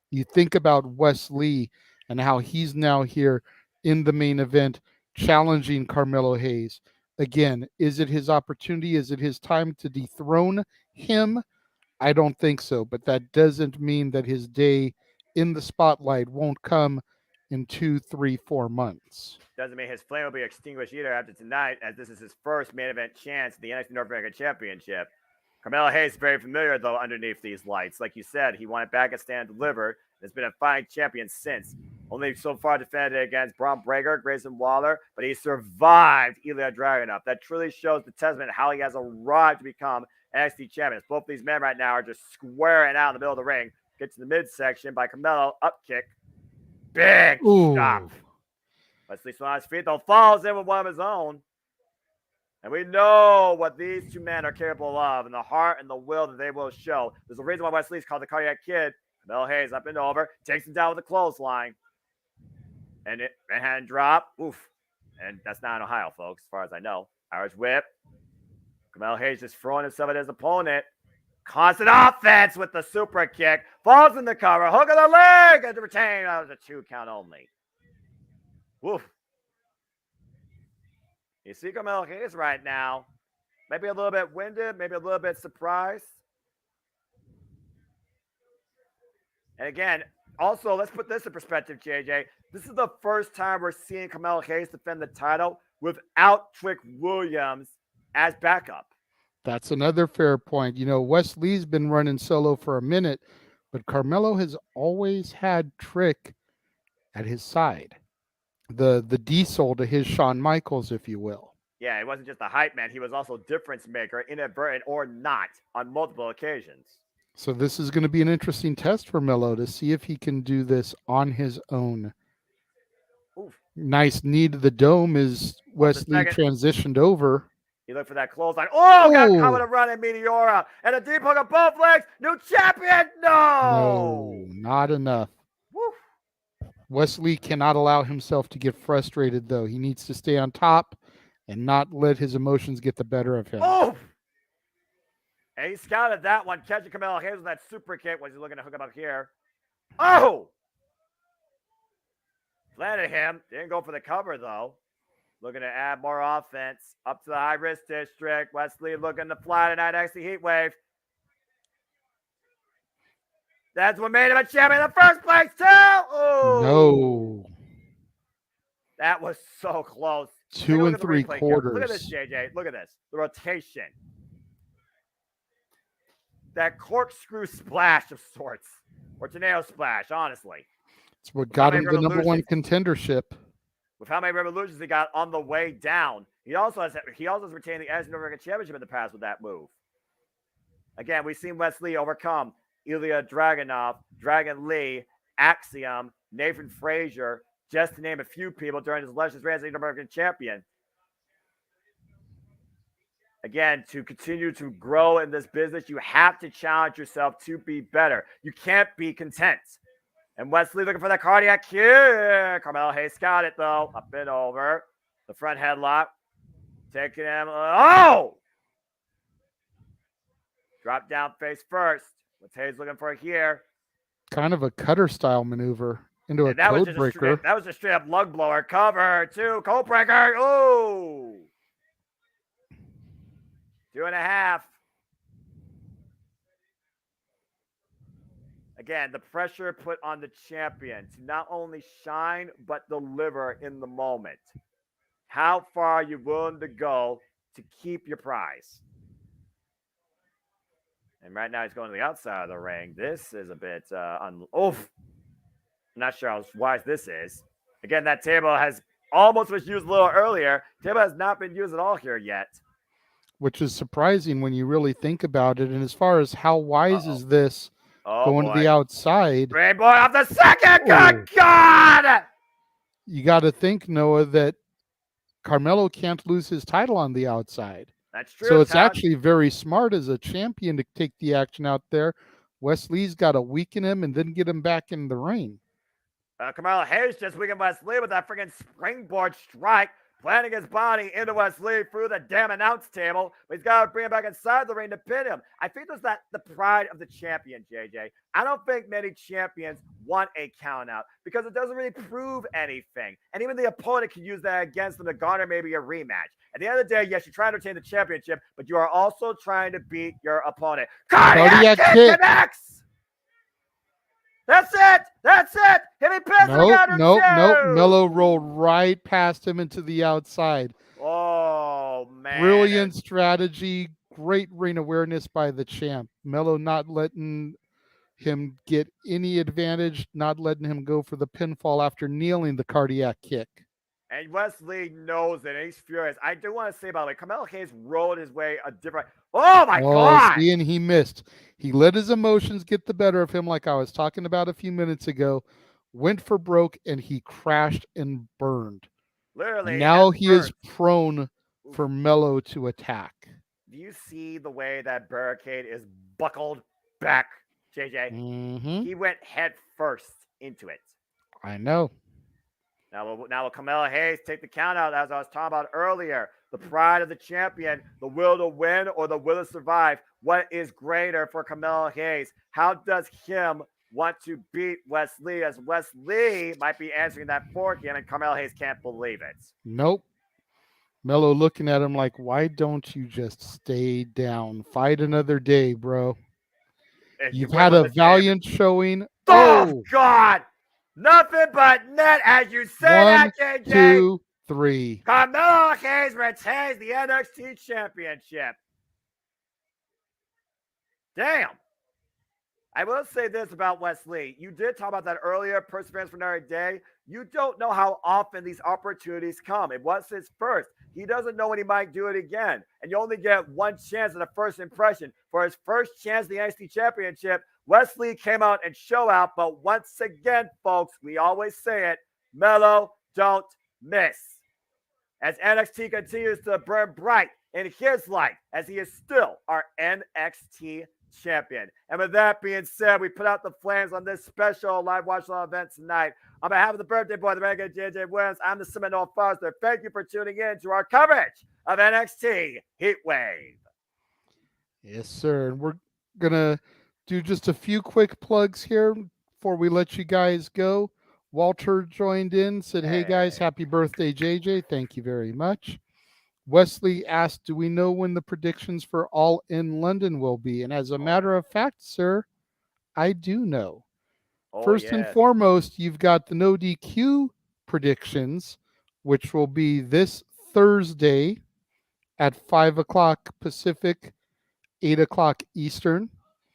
You think about Wes Lee and how he's now here in the main event, challenging Carmelo Hayes. Again, is it his opportunity? Is it his time to dethrone him? I don't think so, but that doesn't mean that his day in the spotlight won't come in 2, 3, 4 months. Doesn't mean his flame will be extinguished either after tonight, as this is his first main event chance in the NXT North American Championship. Carmelo Hayes is very familiar, though, underneath these lights. Like you said, he won it back at Stand and Deliver and has been a fighting champion since. Only so far defended against Braun Breaker, Grayson Waller, but he survived Ilya Dragunov. That truly shows the testament of how he has arrived to become NXT champions. Both these men right now are just squaring out in the middle of the ring. Get to the midsection by Carmelo, up kick. Big shot. Wesley still on his feet, though, falls in with one of his own. And we know what these two men are capable of and the heart and the will that they will show. There's a reason why Wesley's called the Cardiac Kid. Carmelo Hayes up and over, takes him down with a clothesline. And it hand drop. Oof. And that's not in Ohio, folks, as far as I know. Irish whip. Carmelo Hayes just throwing himself at his opponent. Constant offense with the super kick. Falls in the cover. Hook of the leg. And to retain. That was a 2 count only. Woof. You see Carmelo Hayes right now. Maybe a little bit winded. Maybe a little bit surprised. And again, also, let's put this in perspective, JJ. This is the first time we're seeing Carmelo Hayes defend the title without Trick Williams as backup. That's another fair point. Wes Lee's been running solo for a minute, but Carmelo has always had Trick at his side. The diesel to his Shawn Michaels, if you will. Yeah, he wasn't just a hype man. He was also difference maker, inadvertent or not, on multiple occasions. So this is going to be an interesting test for Melo to see if he can do this on his own. Oof. Nice knee to the dome as Wesley transitioned over. He looked for that clothesline. Oh, got caught with a running Meteora. And a deep hook of both legs. New champion. No, not enough. Woof. Wesley cannot allow himself to get frustrated, though. He needs to stay on top and not let his emotions get the better of him. Oh! And he scouted that one, catching Carmelo Hayes with that super kick. Was he looking to hook him up here? Oh! Landed him. Didn't go for the cover, though. Looking to add more offense. Up to the high risk district. Wesley looking to fly tonight. NXT Heatwave. That's what made him a champion in the first place, too. Oh! No. That was so close. 2 3/4. Look at this, JJ. Look at this. The rotation. That corkscrew splash of sorts. Or tornado splash, honestly. It's what got him the #1 contendership. With how many revolutions he got on the way down. He also has retained the NXT North American Championship in the past with that move. Again, we've seen Wesley overcome Ilya Dragunov, Dragon Lee, Axiom, Nathan Frazier, just to name a few people during his illustrious reign as North American Champion. Again, to continue to grow in this business, you have to challenge yourself to be better. You can't be content. And Wesley looking for that cardiac kick. Carmelo Hayes got it, though. Up and over. The front headlock. Taking him. Oh! Drop down face first. What's Hayes looking for here? Kind of a cutter style maneuver into a code breaker. That was a straight up lug blower. Cover 2. Code breaker. Ooh! 2.5. Again, the pressure put on the champion to not only shine, but deliver in the moment. How far are you willing to go to keep your prize? And right now he's going to the outside of the ring. This is a bit, I'm not sure how wise this is. Again, that table has almost was used a little earlier. Table has not been used at all here yet. Which is surprising when you really think about it. And as far as how wise is this going to the outside? Rain boy off the second. Good God! You got to think, Noah, that Carmelo can't lose his title on the outside. That's true. So it's actually very smart as a champion to take the action out there. Wesley's got to weaken him and then get him back in the ring. Carmelo Hayes just weakened Wesley with that freaking springboard strike, planting his body into Wesley through the damn announce table. But he's got to bring him back inside the ring to pin him. I think that's the pride of the champion, JJ. I don't think many champions want a count out because it doesn't really prove anything. And even the opponent can use that against them to garner maybe a rematch. At the end of the day, yes, you're trying to retain the championship, but you are also trying to beat your opponent. Cardiac kick connects! That's it! That's it! Hit me past Nope. Melo rolled right past him into the outside. Oh, man. Brilliant strategy. Great ring awareness by the champ. Melo not letting him get any advantage, not letting him go for the pinfall after kneeling the cardiac kick. And Wesley knows it, and he's furious. I do want to say about it, Carmelo Hayes rolled his way a different. Oh my God! See, and he missed. He let his emotions get the better of him, like I was talking about a few minutes ago. Went for broke, and he crashed and burned. Literally. Now he is prone for Melo to attack. Do you see the way that barricade is buckled back, JJ? Mm-hmm. He went head first into it. I know. Now will Carmelo Hayes take the count out as I was talking about earlier? The pride of the champion, the will to win or the will to survive. What is greater for Carmelo Hayes? How does him want to beat Wesley as Wesley might be answering that for him and Carmelo Hayes can't believe it? Nope. Melo looking at him like, why don't you just stay down? Fight another day, bro. You've had a valiant showing. Oh, God! Nothing but net, as you said that, JJ. 1, 2, 3. Carmelo Hayes retains the NXT Championship. Damn. I will say this about Wesley. You did talk about that earlier, perseverance for another day. You don't know how often these opportunities come. It was his first. He doesn't know when he might do it again. And you only get one chance at a first impression. For his first chance at the NXT Championship, Wesley came out and show out. But once again, folks, we always say it, Melo, don't miss. As NXT continues to burn bright in his life, as he is still our NXT champion. And with that being said, we put out the flames on this special live watch along event tonight. On behalf of the birthday boy, the Renegade JJ Williams, I'm the Seminole Foster. Thank you for tuning in to our coverage of NXT Heatwave. Yes, sir. And we're going to do just a few quick plugs here before we let you guys go. Walter joined in, said, hey guys, happy birthday, JJ. Thank you very much. Wesley asked, do we know when the predictions for All in London will be? And as a matter of fact, sir, I do know. First and foremost, you've got the No DQ predictions, which will be this Thursday at 5 o'clock Pacific, 8 o'clock Eastern.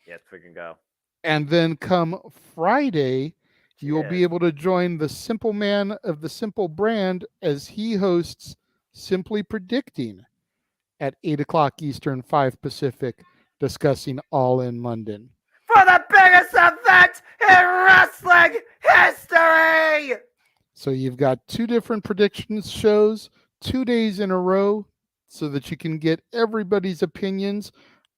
Yes, we can go. And then come Friday, you'll be able to join the Simple Man of the Simple brand as he hosts Simply Predicting at 8 o'clock Eastern, 5 Pacific, discussing All in London. For the biggest event in wrestling history! So you've got 2 different predictions shows, 2 days in a row, so that you can get everybody's opinions.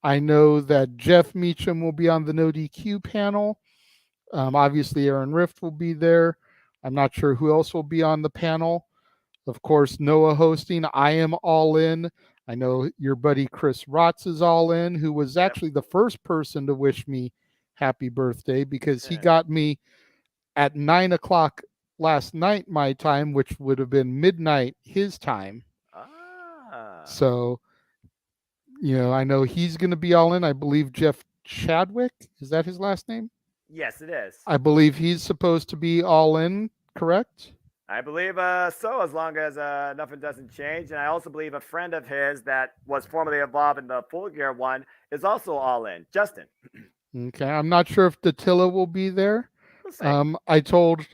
I know that Jeff Meacham will be on the No DQ panel. Obviously, Aaron Rift will be there. I'm not sure who else will be on the panel. Of course, Noah hosting. I am all in. I know your buddy Chris Rotz is all in, who was actually the first person to wish me happy birthday because he got me at 9 o'clock last night, my time, which would have been midnight his time. So, I know he's going to be all in. I believe Jeff Chadwick, is that his last name? Yes, it is. I believe he's supposed to be all in, correct? I believe so, as long as nothing doesn't change. And I also believe a friend of his that was formerly involved in the Full Gear one is also all in. Justin. Okay, I'm not sure if Datilla will be there. I told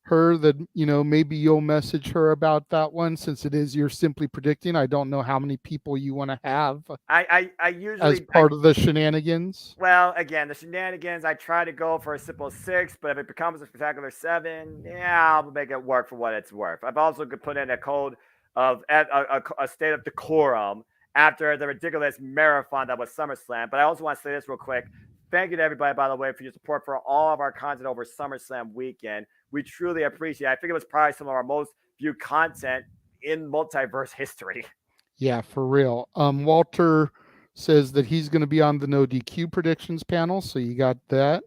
her that, maybe you'll message her about that one since it is you're Simply Predicting. I don't know how many people you want to have I usually as part of the shenanigans. Well, again, the shenanigans, I try to go for a simple 6, but if it becomes a spectacular 7, I'll make it work for what it's worth. I've also could put in a code of a state of decorum after the ridiculous marathon that was SummerSlam. But I also want to say this real quick. Thank you to everybody, by the way, for your support for all of our content over SummerSlam weekend. We truly appreciate it. I think it was probably some of our most viewed content in multiverse history. Yeah, for real. Walter says that he's going to be on the No DQ predictions panel, so you got that.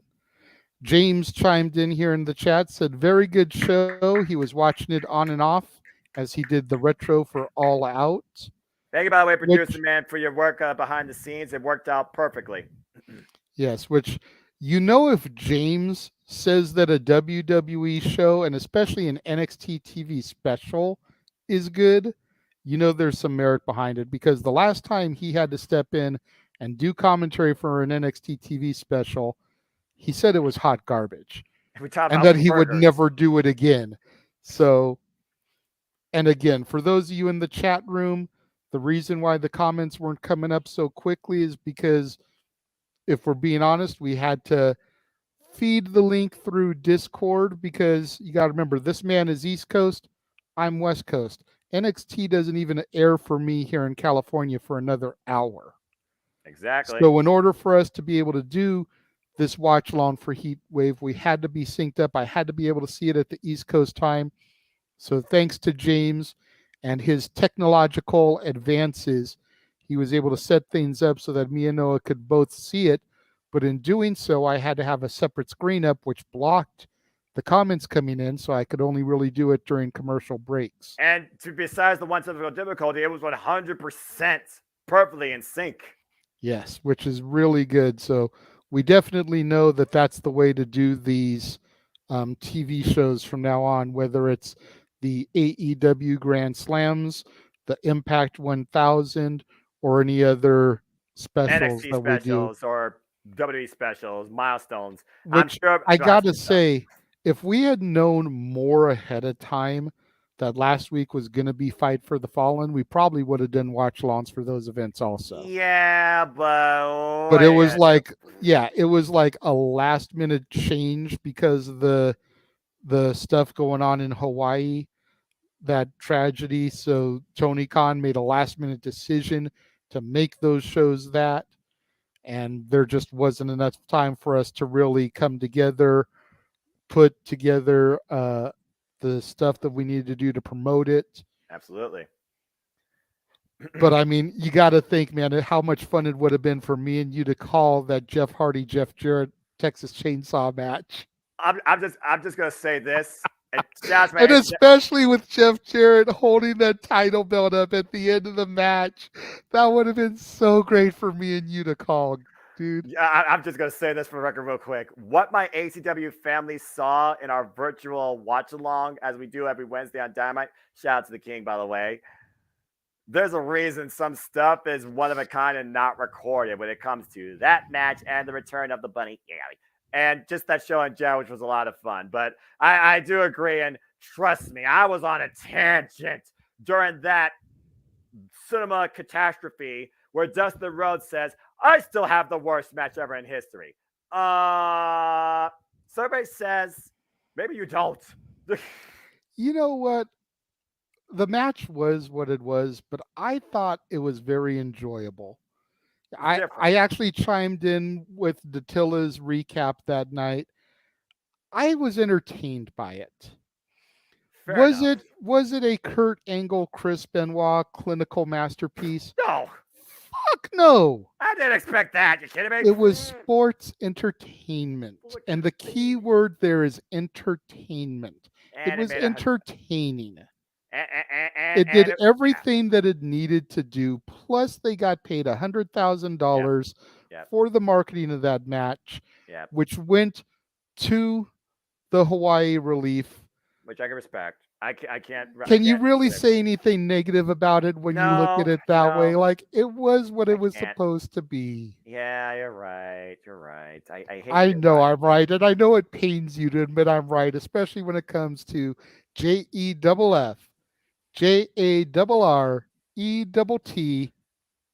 James chimed in here in the chat, said, very good show. He was watching it on and off as he did the retro for All Out. Thank you, by the way, producer man, for your work behind the scenes. It worked out perfectly. Yes, which, if James says that a WWE show, and especially an NXT TV special, is good, there's some merit behind it, because the last time he had to step in and do commentary for an NXT TV special, he said it was hot garbage and that he would never do it again. So, and again, for those of you in the chat room, the reason why the comments weren't coming up so quickly is because, if we're being honest, we had to feed the link through Discord, because you got to remember, this man is East Coast, I'm West Coast. NXT doesn't even air for me here in California for another hour. Exactly. So in order for us to be able to do this watch along for Heatwave, we had to be synced up. I had to be able to see it at the East Coast time. So thanks to James and his technological advances, he was able to set things up so that me and Noah could both see it. But in doing so, I had to have a separate screen up, which blocked the comments coming in, so I could only really do it during commercial breaks. And besides the one technical difficulty, it was 100% perfectly in sync. Yes, which is really good. So we definitely know that that's the way to do these TV shows from now on, whether it's the AEW Grand Slams, the Impact 1000, or any other specials NXT that specials we do. or WWE specials, milestones. Which I gotta say, if we had known more ahead of time that last week was going to be Fight for the Fallen, we probably would have done watch-alongs for those events also. Yeah, but it was it was like a last-minute change because of the stuff going on in Hawaii, that tragedy. So Tony Khan made a last-minute decision to make those shows that. and there just wasn't enough time for us to really come together, put together the stuff that we needed to do to promote it. Absolutely. But I mean, you got to think, man, how much fun it would have been for me and you to call that Jeff Hardy, Jeff Jarrett Texas Chainsaw match. I'm just gonna say this, and especially with Jeff Jarrett holding that title belt up at the end of the match, that would have been so great for me and you to call, dude. I'm just gonna say this for the record real quick. What my ACW family saw in our virtual watch along, as we do every Wednesday on Dynamite. Shout out to the King, by the way. There's a reason some stuff is one of a kind and not recorded when it comes to that match and the return of the Bunny Alley. And just that show in general, which was a lot of fun. But I do agree, and trust me, I was on a tangent during that cinema catastrophe where Dustin Rhodes says, I still have the worst match ever in history. Survey says, maybe you don't. You know what? The match was what it was, but I thought it was very enjoyable. I actually chimed in with Datilla's recap that night. I was entertained by it. Was it a Kurt Angle, Chris Benoit clinical masterpiece? No. Fuck no. I didn't expect that. You kidding me? It was sports entertainment. And the key word there is entertainment. It was entertaining. It did everything that it needed to do. Plus, they got paid $100,000 for the marketing of that match, which went to the Hawaii Relief. Which I can respect. I can't. Can you really say anything negative about it when you look at it that way? Like, it was what it was supposed to be. Yeah, you're right. You're right. I know I'm right, and I know it pains you to admit I'm right, especially when it comes to JEFF. JARRETT,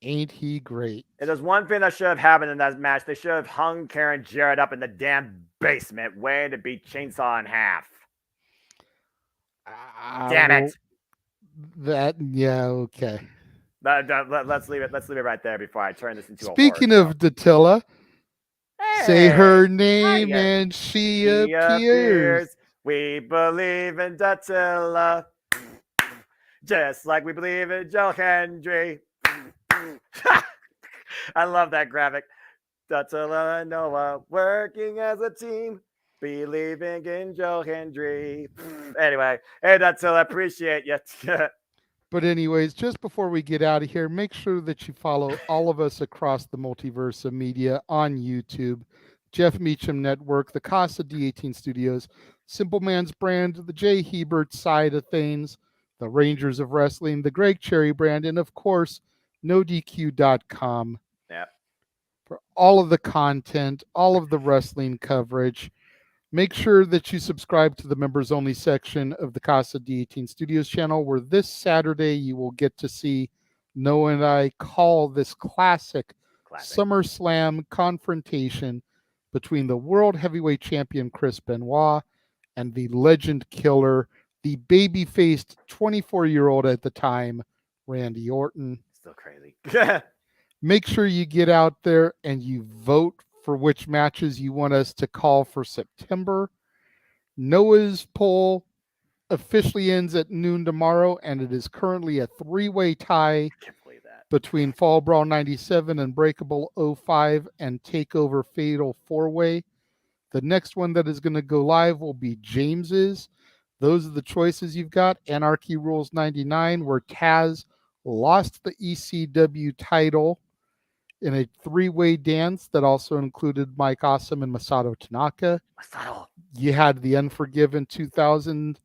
ain't he great? If there's one thing that should have happened in that match, they should have hung Karen Jarrett up in the damn basement, waiting to be chainsaw in half. Damn it! Okay. Let's leave it. Let's leave it right there before I turn this into. Speaking of Datilla, say her name and she appears. We believe in Datilla. Just like we believe in Joe Hendry. I love that graphic. Datilla and Noah working as a team, believing in Joe Hendry. Anyway, hey Datilla, appreciate you. But anyways, just before we get out of here, make sure that you follow all of us across the Multiverse of Media on YouTube, Jeff Meacham Network, the Casa D18 Studios, Simple Man's Brand, the Jay Hebert side of things, the Rangers of Wrestling, the Greg Cherry brand, and of course, NoDQ.com. Yep. For all of the content, all of the wrestling coverage. Make sure that you subscribe to the members only section of the Casa D18 Studios channel, where this Saturday you will get to see Noah and I call this classic SummerSlam confrontation between the World Heavyweight Champion Chris Benoit and the Legend Killer, the baby-faced 24-year-old at the time, Randy Orton. Still crazy. Make sure you get out there and you vote for which matches you want us to call for September. Noah's poll officially ends at noon tomorrow, and it is currently a three-way tie between Fall Brawl 97, Unbreakable 05, and Takeover Fatal 4-way. The next one that is going to go live will be James's. Those are the choices you've got. Anarchy Rules 99, where Taz lost the ECW title in a three-way dance that also included Mike Awesome and Masato Tanaka. You had the Unforgiven 2000.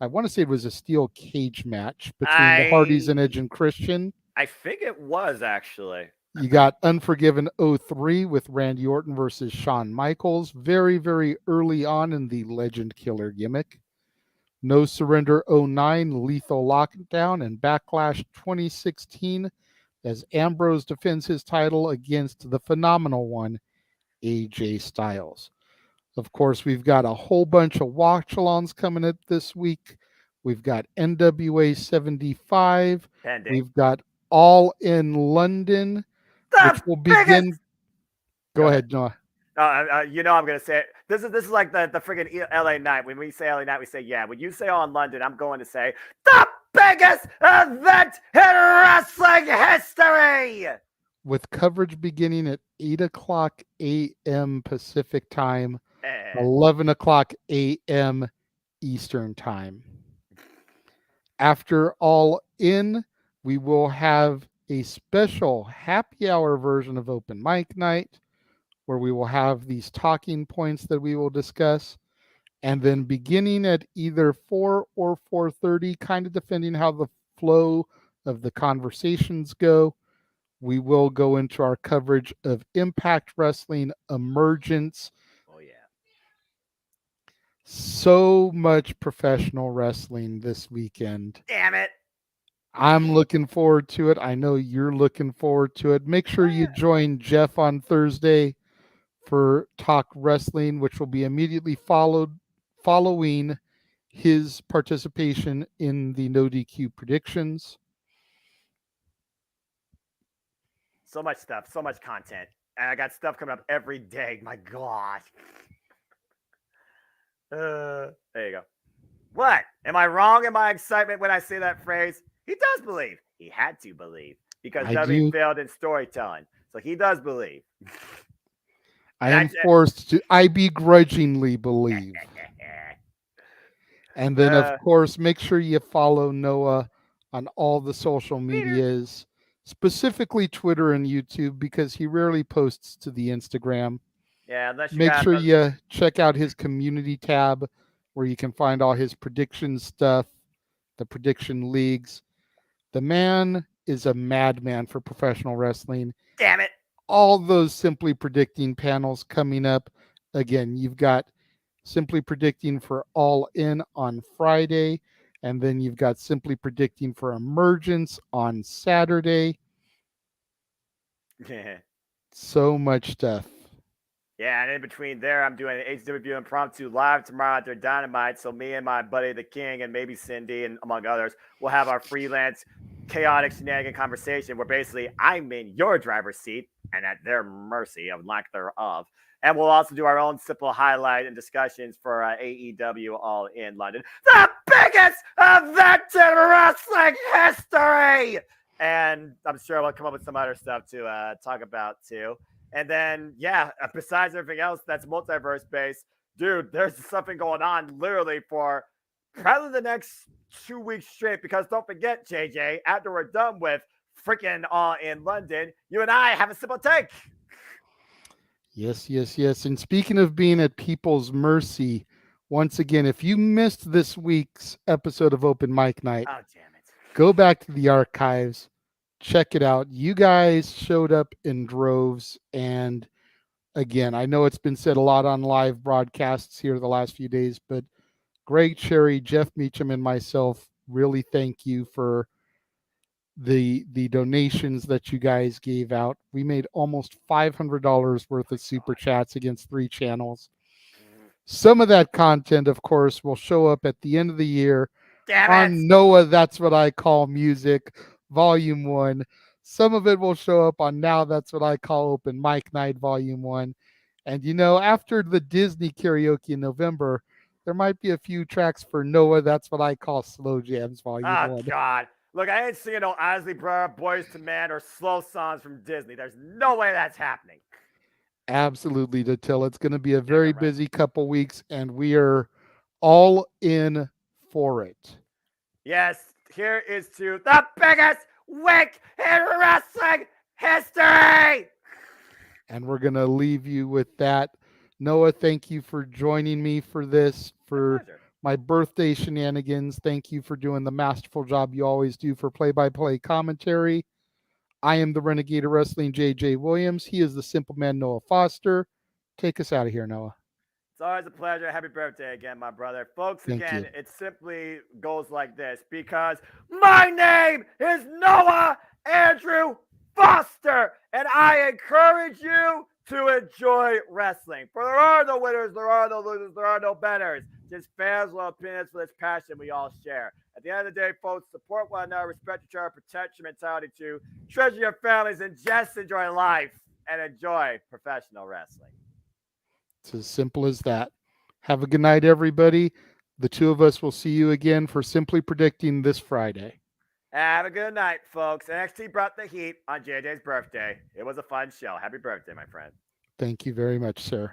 I want to say it was a steel cage match between the Hardys and Edge and Christian. I think it was, actually. You got Unforgiven 03 with Randy Orton versus Shawn Michaels. Very, very early on in the Legend Killer gimmick. No Surrender 09, Lethal Lockdown, and Backlash 2016 as Ambrose defends his title against the phenomenal one, AJ Styles. Of course, we've got a whole bunch of watch-alongs coming up this week. We've got NWA 75. Pending. We've got All in London, which will begin. Go ahead, Noah. I'm gonna say it. This is like the freaking LA Night. When we say LA Night, we say yeah. When you say on London, I'm going to say the biggest event in wrestling history. With coverage beginning at 8:00 a.m. Pacific time, 11 o'clock a.m. Eastern time. After All In, we will have a special happy hour version of Open Mic Night, where we will have these talking points that we will discuss. And then beginning at either 4 or 4:30, kind of depending how the flow of the conversations go, we will go into our coverage of Impact Wrestling Emergence. Oh, yeah. So much professional wrestling this weekend. Damn it. I'm looking forward to it. I know you're looking forward to it. Make sure you join Jeff on Thursday for Talk Wrestling, which will be immediately following his participation in the No DQ predictions. So much stuff, so much content. And I got stuff coming up every day. My gosh. There you go. What? Am I wrong in my excitement when I say that phrase? He does believe. He had to believe because W failed in storytelling. So he does believe. I begrudgingly believe. And then, of course, make sure you follow Noah on all the social medias, specifically Twitter and YouTube, because he rarely posts to the Instagram. Yeah, unless you make sure you check out his community tab where you can find all his prediction stuff, the prediction leagues. The man is a madman for professional wrestling. Damn it. All those Simply Predicting panels coming up. Again, you've got Simply Predicting for All In on Friday, and then you've got Simply Predicting for Emergence on Saturday. So much stuff. Yeah, and in between there, I'm doing an HW Impromptu live tomorrow at their Dynamite. So me and my buddy the King and maybe Cindy and among others will have our freelance chaotic shenanigan conversation where basically I'm in your driver's seat and at their mercy of lack thereof. And we'll also do our own simple highlight and discussions for AEW All In London. The biggest event in wrestling history! And I'm sure we'll come up with some other stuff to talk about too. And then, yeah, besides everything else that's multiverse based, dude, there's something going on literally for probably the next 2 weeks straight. Because don't forget, JJ, after we're done with freaking All In London, you and I have a simple take. Yes, yes, yes. And speaking of being at people's mercy, once again, if you missed this week's episode of Open Mic Night, oh, damn it, go back to the archives. Check it out. You guys showed up in droves. And again, I know it's been said a lot on live broadcasts here the last few days, but Greg Cherry, Jeff Meacham, and myself really thank you for the donations that you guys gave out. We made almost $500 worth of super chats against 3 channels. Some of that content, of course, will show up at the end of the year on Noah That's What I Call Music Volume 1. Some of it will show up on Now That's What I Call Open Mic Night Volume 1. And, after the Disney karaoke in November, there might be a few tracks for Noah That's What I Call Slow Jams Volume 1. Oh, God. Look, I ain't singing no Isley Brother, Boys to Men, or slow songs from Disney. There's no way that's happening. Absolutely, Datil. It's going to be a very busy couple weeks, and we are all in for it. Yes, here is to the biggest week in wrestling history. And we're going to leave you with that. Noah, thank you for joining me for this, for my birthday shenanigans. Thank you for doing the masterful job you always do for play-by-play commentary. I am the Renegade of Wrestling, JJ Williams. He is the Simple Man, Noah Foster. Take us out of here, Noah. It's always a pleasure. Happy birthday again, my brother. Folks, again, it simply goes like this because my name is Noah Andrew Foster, and I encourage you to enjoy wrestling. For there are no winners, there are no losers, there are no betters. Just fans with opinions for this passion we all share. At the end of the day, folks, support one another, respect each other, protect your mentality too, treasure your families, and just enjoy life. and enjoy professional wrestling. It's as simple as that. Have a good night, everybody. The two of us will see you again for Simply Predicting this Friday. Have a good night, folks. NXT brought the heat on JJ's birthday. It was a fun show. Happy birthday, my friend. Thank you very much, sir.